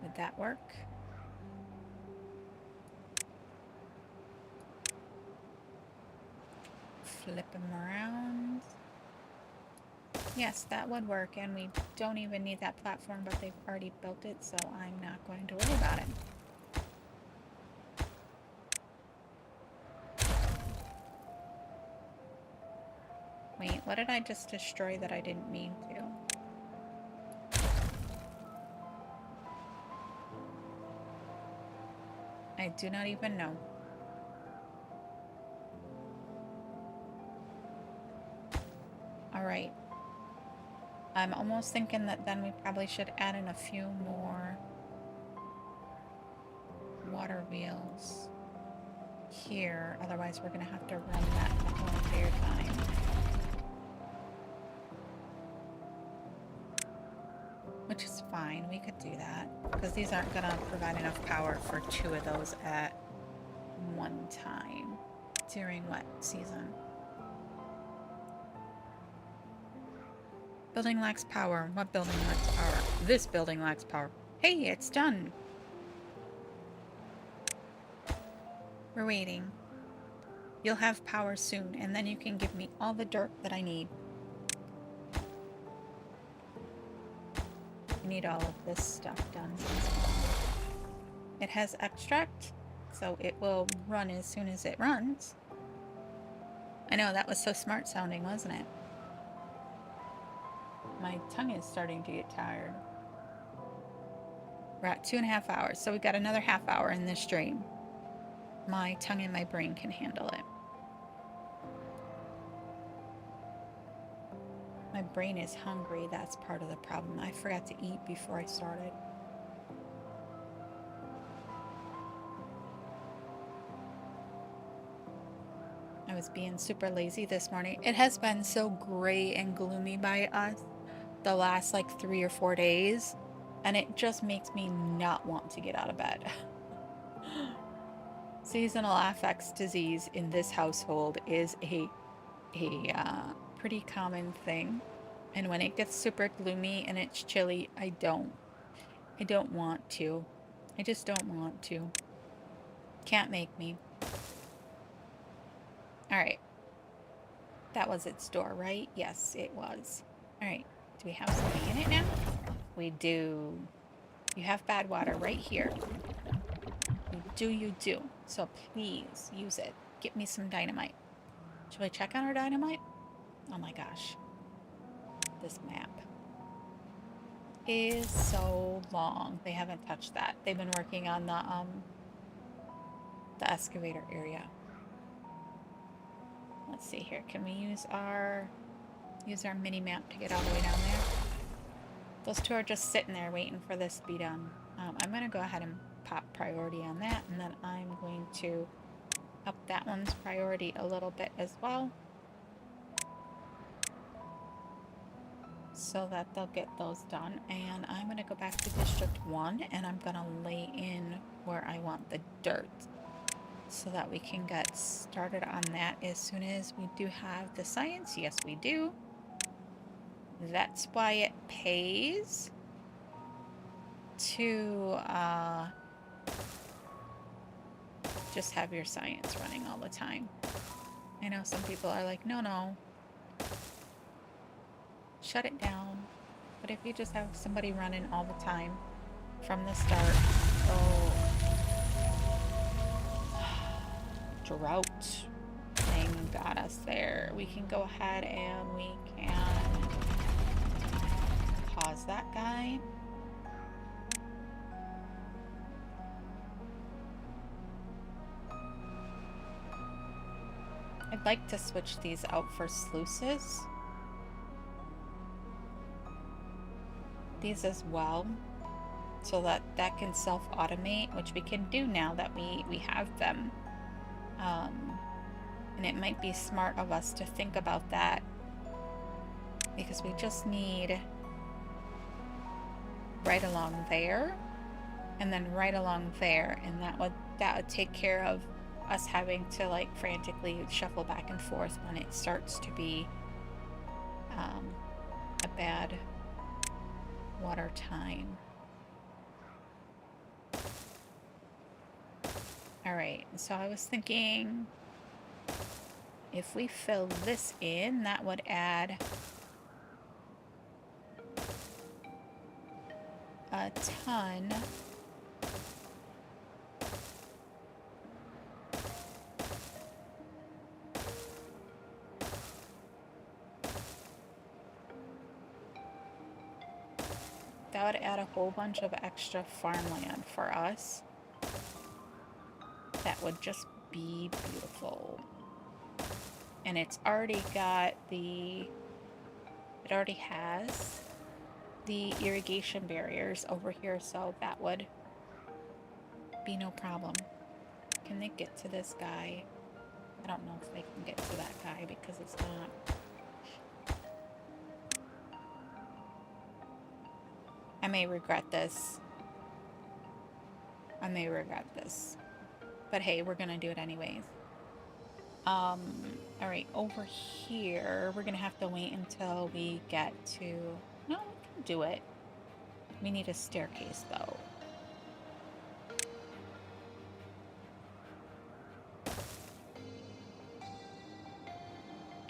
would that work? Flip them around. Yes, that would work, and we don't even need that platform, but they've already built it, so I'm not going to worry about it. Wait, what did I just destroy that I didn't mean to? I do not even know. Alright. I'm almost thinking that then we probably should add in a few more water wheels here. Otherwise, we're going to have to run that the whole entire time. Which is fine. We could do that. Because these aren't going to provide enough power for 2 of those at one time during wet season. Building lacks power. What building lacks power? This building lacks power. Hey, it's done. We're waiting. You'll have power soon, and then you can give me all the dirt that I need. I need all of this stuff done. It has extract, so it will run as soon as it runs. I know, that was so smart sounding, wasn't it? My tongue is starting to get tired. We're at 2.5 hours, so we've got another half hour in this stream. My tongue and my brain can handle it. My brain is hungry, that's part of the problem. I forgot to eat before I started. I was being super lazy this morning. It has been so gray and gloomy by us the last like 3 or 4 days, and it just makes me not want to get out of bed. Seasonal affects disease in this household is a pretty common thing, and when it gets super gloomy and it's chilly, I don't want to. I just don't want to. Can't make me. All right. That was its door, right? Yes, it was. All right. Do we have something in it now? We do. You have bad water right here. You do. So please use it. Get me some dynamite. Should we check on our dynamite? Oh my gosh. This map is so long. They haven't touched that. They've been working on the excavator area. Let's see here. Can we use our mini map to get all the way down there? Those two are just sitting there waiting for this to be done. I'm going to go ahead and pop priority on that, and then I'm going to up that one's priority a little bit as well, so that they'll get those done. And I'm going to go back to District 1, and I'm going to lay in where I want the dirt, so that we can get started on that as soon as we do have the science. Yes, we do. That's why it pays to just have your science running all the time. I know some people are like, no, shut it down. But if you just have somebody running all the time from the start, drought thing got us there. We can go ahead and we can pause that guy. I'd like to switch these out for sluices. These as well, so that can self-automate, which we can do now that we have them. And it might be smart of us to think about that, because we just need right along there and then right along there, and that would take care of us having to like frantically shuffle back and forth when it starts to be a bad water time. All right, so I was thinking if we fill this in, that would add a ton that would add a whole bunch of extra farmland for us. That would just be beautiful. And it's already got it already has the irrigation barriers over here, so that would be no problem. Can they get to this guy? I don't know if they can get to that guy because it's not. I may regret this. But hey, we're gonna do it anyways. Alright, over here, we're gonna have to wait until we get to... No, we can do it. We need a staircase, though.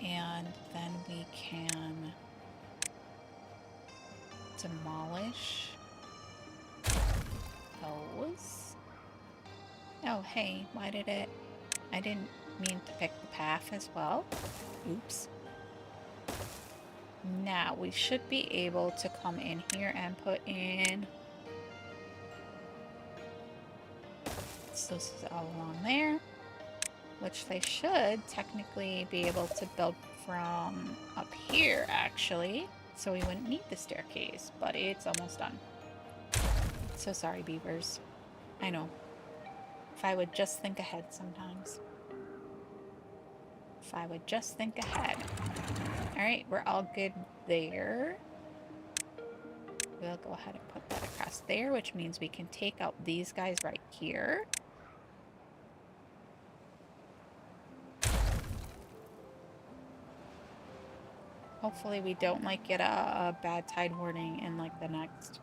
And then we can demolish those. Oh, hey, why did it... I didn't mean to pick the path as well. Oops. Now, we should be able to come in here and put in... So this is all along there. Which they should technically be able to build from up here, actually. So we wouldn't need the staircase, but it's almost done. So sorry, beavers. I know. If I would just think ahead sometimes. If I would just think ahead. Alright, we're all good there. We'll go ahead and put that across there, which means we can take out these guys right here. Hopefully we don't like get a bad tide warning in like the next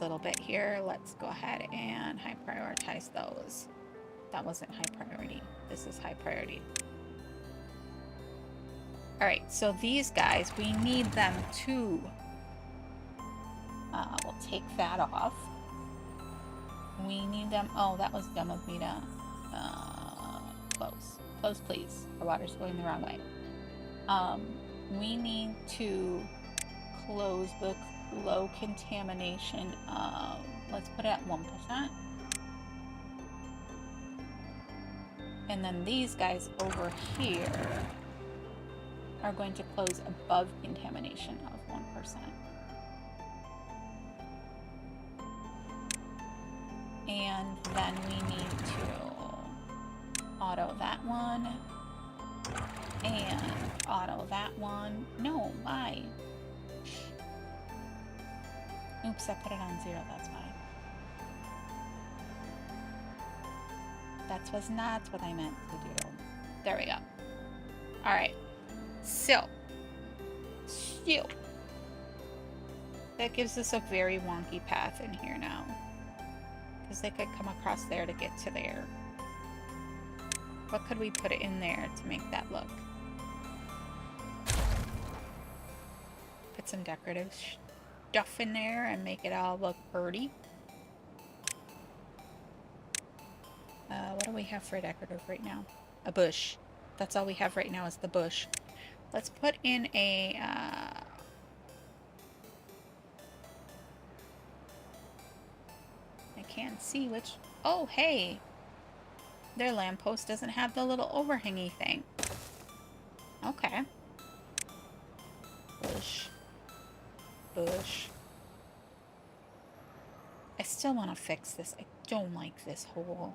little bit here. Let's go ahead and high prioritize those. That wasn't high priority. This is high priority. All right, so these guys, we need them to, we'll take that off. We need them, oh, that was dumb of me to, close. Close, please. Our water's going the wrong way. We need to close the low contamination. Let's put it at 1%. And then these guys over here are going to close above contamination of 1%. And then we need to auto that one. And auto that one. No, why? Oops, I put it on 0, that's why. That was not what I meant to do. There we go. Alright. So. That gives us a very wonky path in here now. Because they could come across there to get to there. What could we put in there to make that look? Put some decorative stuff in there and make it all look pretty. What do we have for decorative right now? A bush. That's all we have right now is the bush. Let's put in a... I can't see which... Oh, hey! Their lamppost doesn't have the little overhangy thing. Okay. Bush. Bush. I still want to fix this. I don't like this whole...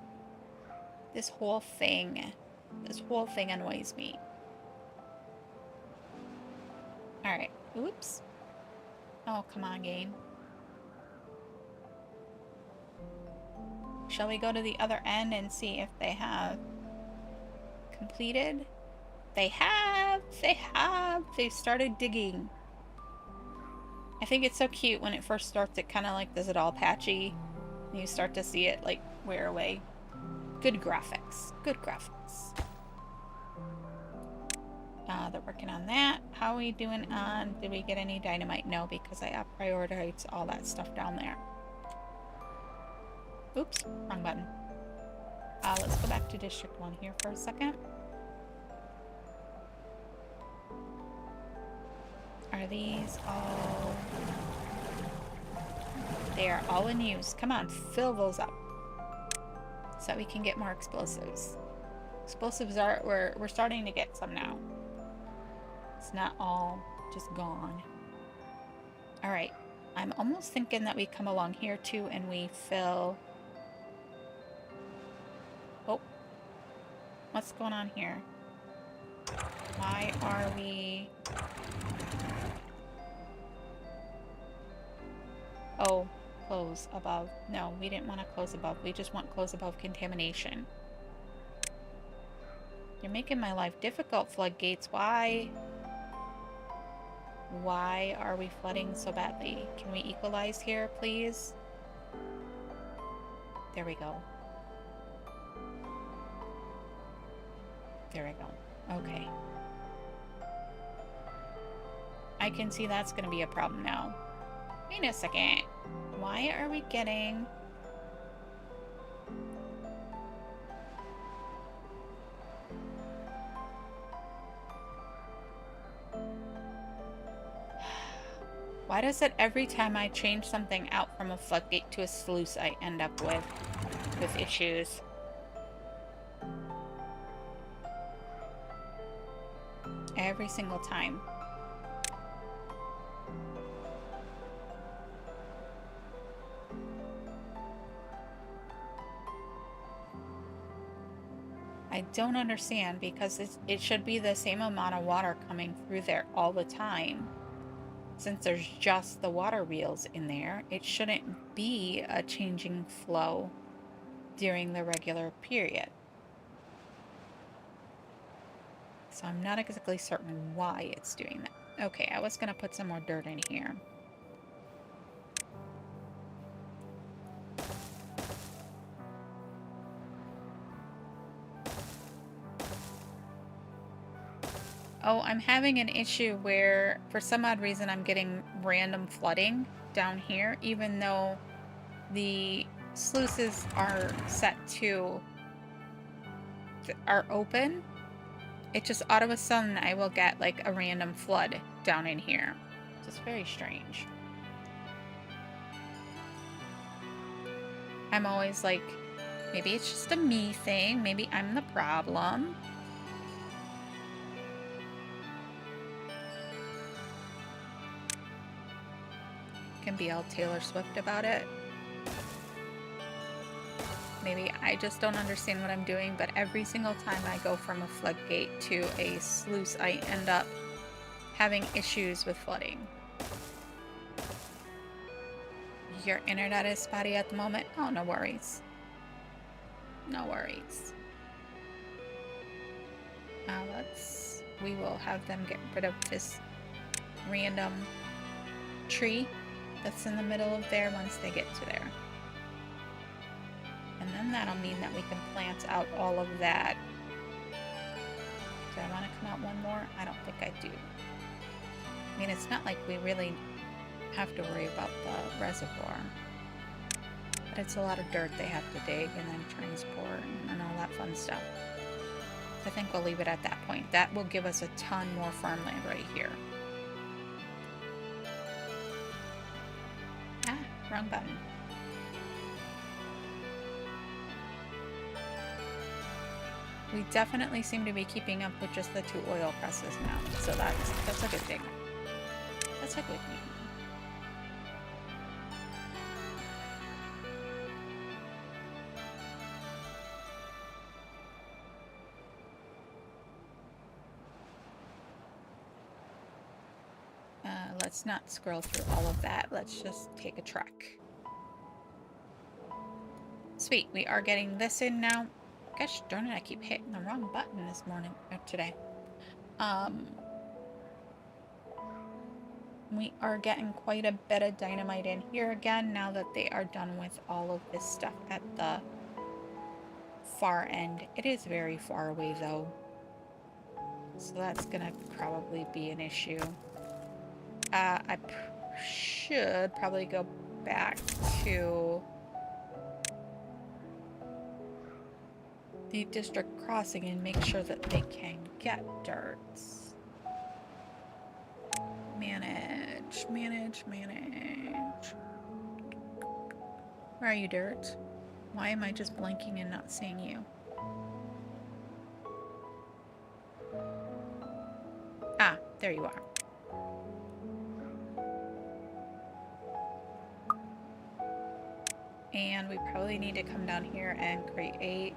This whole thing annoys me. Alright. Oops. Oh, come on, game. Shall we go to the other end and see if they have completed? They have! They have! They've started digging. I think it's so cute when it first starts. It kind of like does it all patchy. And you start to see it like wear away. Good graphics. Good graphics. They're working on that. How are we doing on... Did we get any dynamite? No, because I prioritized all that stuff down there. Oops, wrong button. Let's go back to District 1 here for a second. Are these all... They are all in use. Come on, fill those up. So that we can get more explosives. Explosives are... We're starting to get some now. It's not all just gone. Alright. I'm almost thinking that we come along here too and we fill... Oh. What's going on here? Why are we... Oh, close above. No, we didn't want to close above. We just want close above contamination. You're making my life difficult, floodgates. Why? Why are we flooding so badly? Can we equalize here, please? There we go. There we go. Okay. I can see that's going to be a problem now. Wait a second. Why are we getting... Why does it every time I change something out from a floodgate to a sluice I end up with issues? Every single time. I don't understand because it should be the same amount of water coming through there all the time. since there's just the water wheels in there, it shouldn't be a changing flow during the regular period. So I'm not exactly certain why it's doing that. Okay, I was going to put some more dirt in here. Oh, I'm having an issue where, for some odd reason, I'm getting random flooding down here, even though the sluices are set to, are open. It just, all of a sudden, I will get, like, a random flood down in here. It's very strange. I'm always like, maybe it's just a me thing. Maybe I'm the problem. Can be all Taylor Swift about it. Maybe I just don't understand what I'm doing, but every single time I go from a floodgate to a sluice, I end up having issues with flooding. Your internet is spotty at the moment? Oh, no worries. No worries. We will have them get rid of this random tree that's in the middle of there once they get to there. And then that'll mean that we can plant out all of that. Do I want to come out one more? I don't think I do. I mean, it's not like we really have to worry about the reservoir. But it's a lot of dirt they have to dig and then transport and all that fun stuff. I think we'll leave it at that point. That will give us a ton more farmland right here. Ah, wrong button. We definitely seem to be keeping up with just the 2 oil presses now, so that's a good thing. That's a good thing. Let's not scroll through all of that. Let's just take a trek. Sweet, we are getting this in now. Gosh darn it, I keep hitting the wrong button this morning, or today. We are getting quite a bit of dynamite in here again now that they are done with all of this stuff at the far end. It is very far away though, so that's gonna probably be an issue. I should probably go back to the district crossing and make sure that they can get dirt. Manage. Where are you, dirt? Why am I just blinking and not seeing you? Ah, there you are. And we probably need to come down here and create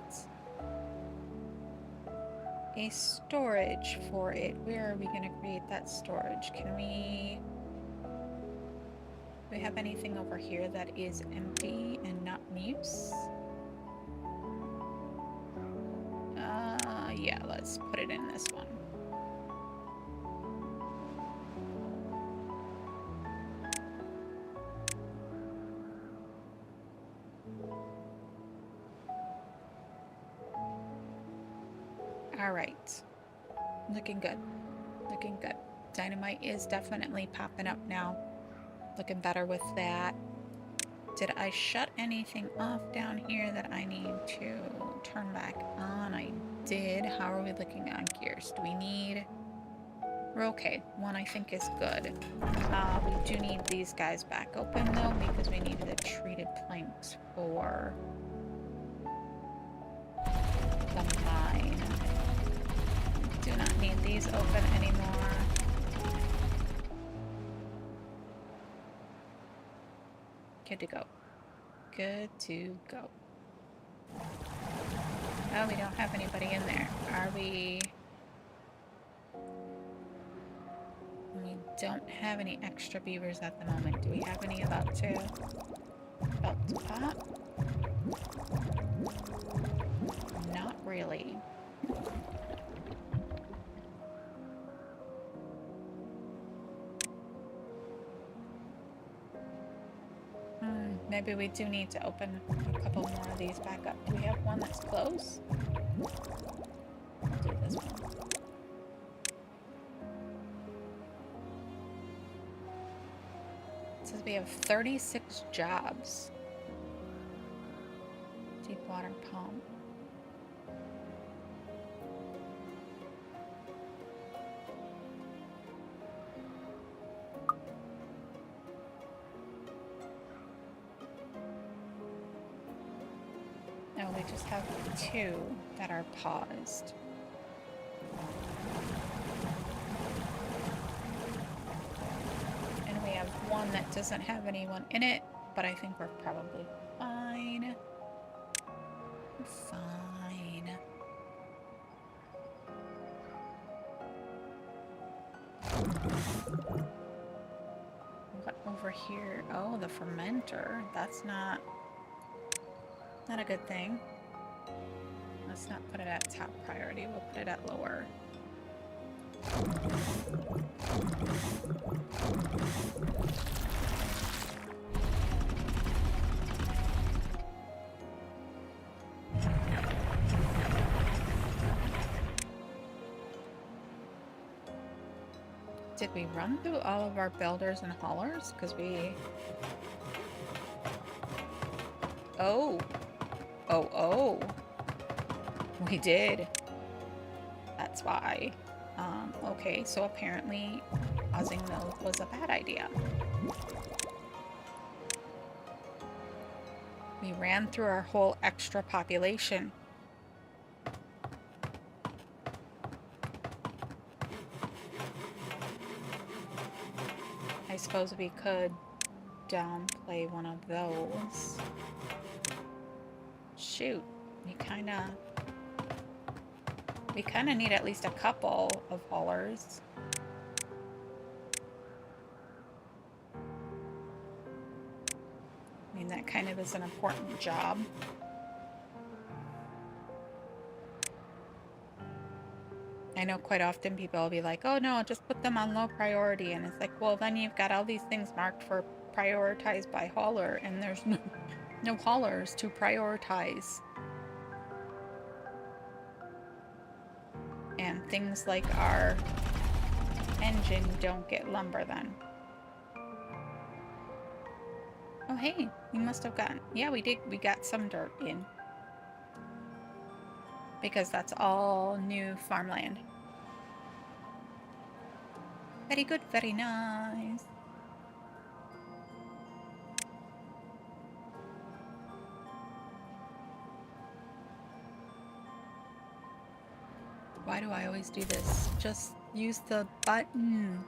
a storage for it. Where are we going to create that storage? Do we have anything over here that is empty and not in use? Yeah, let's put it in this one. All right, looking good, looking good. Dynamite is definitely popping up now. Looking better with that. Did I shut anything off down here that I need to turn back on? I did. How are we looking on gears? Do we need... We're okay. One I think is good. We do need these guys back open though because we need the treated planks for the mine. Do not need these open anymore. Good to go. Good to go. Oh, we don't have anybody in there. Are we... We don't have any extra beavers at the moment. Do we have any about to pop? Not really. Maybe we do need to open a couple more of these back up. Do we have one that's close? We'll do this one. It says we have 36 jobs. Deep water pump. No, we just have 2 that are paused. And we have 1 that doesn't have anyone in it, but I think we're probably fine. Fine. What over here? Oh, the fermenter. That's not a good thing. Let's not put it at top priority. We'll put it at lower. Did we run through all of our builders and haulers? Because we... Oh, we did. That's why. Okay, so apparently pausing those was a bad idea. We ran through our whole extra population. I suppose we could downplay one of those. Shoot, we kind of need at least a couple of haulers. I mean, that kind of is an important job. I know quite often people will be like, oh no, just put them on low priority. And it's like, well, then you've got all these things marked for prioritized by hauler, and there's no haulers to prioritize. And things like our engine don't get lumber then. Oh hey, we must have gotten... Yeah, we did. We got some dirt in. Because that's all new farmland. Very good, very nice. Why do I always do this? Just use the button.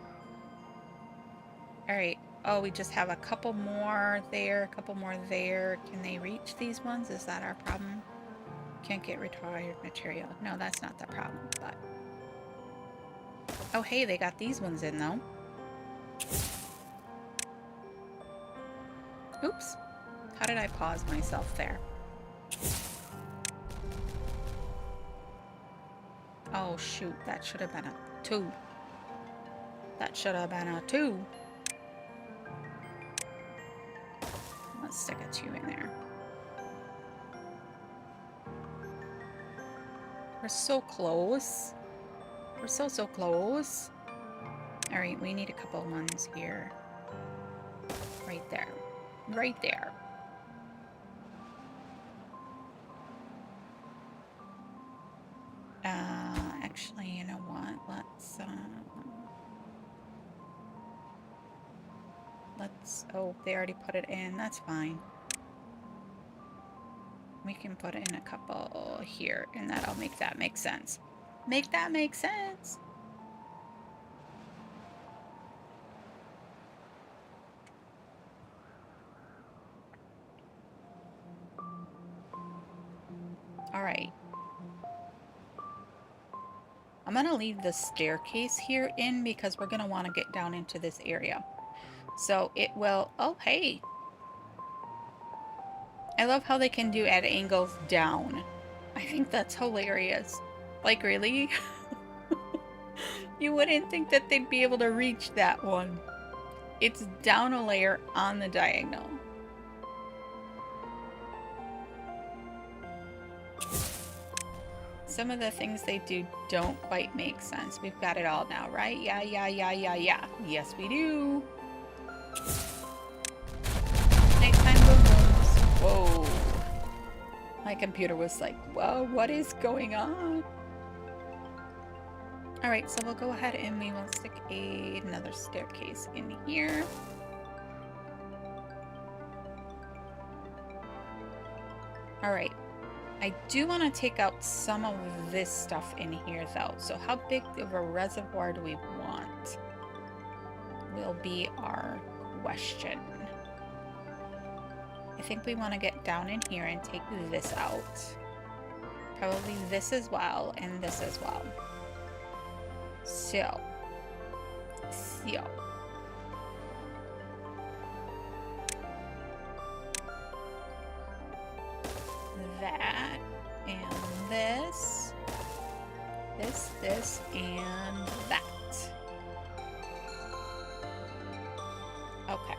Alright. Oh, we just have a couple more there, a couple more there. Can they reach these ones? Is that our problem? Can't get retired material. No, that's not the problem, but... Oh, hey, they got these ones in, though. Oops. How did I pause myself there? Oh, shoot. That should have been a 2. That should have been a 2. Let's stick a 2 in there. We're so close. We're so close. Alright, we need a couple ones here. Right there. Right there. Actually, you know what? Let's... Oh, they already put it in. That's fine. We can put in a couple here, and that'll make that make sense. Make that make sense! Alright. I'm going to leave the staircase here in because we're going to want to get down into this area. So it will... Oh, hey. I love how they can do at angles down. I think that's hilarious. Like, really? You wouldn't think that they'd be able to reach that one. It's down a layer on the diagonal. Some of the things they do don't quite make sense. We've got it all now, right? Yeah. Yes, we do. Nighttime boom booms. Whoa. My computer was like, whoa, what is going on? Alright, so we'll go ahead and we will stick another staircase in here. Alright. I do want to take out some of this stuff in here, though. So how big of a reservoir do we want? Will be our question. I think we want to get down in here and take this out. Probably this as well, and this as well. So. That, and this, and that. Okay.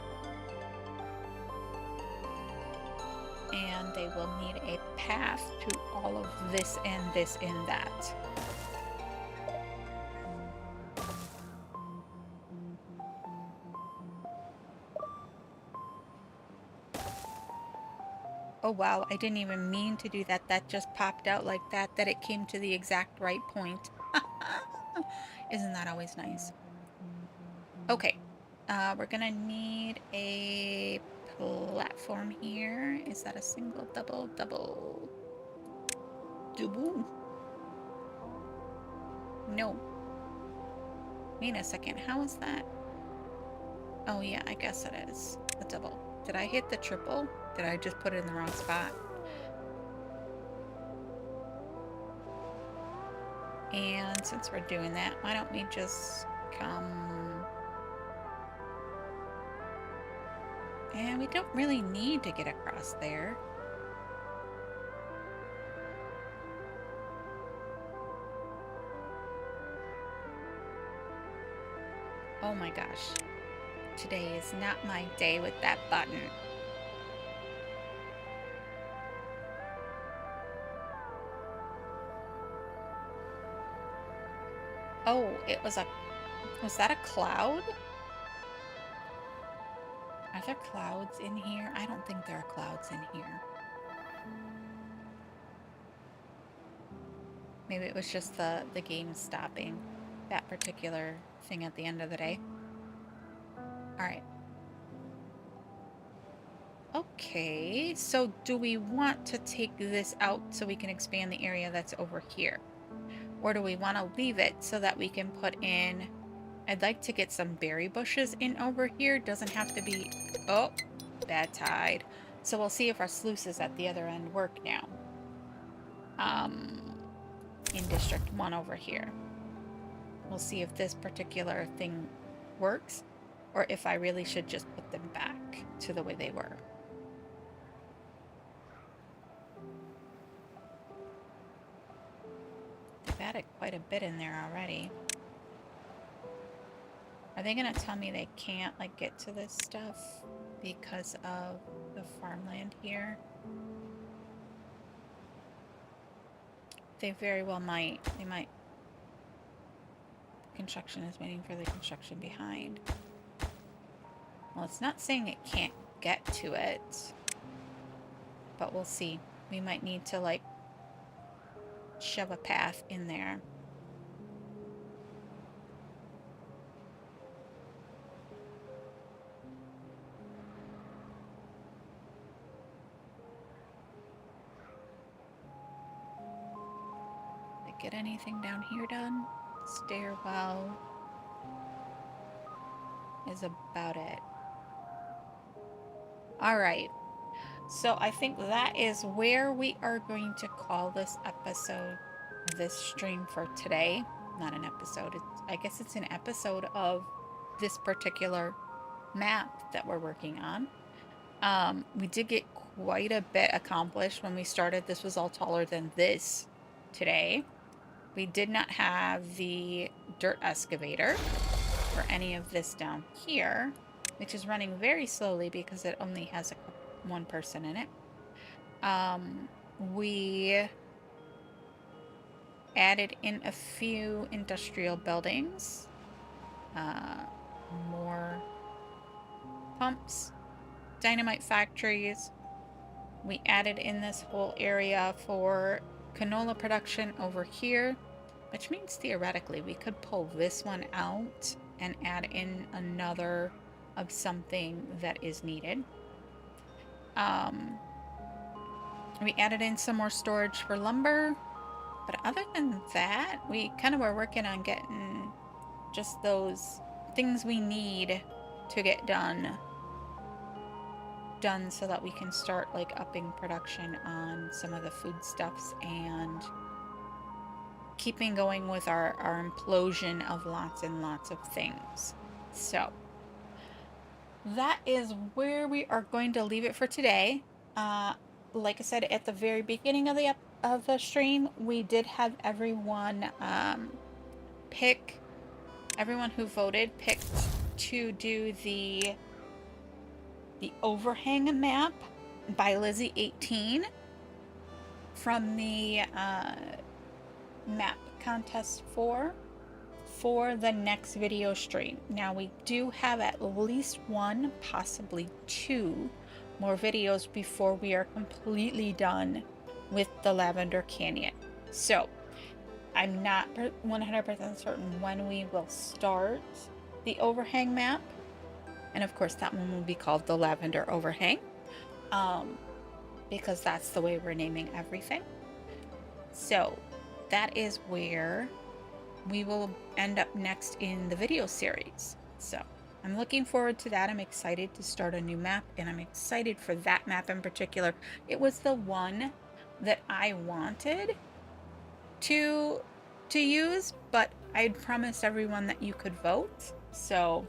And they will need a path to all of this and this and that. Oh wow, I didn't even mean to do that. That just popped out like that it came to the exact right point. Isn't that always nice? Okay, we're gonna need a platform here. Is that a single, double? Double. No. Wait a second, how is that? Oh yeah, I guess it is a double. Did I hit the triple? Did I just put it in the wrong spot? And since we're doing that, why don't we just come... And we don't really need to get across there. Oh my gosh. Today is not my day with that button. Oh, it was a... Was that a cloud? Are there clouds in here? I don't think there are clouds in here. Maybe it was just the game stopping that particular thing at the end of the day. Alright. Okay, so do we want to take this out so we can expand the area that's over here? Or do we want to leave it so that we can put in... I'd like to get some berry bushes in over here. Doesn't have to be... Oh, bad tide. So we'll see if our sluices at the other end work now. In District 1 over here. We'll see if this particular thing works, or if I really should just put them back to the way they were. They've added quite a bit in there already. Are they gonna tell me they can't, like, get to this stuff because of the farmland here? They very well might. They might. Construction is waiting for the construction behind. Well, it's not saying it can't get to it, but we'll see. We might need to, like, shove a path in there. Did I get anything down here done? Stairwell is about it. All right. So I think that is where we are going to call this episode, this stream for today. not an episode. I guess it's an episode of this particular map that we're working on. We did get quite a bit accomplished when we started. This was all taller than this today. We did not have the dirt excavator or any of this down here, which is running very slowly because it only has one person in it. We added in a few industrial buildings, more pumps, dynamite factories. We added in this whole area for canola production over here, which means theoretically we could pull this one out and add in another of something that is needed. We added in some more storage for lumber, but other than that, we kind of were working on getting just those things we need to get done so that we can start like upping production on some of the foodstuffs and keeping going with our implosion of lots and lots of things. So that is where we are going to leave it for today. Like I said at the very beginning of the stream, we did have everyone everyone who voted picked to do the overhang map by Lizzie 18 from the map contest for the next video stream. Now we do have at least one, possibly two more videos before we are completely done with the Lavender Canyon. So I'm not 100% certain when we will start the overhang map. And of course, that one will be called the Lavender Overhang, because that's the way we're naming everything. So that is where we will end up next in the video series. So I'm looking forward to that. I'm excited to start a new map, and I'm excited for that map in particular. It was the one that I wanted to use, but I'd promised everyone that you could vote. So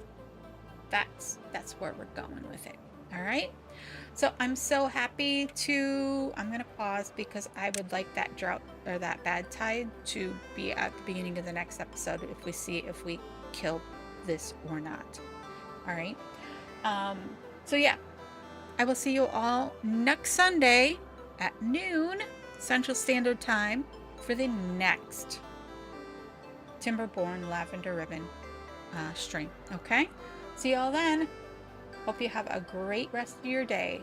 that's where we're going with it. All right. So I'm so happy I'm going to pause because I would like that drought or that bad tide to be at the beginning of the next episode if we see if we kill this or not. All right. So yeah, I will see you all next Sunday at noon Central Standard Time for the next Timberborn Lavender Ribbon stream. Okay. See y'all then. Hope you have a great rest of your day.